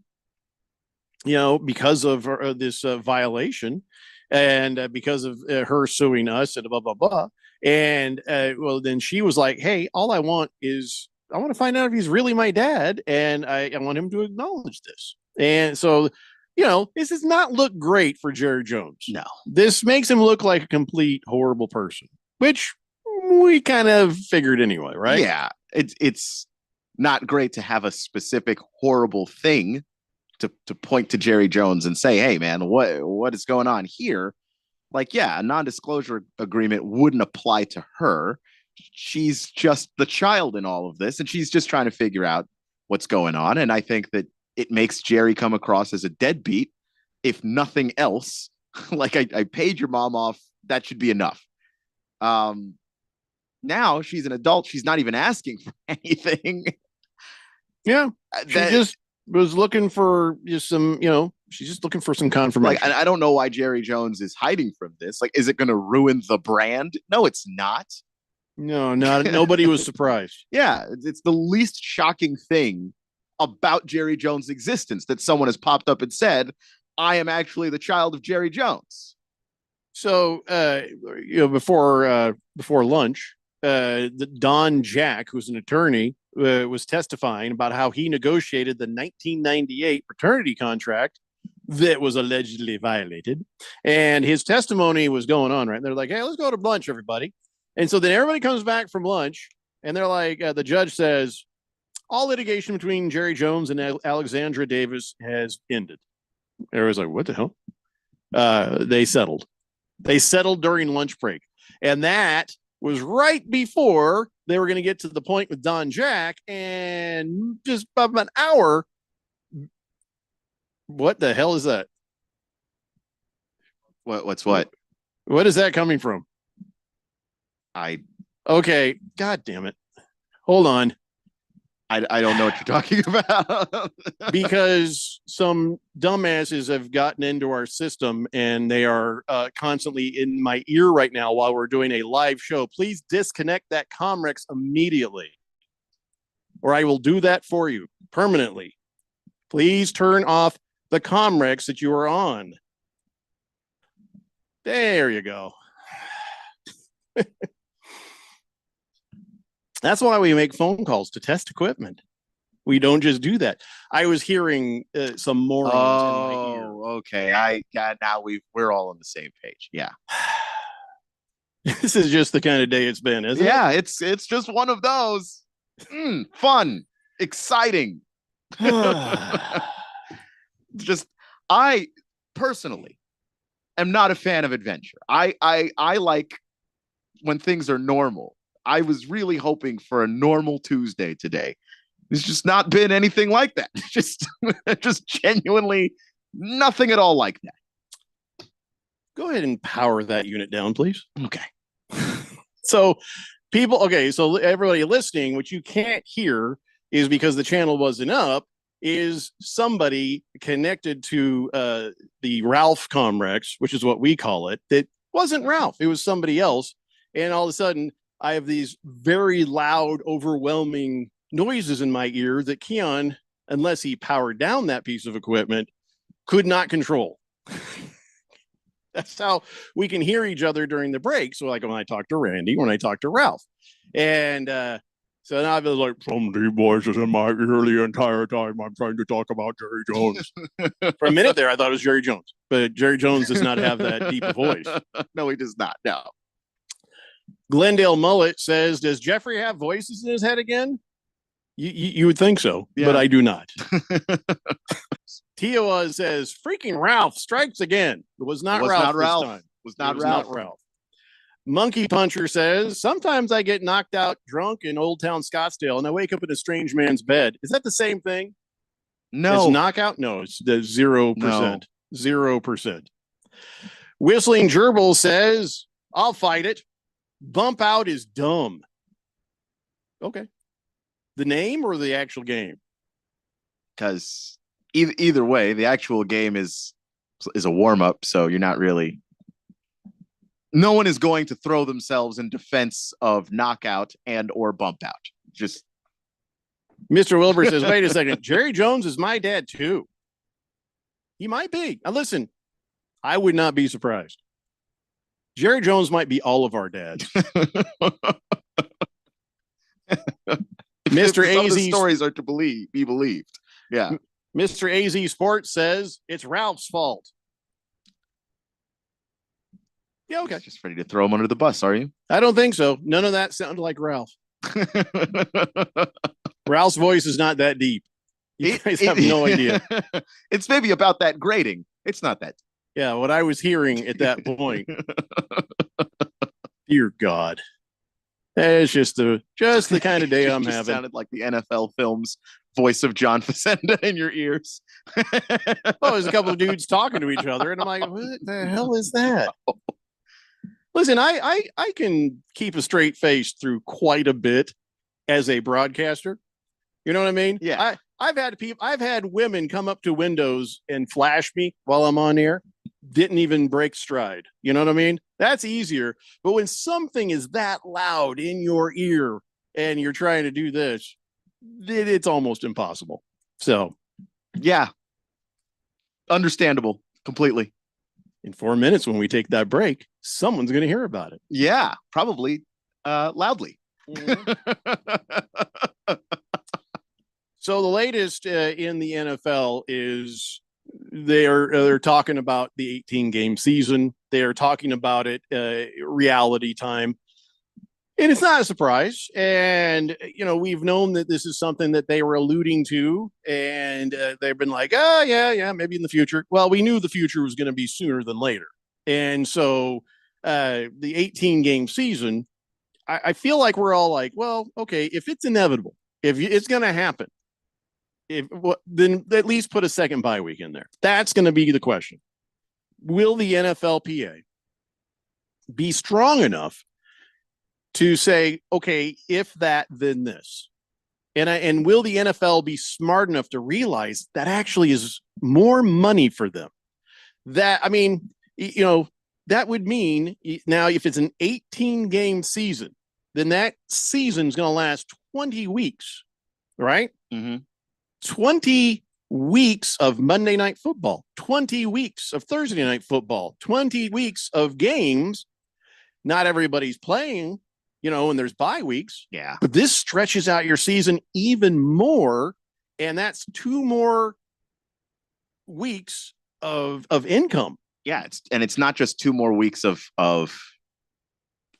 because of this violation and because of her suing us and blah, blah, blah. And then she was like, hey, all I want to find out if he's really my dad. And I want him to acknowledge this. And so, this does not look great for Jerry Jones. No. This makes him look like a complete horrible person, which we kind of figured anyway, right? Yeah. It's not great to have a specific horrible thing to point to Jerry Jones and say, hey, man, what is going on here? Like, yeah, a non-disclosure agreement wouldn't apply to her. She's just the child in all of this, and she's just trying to figure out what's going on. And I think that it makes Jerry come across as a deadbeat, if nothing else. Like, I paid your mom off. That should be enough. Now she's an adult. She's not even asking for anything. Yeah. She just was looking for just some, she's just looking for some confirmation. Like, I don't know why Jerry Jones is hiding from this. Like, is it going to ruin the brand? No, it's not. No, nobody was surprised. Yeah, it's the least shocking thing about Jerry Jones' existence that someone has popped up and said, I am actually the child of Jerry Jones. So, before lunch, Don Jack, who's an attorney, was testifying about how he negotiated the 1998 fraternity contract that was allegedly violated. And his testimony was going on, right? And they're like, hey, let's go to lunch, everybody. And so then everybody comes back from lunch and they're like, the judge says, all litigation between Jerry Jones and Alexandra Davis has ended. Everybody's like, what the hell? They settled. They settled during lunch break. And that was right before they were going to get to the point with Don Jack, and just about an hour. What the hell is that? What's what? What is that coming from? Okay. God damn it. Hold on. I don't know what you're talking about. Because some dumbasses have gotten into our system and they are constantly in my ear right now while we're doing a live show. Please disconnect that Comrex immediately. or I will do that for you permanently. Please turn off the Comrex that you are on. There you go. That's why we make phone calls to test equipment. We don't just do that. I was hearing some morons in my ear. Okay. I got now we're all on the same page. Yeah. This is just the kind of day it's been, isn't it? Yeah, it's just one of those. Fun, exciting. Just I personally am not a fan of adventure. I like when things are normal. I was really hoping for a normal Tuesday today. It's just not been anything like that. Just genuinely nothing at all like that. Go ahead and power that unit down, please. Okay. So so everybody listening, what you can't hear is because the channel wasn't up, is somebody connected to the Ralph Comrex, which is what we call it, that wasn't Ralph. It was somebody else. And all of a sudden, I have these very loud, overwhelming noises in my ear that Keon, unless he powered down that piece of equipment, could not control. That's how we can hear each other during the break. So like when I talk to Randy, when I talk to Ralph. And so now I've been like, some deep voices in my ear the entire time I'm trying to talk about Jerry Jones. For a minute there, I thought it was Jerry Jones. But Jerry Jones does not have that deep a voice. No, he does not. No. Glendale Mullet says, does Jeffrey have voices in his head again? You would think so, Yeah. but I do not. Tioa says, freaking Ralph strikes again. It was not Ralph this time. Was not It was Ralph. not Ralph. Monkey Puncher says, sometimes I get knocked out drunk in Old Town Scottsdale and I wake up in a strange man's bed. Is that the same thing? No. It's knockout? No, it's the 0%. 0%. Whistling Gerbil says, I'll fight it. Bump out is dumb. Okay. The name or the actual game? Because either way, the actual game is a warm-up, so you're not really. No one is going to throw themselves in defense of knockout and or bump out. Just Mr. Wilbur says, wait a second. Jerry Jones is my dad too. He might be. Now listen, I would not be surprised. Jerry Jones might be all of our dads. Mr. Some of the AZ stories are to be believed. Yeah. Mr. AZ Sports says it's Ralph's fault. Yeah, okay. Just ready to throw him under the bus, are you? I don't think so. None of that sounded like Ralph. Ralph's voice is not that deep. You guys have no idea. It's maybe about that grading. It's not that. Yeah, what I was hearing at that point. Dear God. It's just the kind of day I'm Just having. sounded like the NFL films voice of John Facenda in your ears. Oh, there's a couple of dudes talking to each other, and I'm like, what the hell is that? Listen, I can keep a straight face through quite a bit as a broadcaster. You know what I mean? Yeah. I've had women come up to windows and flash me while I'm on air. Didn't even break stride. You know what I mean? That's easier. But when something is that loud in your ear and you're trying to do this, it's almost impossible. So, yeah. Understandable. Completely. In 4 minutes, when we take that break, someone's going to hear about it. Yeah. Probably loudly. So the latest in the NFL is they're talking about the 18-game season. They are talking about it reality time. And it's not a surprise. And, we've known that this is something that they were alluding to. And they've been like, oh, yeah, maybe in the future. Well, we knew the future was going to be sooner than later. And so the 18-game season, I feel like we're all like, well, okay, if it's inevitable, if it's going to happen, then at least put a second bye week in there. That's going to be the question. Will the NFLPA be strong enough to say, okay, if that, then this? And will the NFL be smart enough to realize that actually is more money for them? That would mean now if it's an 18-game season, then that season's going to last 20 weeks. right? Mm-hmm. 20 weeks of Monday Night Football, 20 weeks of Thursday Night Football, 20 weeks of games. Not everybody's playing, and there's bye weeks. Yeah. But this stretches out your season even more, and that's 2 more weeks of income. Yeah, it's not just 2 more weeks of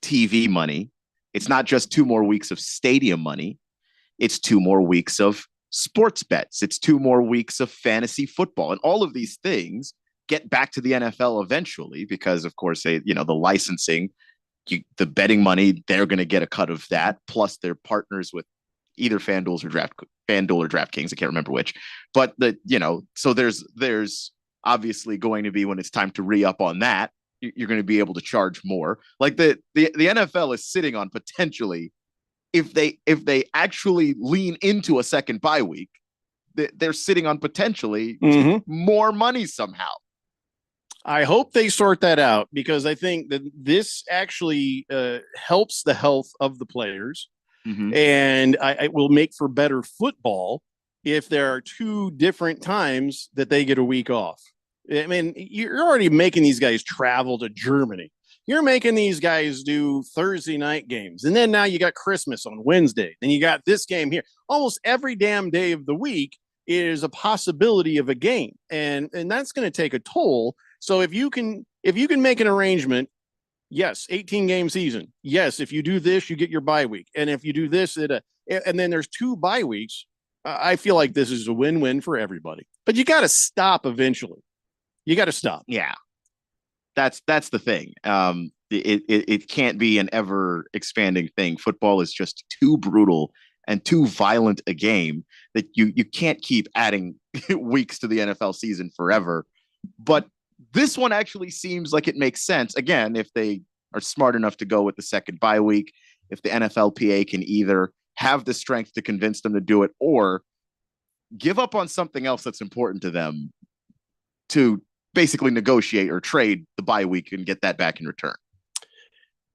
TV money. It's not just 2 more weeks of stadium money. It's 2 more weeks of sports bets. It's 2 more weeks of fantasy football. And all of these things get back to the NFL eventually because, of course, the licensing, the betting money, they're going to get a cut of that. Plus, they're partners with either FanDuel or DraftKings. I can't remember which. But so there's obviously going to be, when it's time to re-up on that, you're going to be able to charge more. Like the NFL is sitting on potentially, if they actually lean into a second bye week, they're sitting on potentially more money somehow. I hope they sort that out because I think that this actually helps the health of the players, and it will make for better football if there are 2 different times that they get a week off. I mean, you're already making these guys travel to Germany. You're making these guys do Thursday night games. And then now you got Christmas on Wednesday. Then you got this game here. Almost every damn day of the week is a possibility of a game. And that's going to take a toll. So if you can make an arrangement, yes, 18 game season. Yes, if you do this, you get your bye week. And if you do this, and then there's 2 bye weeks, I feel like this is a win-win for everybody. But you got to stop eventually. You got to stop. Yeah. That's the thing. It can't be an ever expanding thing. Football is just too brutal and too violent a game that you can't keep adding weeks to the NFL season forever. But this one actually seems like it makes sense. Again, if they are smart enough to go with the second bye week, if the NFLPA can either have the strength to convince them to do it or give up on something else that's important to them to basically negotiate or trade the bye week and get that back in return.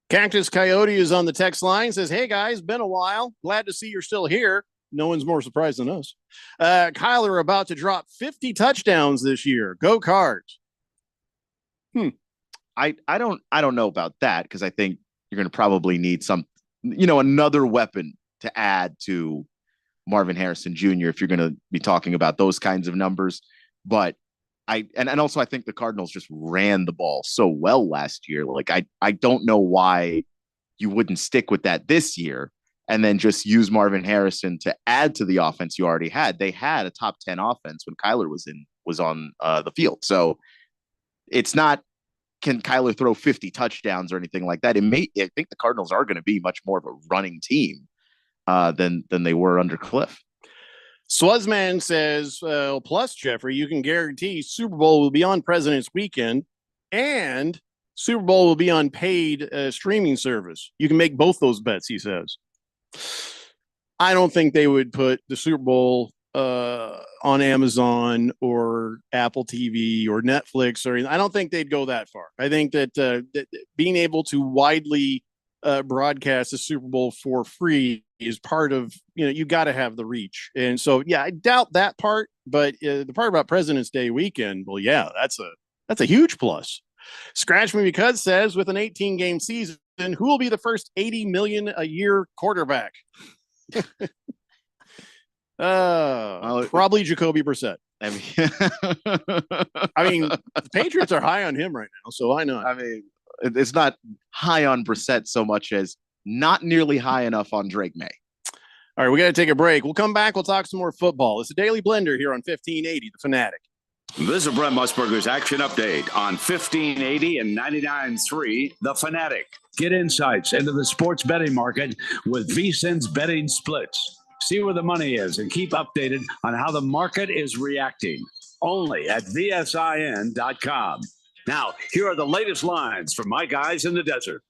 Cactus Coyote is on the text line, says, hey guys, been a while. Glad to see you're still here. No one's more surprised than us. Kyler about to drop 50 touchdowns this year. Go Cards. I don't know about that because I think you're going to probably need another weapon to add to Marvin Harrison Jr. if you're going to be talking about those kinds of numbers. But also I think the Cardinals just ran the ball so well last year. Like I don't know why you wouldn't stick with that this year and then just use Marvin Harrison to add to the offense you already had. They had a top 10 offense when Kyler was on the field. So it's not, can Kyler throw 50 touchdowns or anything like that? I think the Cardinals are going to be much more of a running team than they were under Cliff. Swazman says, plus, Jeffrey, you can guarantee Super Bowl will be on President's Weekend and Super Bowl will be on paid streaming service. You can make both those bets, he says. I don't think they would put the Super Bowl on Amazon or Apple TV or Netflix or anything. I don't think they'd go that far. I think that being able to widely broadcast the Super Bowl for free is part of, you got to have the reach. And so, yeah, I doubt that part, but the part about President's Day weekend, well, yeah, that's a huge plus. Scratch Me Because says with an 18 game season, who will be the first 80 million a year quarterback? Probably Jacoby Brissett. I mean, the Patriots are high on him right now, so why not? I mean, it's not high on Brissett so much as not nearly high enough on Drake May. All right, we got to take a break. We'll come back. We'll talk some more football. It's a Daily Blender here on 1580, The Fanatic. This is Brent Musburger's Action Update on 1580 and 99.3 The Fanatic. Get insights into the sports betting market with VSiN's betting splits. See where the money is and keep updated on how the market is reacting. Only at VSIN.com. Now, here are the latest lines from my guys in the desert.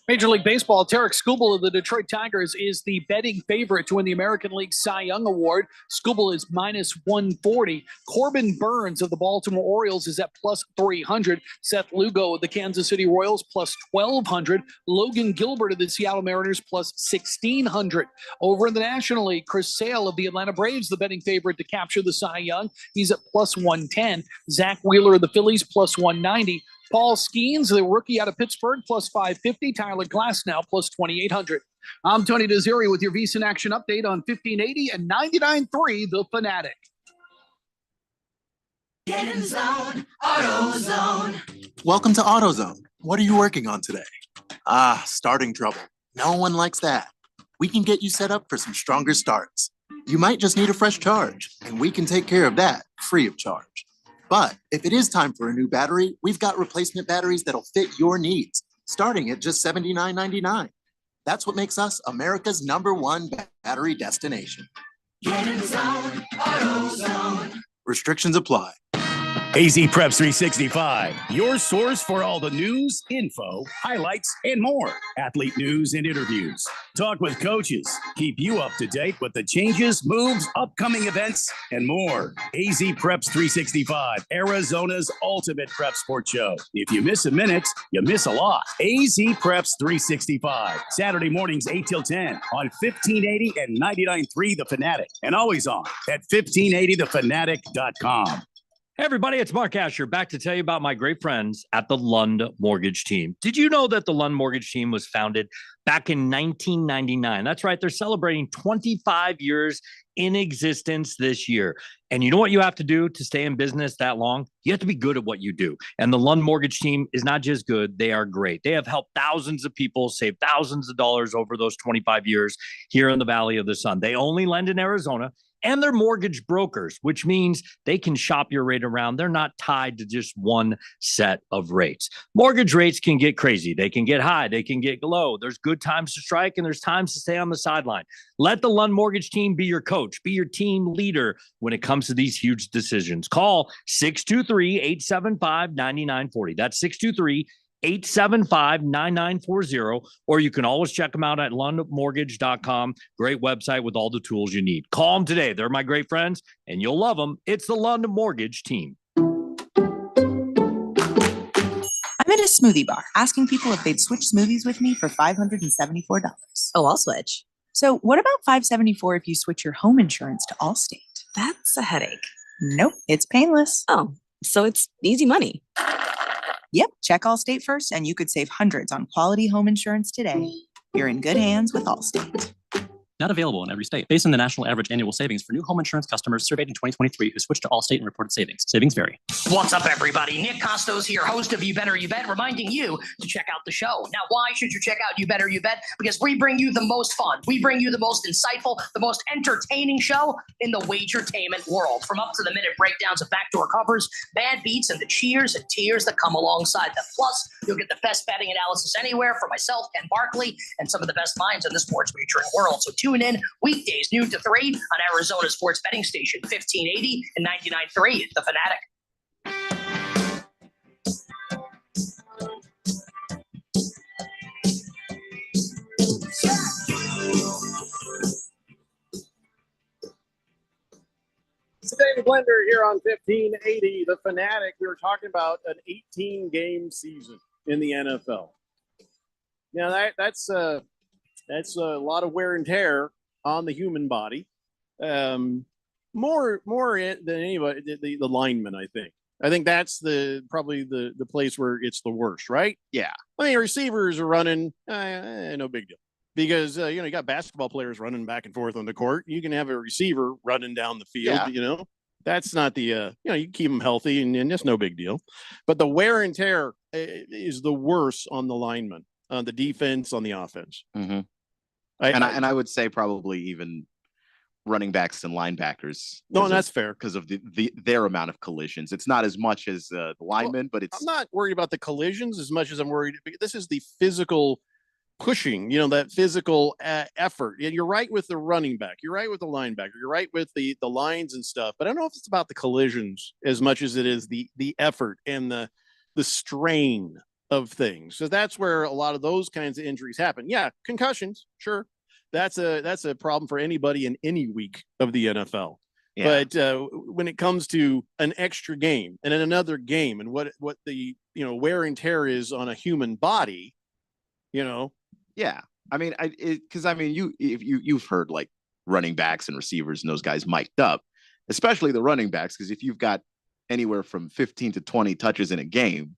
Major League Baseball, Tarek Skubal of the Detroit Tigers is the betting favorite to win the American League Cy Young Award. Skubal is minus 140. Corbin Burns of the Baltimore Orioles is at plus 300. Seth Lugo of the Kansas City Royals plus 1,200. Logan Gilbert of the Seattle Mariners plus 1,600. Over in the National League, Chris Sale of the Atlanta Braves, the betting favorite to capture the Cy Young. He's at plus 110. Zach Wheeler of the Phillies plus 190. Paul Skeens, the rookie out of Pittsburgh, plus 550. Tyler Glasnow, plus 2,800. I'm Tony Desiri with your VSiN Action Update on 1580 and 99.3 The Fanatic. Get in zone, AutoZone. Welcome to AutoZone. What are you working on today? Starting trouble. No one likes that. We can get you set up for some stronger starts. You might just need a fresh charge, and we can take care of that free of charge. But if it is time for a new battery, we've got replacement batteries that'll fit your needs, starting at just $79.99. That's what makes us America's #1 battery destination. Get in zone, AutoZone. Restrictions apply. AZ Preps 365, your source for all the news, info, highlights, and more. Athlete news and interviews. Talk with coaches. Keep you up to date with the changes, moves, upcoming events, and more. AZ Preps 365, Arizona's ultimate prep sports show. If you miss a minute, you miss a lot. AZ Preps 365, Saturday mornings 8 till 10 on 1580 and 99.3 The Fanatic. And always on at 1580thefanatic.com. Hey everybody, it's Mark Asher back to tell you about my great friends at the Lund Mortgage Team. Did you know that the Lund Mortgage Team was founded back in 1999? That's right. They're celebrating 25 years in existence this year. And you know what you have to do to stay in business that long? You have to be good at what you do. And the Lund Mortgage Team is not just good, they are great. They have helped thousands of people save thousands of dollars over those 25 years here in the Valley of the Sun. They only lend in Arizona. And they're mortgage brokers, which means they can shop your rate around. They're not tied to just one set of rates. Mortgage rates can get crazy. They can get high. They can get low. There's good times to strike and there's times to stay on the sideline. Let the Lund Mortgage Team be your coach, be your team leader when it comes to these huge decisions. Call 623-875-9940. That's 623-875-9940, or you can always check them out at lundmortgage.com. Great website with all the tools you need. Call them today. They're my great friends, and you'll love them. It's the Lund Mortgage Team. I'm at a smoothie bar asking people if they'd switch smoothies with me for $574. Oh, I'll switch. So what about $574 if you switch your home insurance to Allstate? That's a headache. Nope, it's painless. Oh, so it's easy money. Yep, check Allstate first and you could save hundreds on quality home insurance today. You're in good hands with Allstate. Not available in every state. Based on the national average annual savings for new home insurance customers surveyed in 2023 who switched to Allstate and reported savings. Savings vary. What's up, everybody? Nick Costos here, host of You Better You Bet, reminding you to check out the show. Now, why should you check out You Better You Bet? Because we bring you the most fun. We bring you the most insightful, the most entertaining show in the wagertainment world. From up-to-the-minute breakdowns of backdoor covers, bad beats, and the cheers and tears that come alongside them. Plus, you'll get the best betting analysis anywhere from myself, Ken Barkley, and some of the best minds in the sports wagering world. So tune in weekdays, noon to 3 on Arizona Sports Betting Station, 1580 and 99.3 The Fanatic. It's David Blender here on 1580 The Fanatic. We were talking about an 18-game season in the NFL. Now, that's a lot of wear and tear on the human body, more than anybody, the lineman. I think that's probably the place where it's the worst, right? Yeah. I mean, receivers are running, no big deal, because you got basketball players running back and forth on the court. You can have a receiver running down the field. Yeah. That's not the you keep them healthy and it's no big deal. But the wear and tear is the worst on the lineman, on the defense, on the offense. Mm-hmm. I would say probably even running backs and linebackers. No, and that's fair because of their amount of collisions. It's not as much as the linemen, but I'm not worried about the collisions as much as I'm worried. This is the physical pushing, that physical effort. And you're right with the running back. You're right with the linebacker. You're right with the lines and stuff. But I don't know if it's about the collisions as much as it is the effort and the strain of things. So that's where a lot of those kinds of injuries happen. Yeah, concussions, sure. That's a problem for anybody in any week of the NFL. Yeah. But when it comes to an extra game and then another game and what the wear and tear is on a human body, Yeah. I mean, you've heard like running backs and receivers and those guys mic'd up, especially the running backs, because if you've got anywhere from 15 to 20 touches in a game,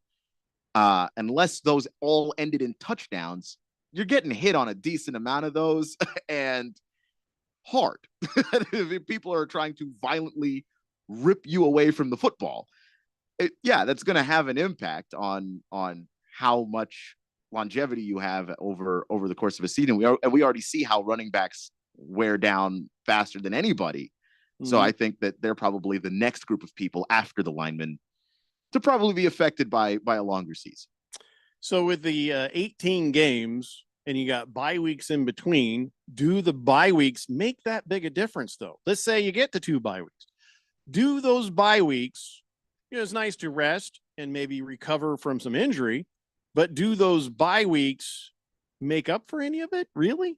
unless those all ended in touchdowns, you're getting hit on a decent amount of those and hard. People are trying to violently rip you away from the football. That's going to have an impact on how much longevity you have over the course of a season. We already see how running backs wear down faster than anybody. So I think that they're probably the next group of people after the linemen to probably be affected by a longer season. So with the 18 games and you got bye weeks in between, do the bye weeks make that big a difference though? Let's say you get to 2 bye weeks. Do those bye weeks, it's nice to rest and maybe recover from some injury, but do those bye weeks make up for any of it? Really?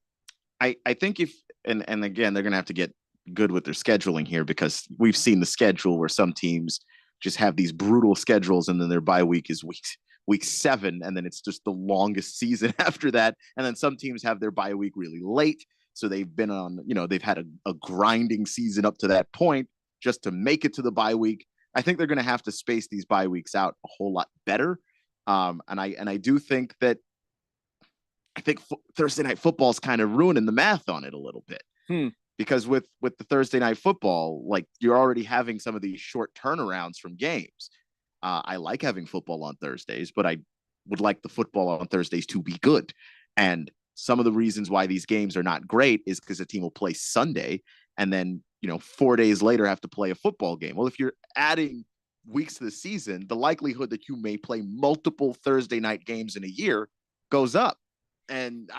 I think and again, they're going to have to get good with their scheduling here, because we've seen the schedule where some teams just have these brutal schedules and then their bye week is week 7, and then it's just the longest season after that. And then some teams have their bye week really late, so they've been on, they've had a grinding season up to that point just to make it to the bye week. I think they're going to have to space these bye weeks out a whole lot better. And I do think that Thursday night football is kind of ruining the math on it a little bit. Because with the Thursday night football, like, you're already having some of these short turnarounds from games. I like having football on Thursdays, but I would like the football on Thursdays to be good. And some of the reasons why these games are not great is because a team will play Sunday and then, 4 days later have to play a football game. Well, if you're adding weeks to the season, the likelihood that you may play multiple Thursday night games in a year goes up. And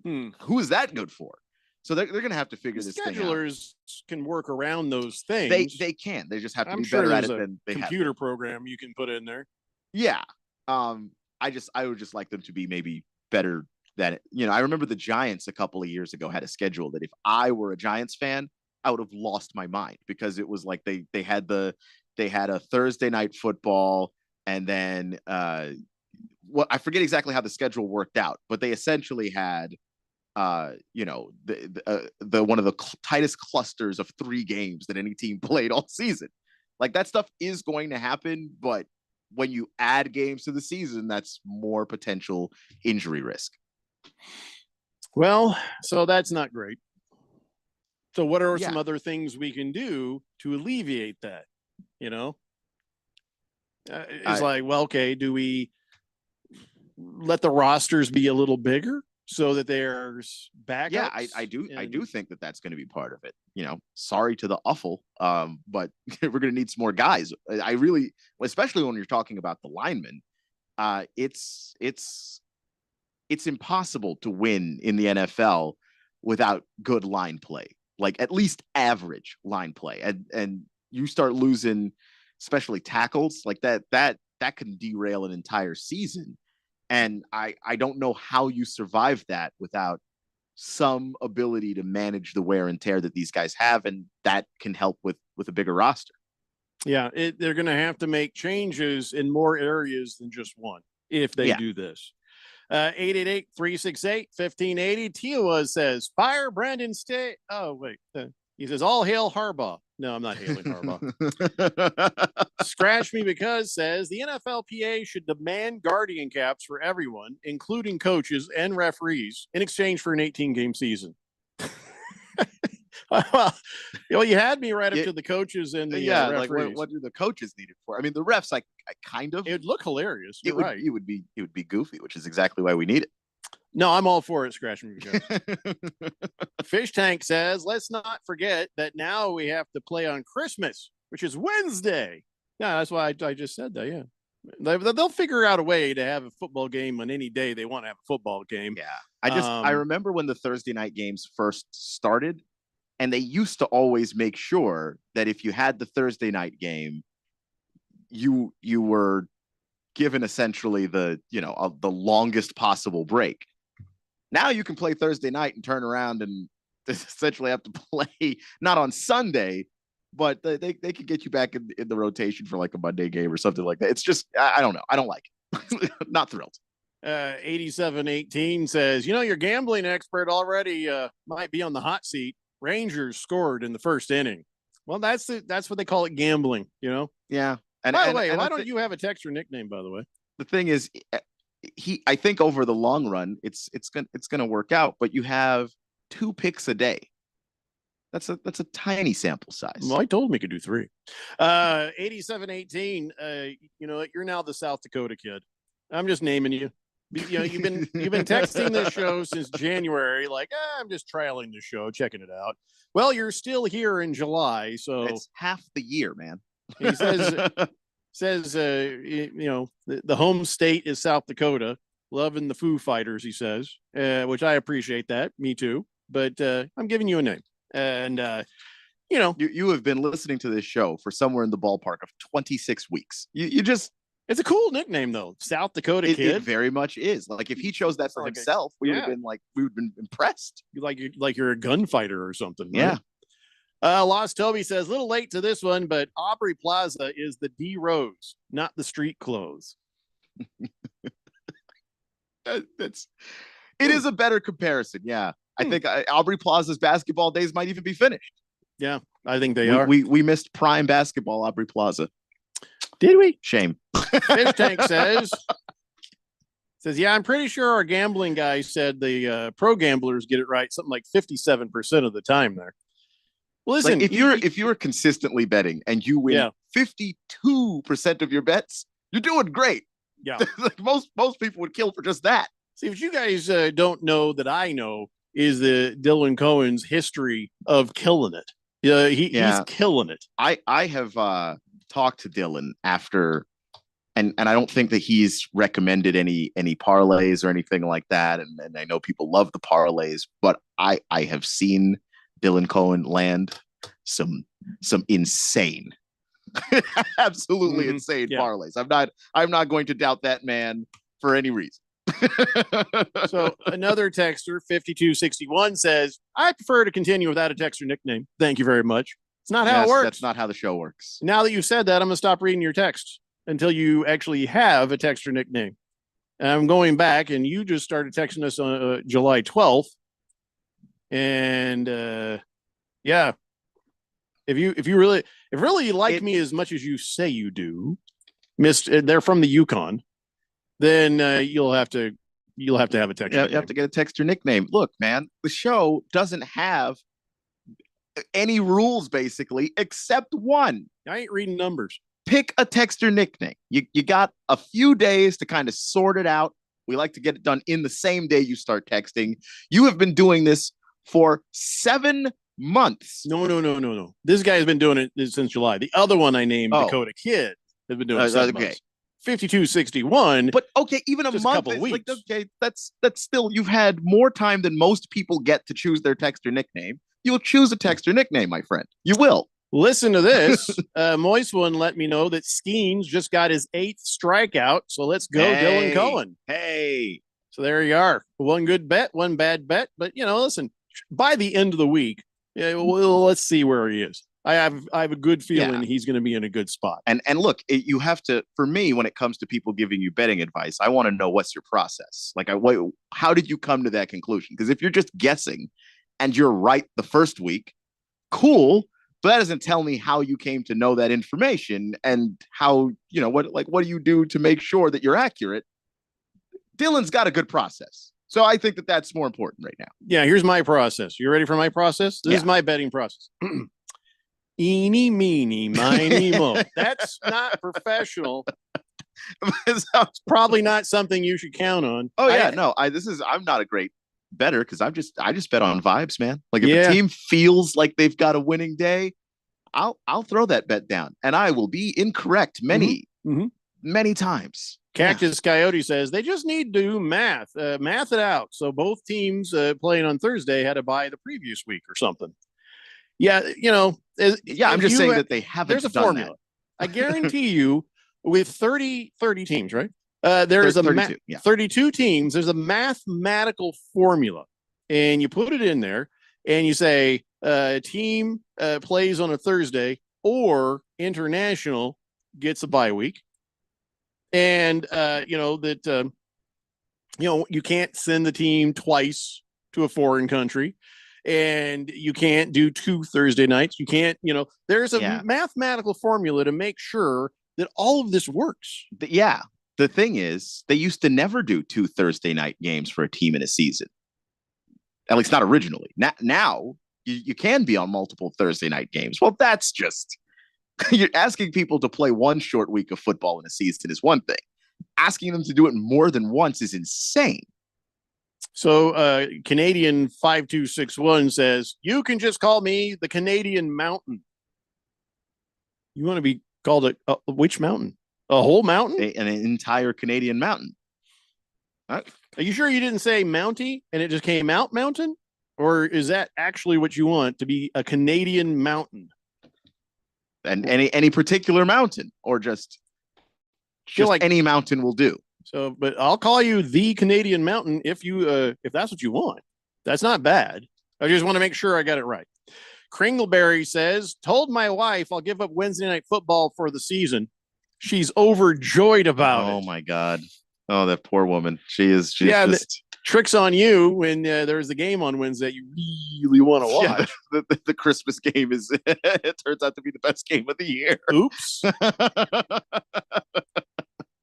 who is that good for? So they're going to have to figure this thing out. Schedulers can work around those things. They can. They just have to be sure better at it there's a than they have. computer program you can put in there. Yeah. I would just like them to be maybe better than, I remember the Giants a couple of years ago had a schedule that if I were a Giants fan, I would have lost my mind, because it was like they had a Thursday night football, and then I forget exactly how the schedule worked out, but they essentially had the one of the tightest clusters of 3 games that any team played all season. Like, that stuff is going to happen, but when you add games to the season, that's more potential injury risk. Well, so that's not great. So what are some other things we can do to alleviate that? It's like, well, okay, do we let the rosters be a little bigger so that there's backups? Yeah, I do think that that's going to be part of it. Sorry to the Uffle, but we're going to need some more guys. I really, especially when you're talking about the linemen, it's impossible to win in the NFL without good line play, like at least average line play. And you start losing, especially tackles like that can derail an entire season. And I don't know how you survive that without some ability to manage the wear and tear that these guys have, and that can help with a bigger roster. Yeah, they're going to have to make changes in more areas than just one if they do this. 888-368-1580. Tiowa says, fire Brandon State. Oh, wait. He says, all hail Harbaugh. No, I'm not hailing Harbaugh. Scratch Me Because says the NFLPA should demand guardian caps for everyone, including coaches and referees, in exchange for an 18-game season. Well, you had me right up to the coaches and the referees. Like what do the coaches need it for? I mean, the refs, I kind of. It would look hilarious. It would be goofy, which is exactly why we need it. No, I'm all for it. Scratch Me Because. Fish Tank says, let's not forget that now we have to play on Christmas, which is Wednesday. Yeah, that's why I just said that. Yeah. They'll figure out a way to have a football game on any day they want to have a football game. Yeah. I remember when the Thursday night games first started, and they used to always make sure that if you had the Thursday night game, you were given essentially the longest possible break. Now you can play Thursday night and turn around and essentially have to play not on Sunday, but they could get you back in the rotation for like a Monday game or something like that. It's just, I don't know. I don't like it. Not thrilled. 8718 says, your gambling expert already might be on the hot seat. Rangers scored in the first inning. Well, that's what they call it, gambling, Yeah. By the way, why don't you have a texture nickname, by the way? The thing is, I think over the long run, it's gonna work out, but you have 2 picks a day. That's a tiny sample size. Well, I told him he could do 3. 8718, you're now the South Dakota kid. I'm just naming you. You've been texting this show since January, like, I'm just trialing the show, checking it out. Well, you're still here in July, so it's half the year, man. He says the home state is South Dakota. Loving the Foo Fighters, he says, which I appreciate that. Me too. But I'm giving you a name, and you have been listening to this show for somewhere in the ballpark of 26 weeks. You just. It's a cool nickname, though. South Dakota kid. It very much is. Like, if he chose that for himself, we would have been impressed. Like you're a gunfighter or something. Right? Yeah. Lost Toby says, little late to this one, but Aubrey Plaza is the D Rose, not the street clothes. It is a better comparison. Yeah. I think Aubrey Plaza's basketball days might even be finished. Yeah, I think they are. We missed prime basketball, Aubrey Plaza. Did we? Shame. Fish Tank says, yeah, I'm pretty sure our gambling guy said the pro gamblers get it right something like 57% of the time there. Well, listen, like if you're consistently betting and you win 52% of your bets, you're doing great. Yeah. Like most people would kill for just that. See, what you guys don't know that I know is the Dylan Cohen's history of killing it. He's killing it. I have talked to Dylan after, and I don't think that he's recommended any parlays or anything like that. And I know people love the parlays, but I have seen Dylan Cohen land some insane, absolutely insane parlays. I'm not going to doubt that man for any reason. So another texter, 5261, says, I prefer to continue without a texter nickname. Thank you very much. It's not how it works. That's not how the show works. Now that you've said that, I'm going to stop reading your text until you actually have a texter nickname. And I'm going back, and you just started texting us on July 12th. And if really you like me as much as you say you do, they're from the Yukon, then you'll have to have a texter. Yeah, you have to get a texter nickname. Look, man, the show doesn't have any rules basically except one. I ain't reading numbers. Pick a texter nickname. You got a few days to kind of sort it out. We like to get it done in the same day you start texting. You have been doing this for 7 months. No. This guy has been doing it since July. The other one I named, Dakota Kid, has been doing it 7 months. 5261. But okay, even a month. Like, okay, that's still, you've had more time than most people get to choose their texter nickname. You'll choose a texter nickname, my friend. You will. Listen to this. Moist One let me know that Skeens just got his 8th strikeout. So let's go, Dylan Cohen. Hey. So there you are. One good bet, one bad bet. But, listen, by the end of the week, let's see where he is. I have a good feeling he's going to be in a good spot. And look, you have to, for me, when it comes to people giving you betting advice, I want to know what's your process. Like, how did you come to that conclusion? Because if you're just guessing and you're right the first week, cool. But that doesn't tell me how you came to know that information and how, what do you do to make sure that you're accurate? Dylan's got a good process. So I think that that's more important right now. Yeah, here's my process. You ready for my process? This is my betting process. Eeny, meeny, miny, mo. That's not professional. It's probably not something you should count on. Oh yeah, I'm not a great better because I just bet on vibes, man. Like if a team feels like they've got a winning day, I'll throw that bet down, and I will be incorrect many times. Cactus Coyote says they just need to do math it out. So both teams playing on Thursday had to buy the previous week or something. Yeah, I'm just saying that they haven't. There's a done formula. That. I guarantee you, with 30 teams, right? There's a 32, yeah. 32 teams. There's a mathematical formula, and you put it in there, and you say a team plays on a Thursday, or international gets a bye week, and you can't send the team twice to a foreign country, and you can't do 2 Thursday nights. You can't, there's a mathematical formula to make sure that all of this works. Yeah. The thing is, they used to never do 2 Thursday night games for a team in a season. At least not originally. Now you can be on multiple Thursday night games. Well, that's just, you're asking people to play 1 short week of football in a season is one thing. Asking them to do it more than once is insane. So Canadian 5261 says, you can just call me the Canadian Mountain. You want to be called which mountain? A whole mountain? An entire Canadian mountain. Are you sure you didn't say Mountie and it just came out Mountain? Or is that actually what you want, to be a Canadian mountain? And any particular mountain, or just like any mountain will do. So, but I'll call you the Canadian Mountain if that's what you want. That's not bad. I just want to make sure I got it right. Kringleberry says, told my wife I'll give up Wednesday night football for the season. She's overjoyed about it. Oh my God. Oh, that poor woman. She's just... tricks on you when there's a game on Wednesday you really want to watch. Yeah, the Christmas game it turns out to be the best game of the year. Oops.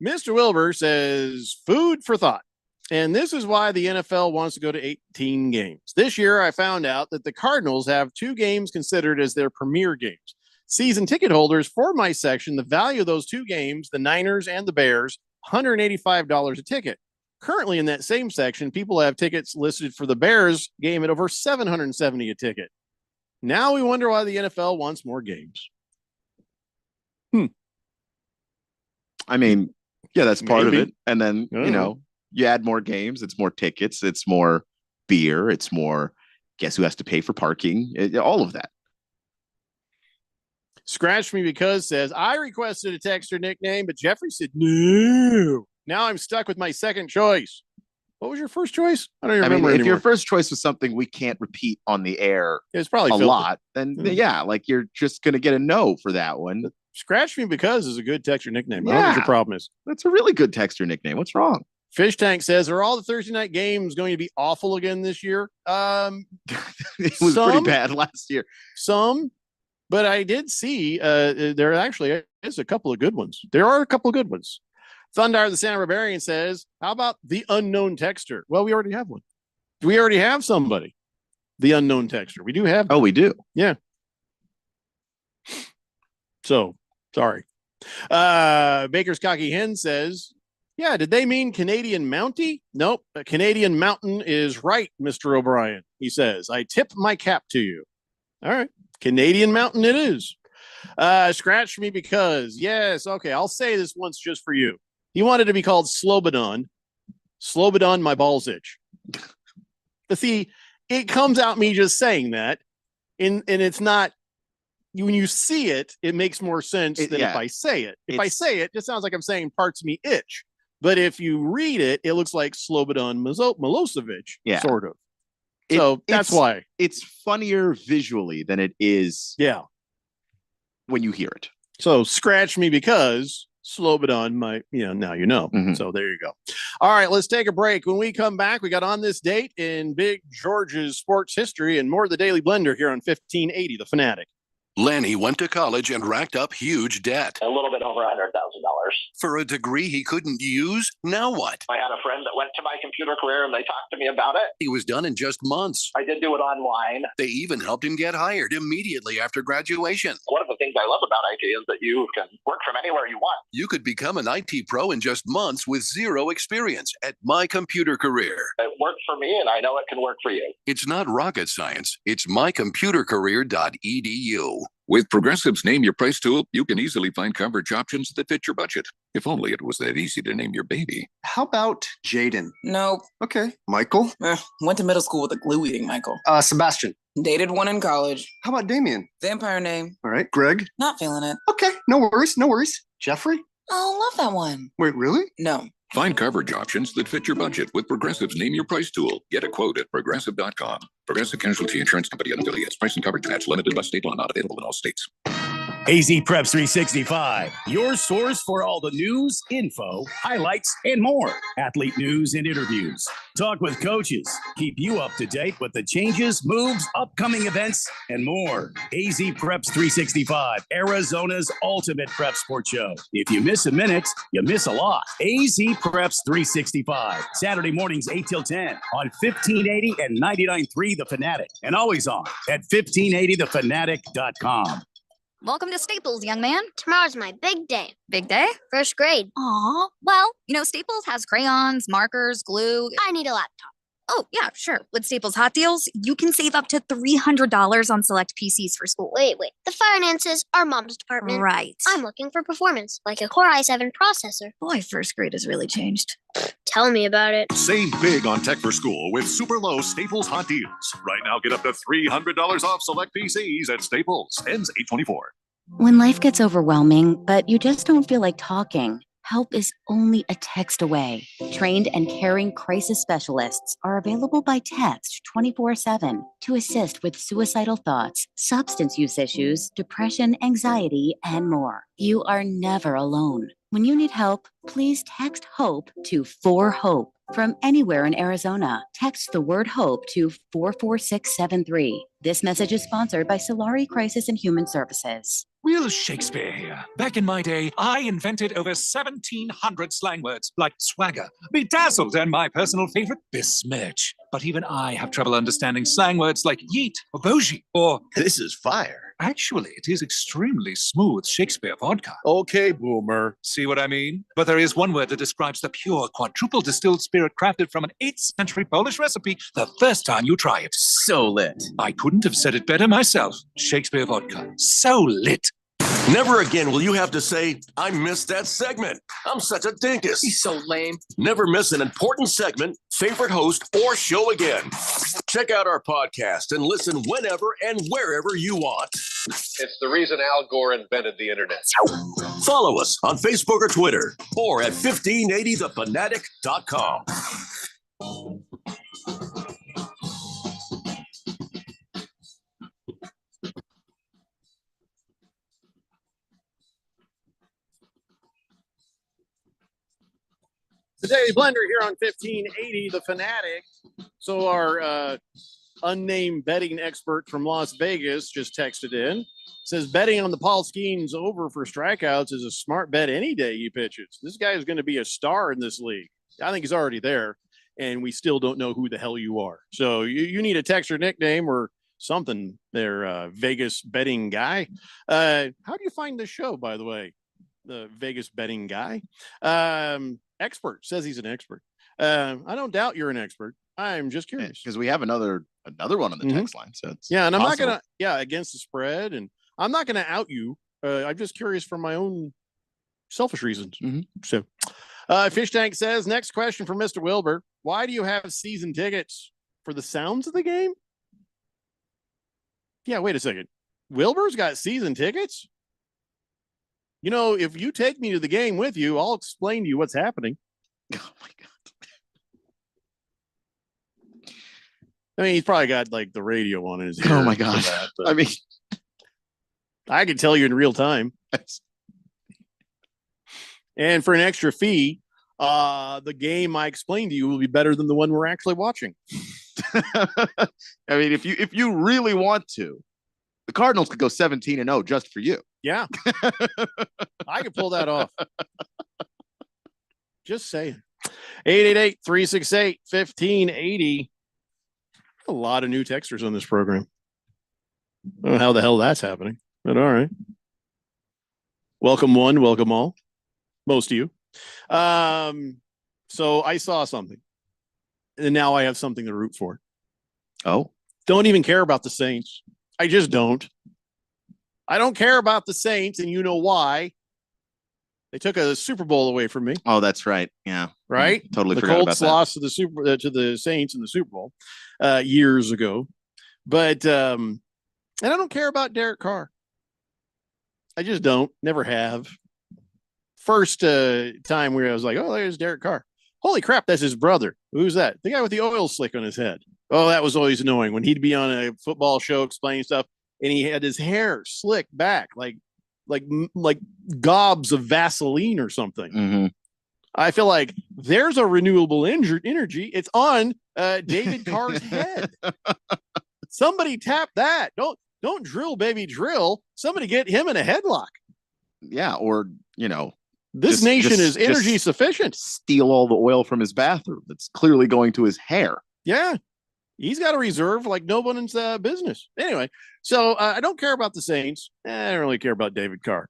Mr. Wilbur says, food for thought. And this is why the NFL wants to go to 18 games. This year, I found out that the Cardinals have 2 games considered as their premier games. Season ticket holders for my section, the value of those 2 games, the Niners and the Bears, $185 a ticket. Currently in that same section, people have tickets listed for the Bears game at over $770 a ticket. Now we wonder why the NFL wants more games. I mean, yeah, that's part Maybe. of it. And then, you add more games, it's more tickets, it's more beer, it's more guess who has to pay for parking, all of that. Scratch Me Because says, I requested a texter nickname, but Jeffrey said no. Now I'm stuck with my second choice. What was your first choice? I don't even remember if anymore. your first choice was something we can't repeat on the air It's probably a filthy. lot, then you're just going to get a no for that one. Scratch Me Because is a good texter nickname. I don't know what your problem is. That's a really good texter nickname. What's wrong? Fish Tank says, are all the Thursday night games going to be awful again this year? It was pretty bad last year. Some, but I did see there actually is a couple of good ones. There are a couple of good ones. Thundar the Santa Barbarian says, how about the unknown texter? Well, we already have one. We already have somebody. The unknown texter. We do have. Oh, we do. Yeah. So, sorry. Baker's Cocky Hen says, yeah, did they mean Canadian Mountie? Nope. A Canadian Mountain is right, Mr. O'Brien. He says, I tip my cap to you. All right. Canadian Mountain it is. Scratch Me Because. Yes. Okay. I'll say this once just for you. He wanted to be called Slobodon. Slobodon, my balls itch. See, it comes out me just saying that. And it's not, when you see it, it makes more sense than if I say it. If I say it, it sounds like I'm saying parts of me itch. But if you read it, it looks like Slobodan Milosevic, sort of. So that's why. It's funnier visually than it is when you hear it. So Scratch Me Because Slobodan might, now you know. Mm-hmm. So there you go. All right, let's take a break. When we come back, we got On This Date in Big George's sports history and more of the Daily Blender here on 1580, The Fanatic. Lanny went to college and racked up huge debt. A little bit over $100,000. For a degree he couldn't use, now what? I had a friend that went to my computer career and they talked to me about it. He was done in just months. I did do it online. They even helped him get hired immediately after graduation. One of the things I love about IT is that you can work from anywhere you want. You could become an IT pro in just months with zero experience at My Computer Career. It worked for me and I know it can work for you. It's not rocket science. It's mycomputercareer.edu. With Progressive's Name Your Price tool, you can easily find coverage options that fit your budget. If only it was that easy to name your baby. How about Jaden? Nope. Okay. Michael? Went to middle school with a glue-eating Michael. Sebastian? Dated one in college. How about Damien? Vampire name. All right. Greg? Not feeling it. Okay. No worries. No worries. Jeffrey? Oh, love that one. Wait, really? No. Find coverage options that fit your budget with Progressive's Name Your Price tool. Get a quote at progressive.com. Progressive Casualty Insurance Company and affiliates. Price and coverage match limited by state law, not available in all states. AZ Preps 365, your source for all the news, info, highlights, and more. Athlete news and interviews. Talk with coaches. Keep you up to date with the changes, moves, upcoming events, and more. AZ Preps 365, Arizona's ultimate prep sports show. If you miss a minute, you miss a lot. AZ Preps 365, Saturday mornings 8 till 10 on 1580 and 99.3 The Fanatic, and always on at 1580thefanatic.com. Welcome to Staples, young man. Tomorrow's my big day. Big day? First grade. Aw. Well, Staples has crayons, markers, glue. I need a laptop. Oh, yeah, sure. With Staples Hot Deals, you can save up to $300 on select PCs for school. Wait. The finances are mom's department. Right. I'm looking for performance, like a Core i7 processor. Boy, first grade has really changed. Tell me about it. Save big on tech for school with super low Staples Hot Deals. Right now, get up to $300 off select PCs at Staples. Ends 8/24. When life gets overwhelming, but you just don't feel like talking, help is only a text away. Trained and caring crisis specialists are available by text 24/7 to assist with suicidal thoughts, substance use issues, depression, anxiety, and more. You are never alone. When you need help, please text HOPE to 4HOPE. From anywhere in Arizona, text the word HOPE to 44673. This message is sponsored by Solari Crisis and Human Services. Will Shakespeare here. Back in my day, I invented over 1,700 slang words like swagger, bedazzled, and my personal favorite, besmirch. But even I have trouble understanding slang words like yeet or bougie or this is fire. Actually, it is extremely smooth Shakespeare vodka. Okay, boomer. See what I mean? But there is one word that describes the pure quadruple distilled spirit crafted from an 8th century Polish recipe the first time you try it. So lit. I couldn't have said it better myself. Shakespeare vodka. So lit. Never again will you have to say, I missed that segment. I'm such a dinkus. He's so lame. Never miss an important segment, favorite host, or show again. Check out our podcast and listen whenever and wherever you want. It's the reason Al Gore invented the internet. Follow us on Facebook or Twitter or at 1580thefanatic.com. The Daily Blender here on 1580 The Fanatic. So our unnamed betting expert from Las Vegas just texted in. Says betting on the Paul Skeens over for strikeouts is a smart bet any day he pitches. This guy is going to be a star in this league. I think he's already there, and we still don't know who the hell you are. So you need a text or nickname or something there, Vegas betting guy. How do you find this show, by the way? The Vegas betting guy. Expert says he's an expert. I don't doubt you're an expert. I'm just curious because we have another one on the text line. So it's and I'm possible. not gonna against the spread, and I'm not gonna out you. I'm just curious for my own selfish reasons. So, Fish Tank says next question for Mr. Wilbur: why do you have season tickets for the sounds of the game? Yeah, wait a second. Wilbur's got season tickets. If you take me to the game with you, I'll explain to you what's happening. Oh my God. I mean, he's probably got like the radio on his ear. Oh my God. I mean, I can tell you in real time. And for an extra fee, the game I explained to you will be better than the one we're actually watching. I mean, if you really want to, the Cardinals could go 17-0 just for you. Yeah. I could pull that off. Just saying. 888-368-1580. A lot of new texters on this program. I don't know how the hell that's happening, but all right. Welcome one, welcome all. Most of you. So I saw something. And now I have something to root for. Oh. Don't even care about the Saints. I just don't. I don't care about the Saints, and you know why. They took a Super Bowl away from me. Oh, that's right. Yeah. Right? Totally the forgot Colts about that. lost to the Saints in the Super Bowl years ago. But and I don't care about Derek Carr. I just don't. Never have. first time where I was like, oh, there's Derek Carr. Holy crap, that's his brother. Who's that? The guy with the oil slick on his head. Oh, that was always annoying when he'd be on a football show explaining stuff and he had his hair slicked back like gobs of Vaseline or something. Mm-hmm. I feel like there's a renewable energy. It's on David Carr's head. Somebody tap that. Don't drill, baby, drill. Somebody get him in a headlock. Yeah, or this nation is energy sufficient. Steal all the oil from his bathroom. That's clearly going to his hair. Yeah, he's got a reserve like no one's business. Anyway, so I don't care about the Saints. I don't really care about Derek Carr.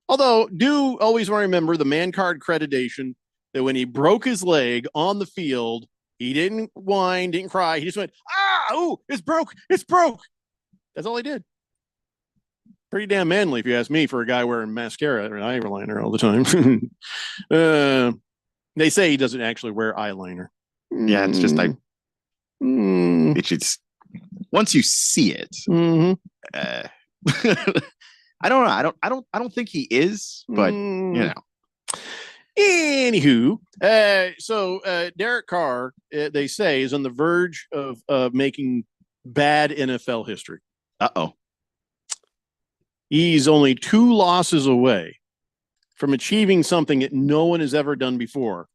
Although, do always want to remember the man card accreditation that when he broke his leg on the field, he didn't whine, didn't cry. He just went, it's broke. That's all he did. Pretty damn manly, if you ask me, for a guy wearing mascara or eyeliner all the time. They say he doesn't actually wear eyeliner. Yeah, it's just like it's just once you see it. Mm-hmm. I don't know. I don't think he is, but Anywho, so Derek Carr, they say, is on the verge of making bad NFL history. Uh-oh. He's only 2 losses away from achieving something that no one has ever done before,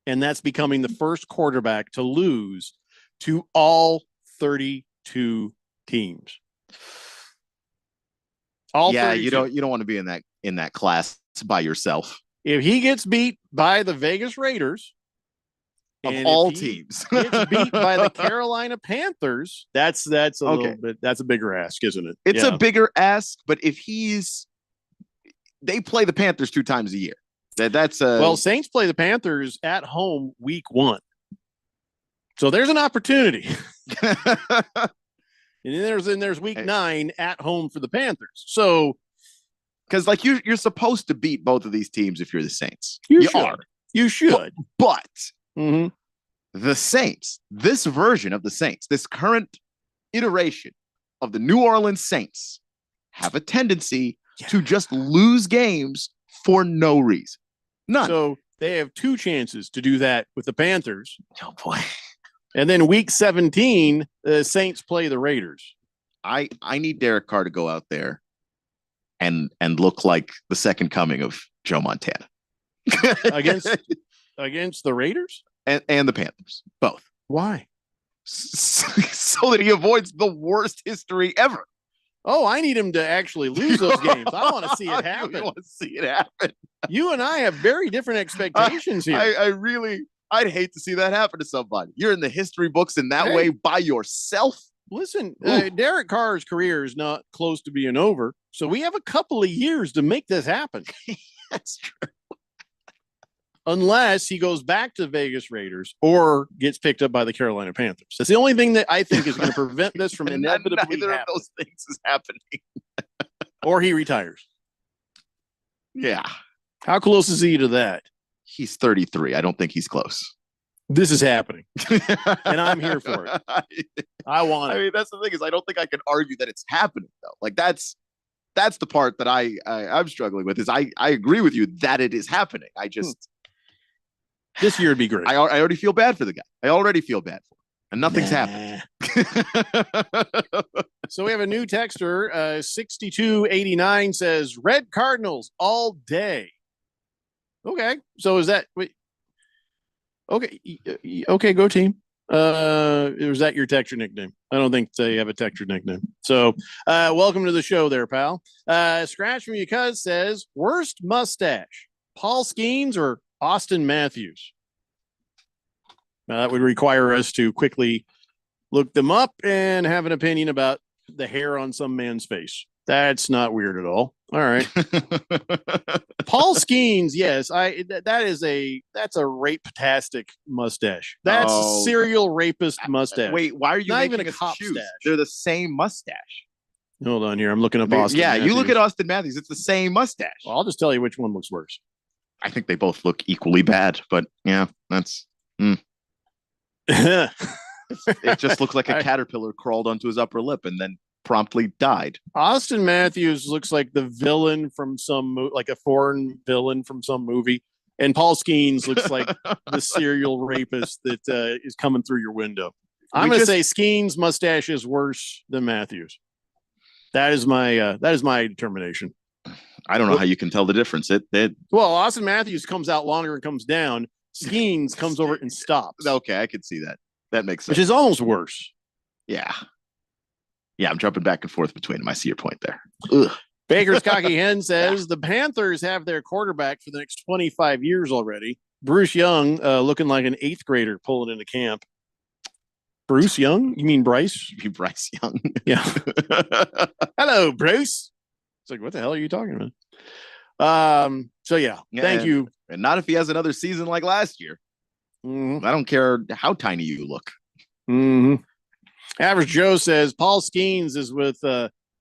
and that's becoming the first quarterback to lose to all 32 teams. Yeah, you don't want to be in that class by yourself. If he gets beat by the Vegas Raiders, of all teams, gets beat by the Carolina Panthers, that's a little bit, that's a bigger ask, isn't it? It's a bigger ask, but if they play the Panthers 2 times a year. Saints play the Panthers at home week 1. So there's an opportunity. And then there's week 9 at home for the Panthers. So, because you're supposed to beat both of these teams if you're the Saints. You should. But the Saints, this version of the Saints, this current iteration of the New Orleans Saints, have a tendency to just lose games for no reason. None. So they have 2 chances to do that with the Panthers. Oh boy. And then week 17, the Saints play the Raiders. I need Derek Carr to go out there and look like the second coming of Joe Montana. against the Raiders? And the Panthers. Both. Why? So that he avoids the worst history ever. Oh, I need him to actually lose those games. I want to see it happen. You want to see it happen. You and I have very different expectations here. I'd hate to see that happen to somebody. You're in the history books in that way by yourself. Listen, Derek Carr's career is not close to being over, so we have a couple of years to make this happen. That's true. Unless he goes back to the Vegas Raiders or gets picked up by the Carolina Panthers. That's the only thing that I think is going to prevent this from inevitably happening. Neither of those things is happening. Or he retires. Yeah. How close is he to that? He's 33. I don't think he's close. This is happening. And I'm here for it. I want it. I mean, that's the thing is I don't think I can argue that it's happening though. Like that's the part that I'm struggling with is I agree with you that it is happening. I just this year would be great. I already feel bad for the guy. I already feel bad for him. And nothing's happened. So we have a new texter. 6289 says Red Cardinals all day. Okay. So is that okay, go team. Was that your texture nickname? I don't think they have a texture nickname. So welcome to the show there, pal. Scratch from your cuz says worst mustache, Paul Skeens or Austin Matthews? Now that would require us to quickly look them up and have an opinion about the hair on some man's face. That's not weird at all. All right. Paul Skeens, yes, that's a rape-tastic mustache. That's a serial rapist mustache. Wait, why are you not making even a cop choose? stash? They're the same mustache. Hold on here. I'm looking up Austin. Yeah, Matthews. you look at Austin Matthews. It's the same mustache. Well, I'll just tell you which one looks worse. I think they both look equally bad, but yeah, that's. It just looks like a caterpillar crawled onto his upper lip and then promptly died. Austin Matthews looks like the villain from like a foreign villain from some movie. And Paul Skeens looks like the serial rapist that is coming through your window. I'm going to say Skeens' mustache is worse than Matthews. That is my determination. I don't know how you can tell the difference. Well, Austin Matthews comes out longer and comes down. Skeens comes over and stops. Okay, I can see that. That makes sense. Which is almost worse. Yeah. Yeah, I'm jumping back and forth between them. I see your point there. Ugh. Baker's Cocky Hen says the Panthers have their quarterback for the next 25 years already. Bruce Young looking like an 8th grader pulling into camp. Bruce Young? You mean Bryce? You Bryce Young. Yeah. Hello, Bruce. It's like, what the hell are you talking about? So yeah, thank you. And not if he has another season like last year. Mm-hmm. I don't care how tiny you look. Mm-hmm. Average Joe says Paul Skeens is with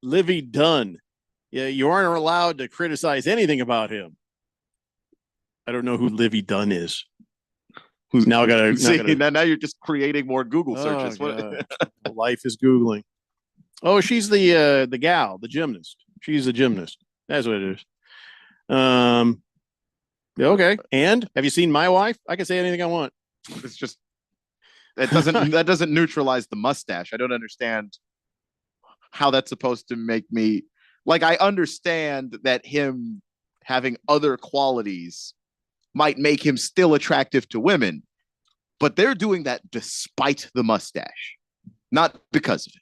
Livy Dunn. Yeah, you aren't allowed to criticize anything about him. I don't know who Livy Dunn is. Who's now got to now you're just creating more Google searches. Life is Googling. Oh, she's the gal, the gymnast. She's a gymnast. That's what it is. Okay. And have you seen my wife? I can say anything I want. It's just that doesn't neutralize the mustache. I don't understand how that's supposed to make me like. I understand that him having other qualities might make him still attractive to women, but they're doing that despite the mustache, not because of it.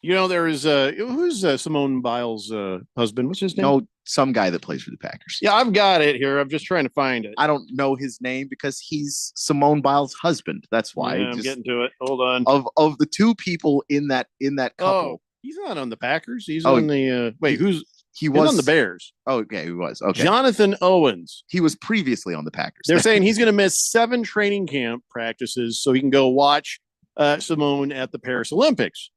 You know, there is who's Simone Biles' husband? What's his name? No, some guy that plays for the Packers. Yeah, I've got it here. I'm just trying to find it. I don't know his name because he's Simone Biles' husband. That's why. Yeah, I'm getting to it. Hold on. Of the two people in that couple, oh, he's not on the Packers. He's on the wait. He was on the Bears. Oh, okay, he was. Okay, Jonathan Owens. He was previously on the Packers. They're saying he's going to miss 7 training camp practices so he can go watch Simone at the Paris Olympics.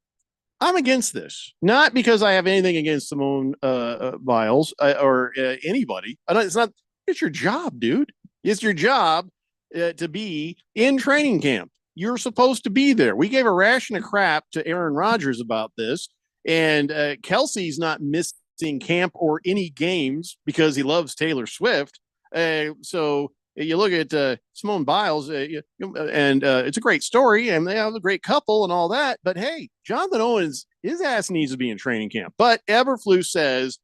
I'm against this, not because I have anything against Simone Biles or anybody. It's your job, dude. It's your job to be in training camp. You're supposed to be there. We gave a ration of crap to Aaron Rodgers about this, and Kelsey's not missing camp or any games because he loves Taylor Swift. So you look at Simone Biles, and it's a great story, and they have a great couple and all that. But hey, Jonathan Owens, his ass needs to be in training camp. But Eberflus says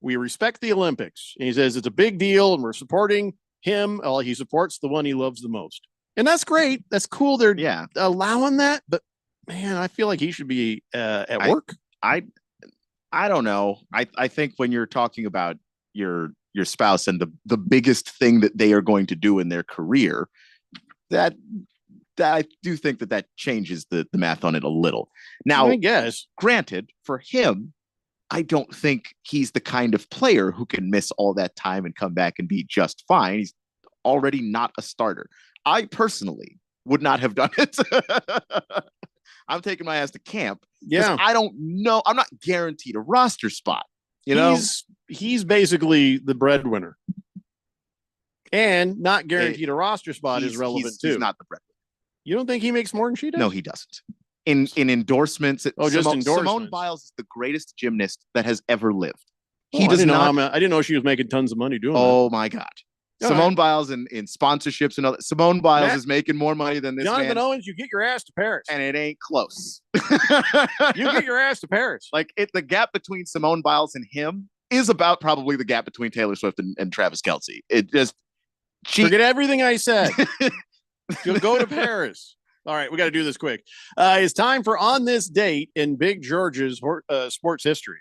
we respect the Olympics, and he says it's a big deal, and we're supporting him. He supports the one he loves the most, and that's great. That's cool. They're allowing that, but man, I feel like he should be at work. I don't know. I think when you're talking about your spouse and the biggest thing that they are going to do in their career, that I do think that changes the math on it a little. Now, I guess, granted, for him, I don't think he's the kind of player who can miss all that time and come back and be just fine. He's already not a starter. I personally would not have done it. I'm taking my ass to camp. Yeah. I don't know. I'm not guaranteed a roster spot. You know, he's basically the breadwinner, and not guaranteed a roster spot is relevant too. He's not the breadwinner. You don't think he makes more than she does? No, he doesn't. In endorsements, just endorsements. Simone Biles is the greatest gymnast that has ever lived. I didn't know she was making tons of money doing that. Oh my God. Simone Biles in sponsorships and all that. Simone Biles is making more money than this Jonathan man. Owens, you get your ass to Paris. And it ain't close. You get your ass to Paris. Like the gap between Simone Biles and him is about probably the gap between Taylor Swift and Travis Kelce. It just forget everything I said. You'll go to Paris. All right, we got to do this quick. It's time for On This Date in Big George's sports history.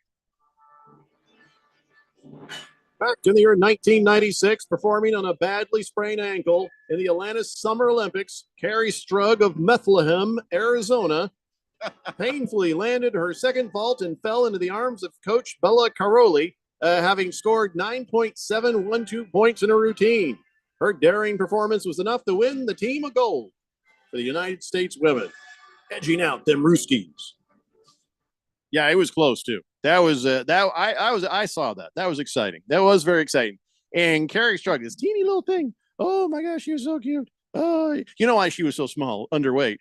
Back in the year 1996, performing on a badly sprained ankle in the Atlanta Summer Olympics, Carrie Strug of Bethlehem, Arizona, painfully landed her second vault and fell into the arms of Coach Bella Caroli, having scored 9.712 points in a routine. Her daring performance was enough to win the team a gold for the United States women, edging out them Rooskies. Yeah, it was close too. That was I saw that. That was exciting. That was very exciting. And Carrie Strug, this teeny little thing. Oh my gosh, she was so cute. Oh, you know why she was so small, underweight?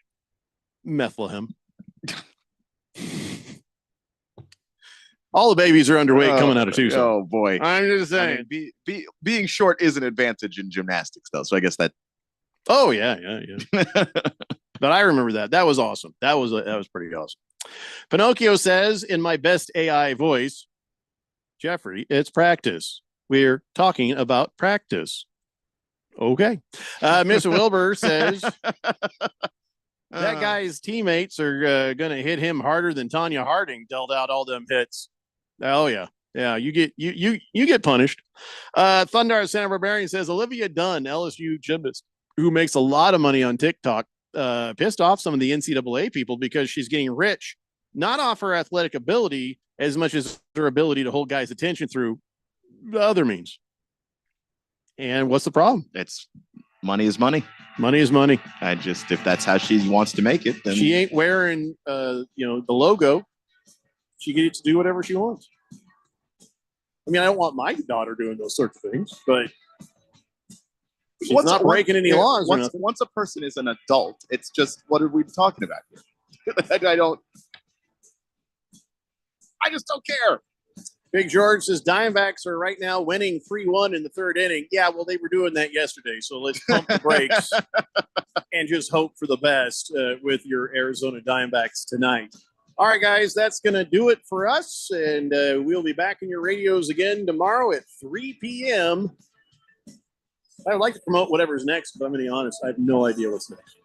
Bethlehem. All the babies are underweight coming out of Tucson. Oh boy. I'm just saying. I mean, being short is an advantage in gymnastics, though. So I guess that. Oh yeah. But I remember that. That was awesome. That was pretty awesome. Pinocchio says in my best AI voice, Jeffrey, it's practice. We're talking about practice. Okay. Mr. Wilbur says that guy's teammates are going to hit him harder than Tanya Harding dealt out all them hits. Oh yeah. Yeah, you get punished. Thundar Santa Barbarian says Olivia Dunn, LSU gymnast, who makes a lot of money on TikTok, pissed off some of the NCAA people because she's getting rich, not off her athletic ability as much as her ability to hold guys' attention through other means. And what's the problem? It's money is money. Money is money. If that's how she wants to make it, then she ain't wearing the logo. She gets to do whatever she wants. I mean, I don't want my daughter doing those sorts of things, but she's not breaking any laws or nothing. Once a person is an adult, it's just, what are we talking about here? I just don't care. Big George says Diamondbacks are right now winning 3-1 in the third inning. Yeah, well, they were doing that yesterday, so let's pump the brakes and just hope for the best with your Arizona Diamondbacks tonight. All right, guys, that's going to do it for us, and we'll be back in your radios again tomorrow at 3 p.m. I would like to promote whatever's next, but I'm going to be honest, I have no idea what's next.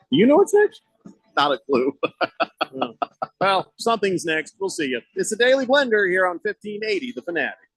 You know what's next? Not a clue. Well, something's next. We'll see you. It's the Daily Blender here on 1580, The Fanatic.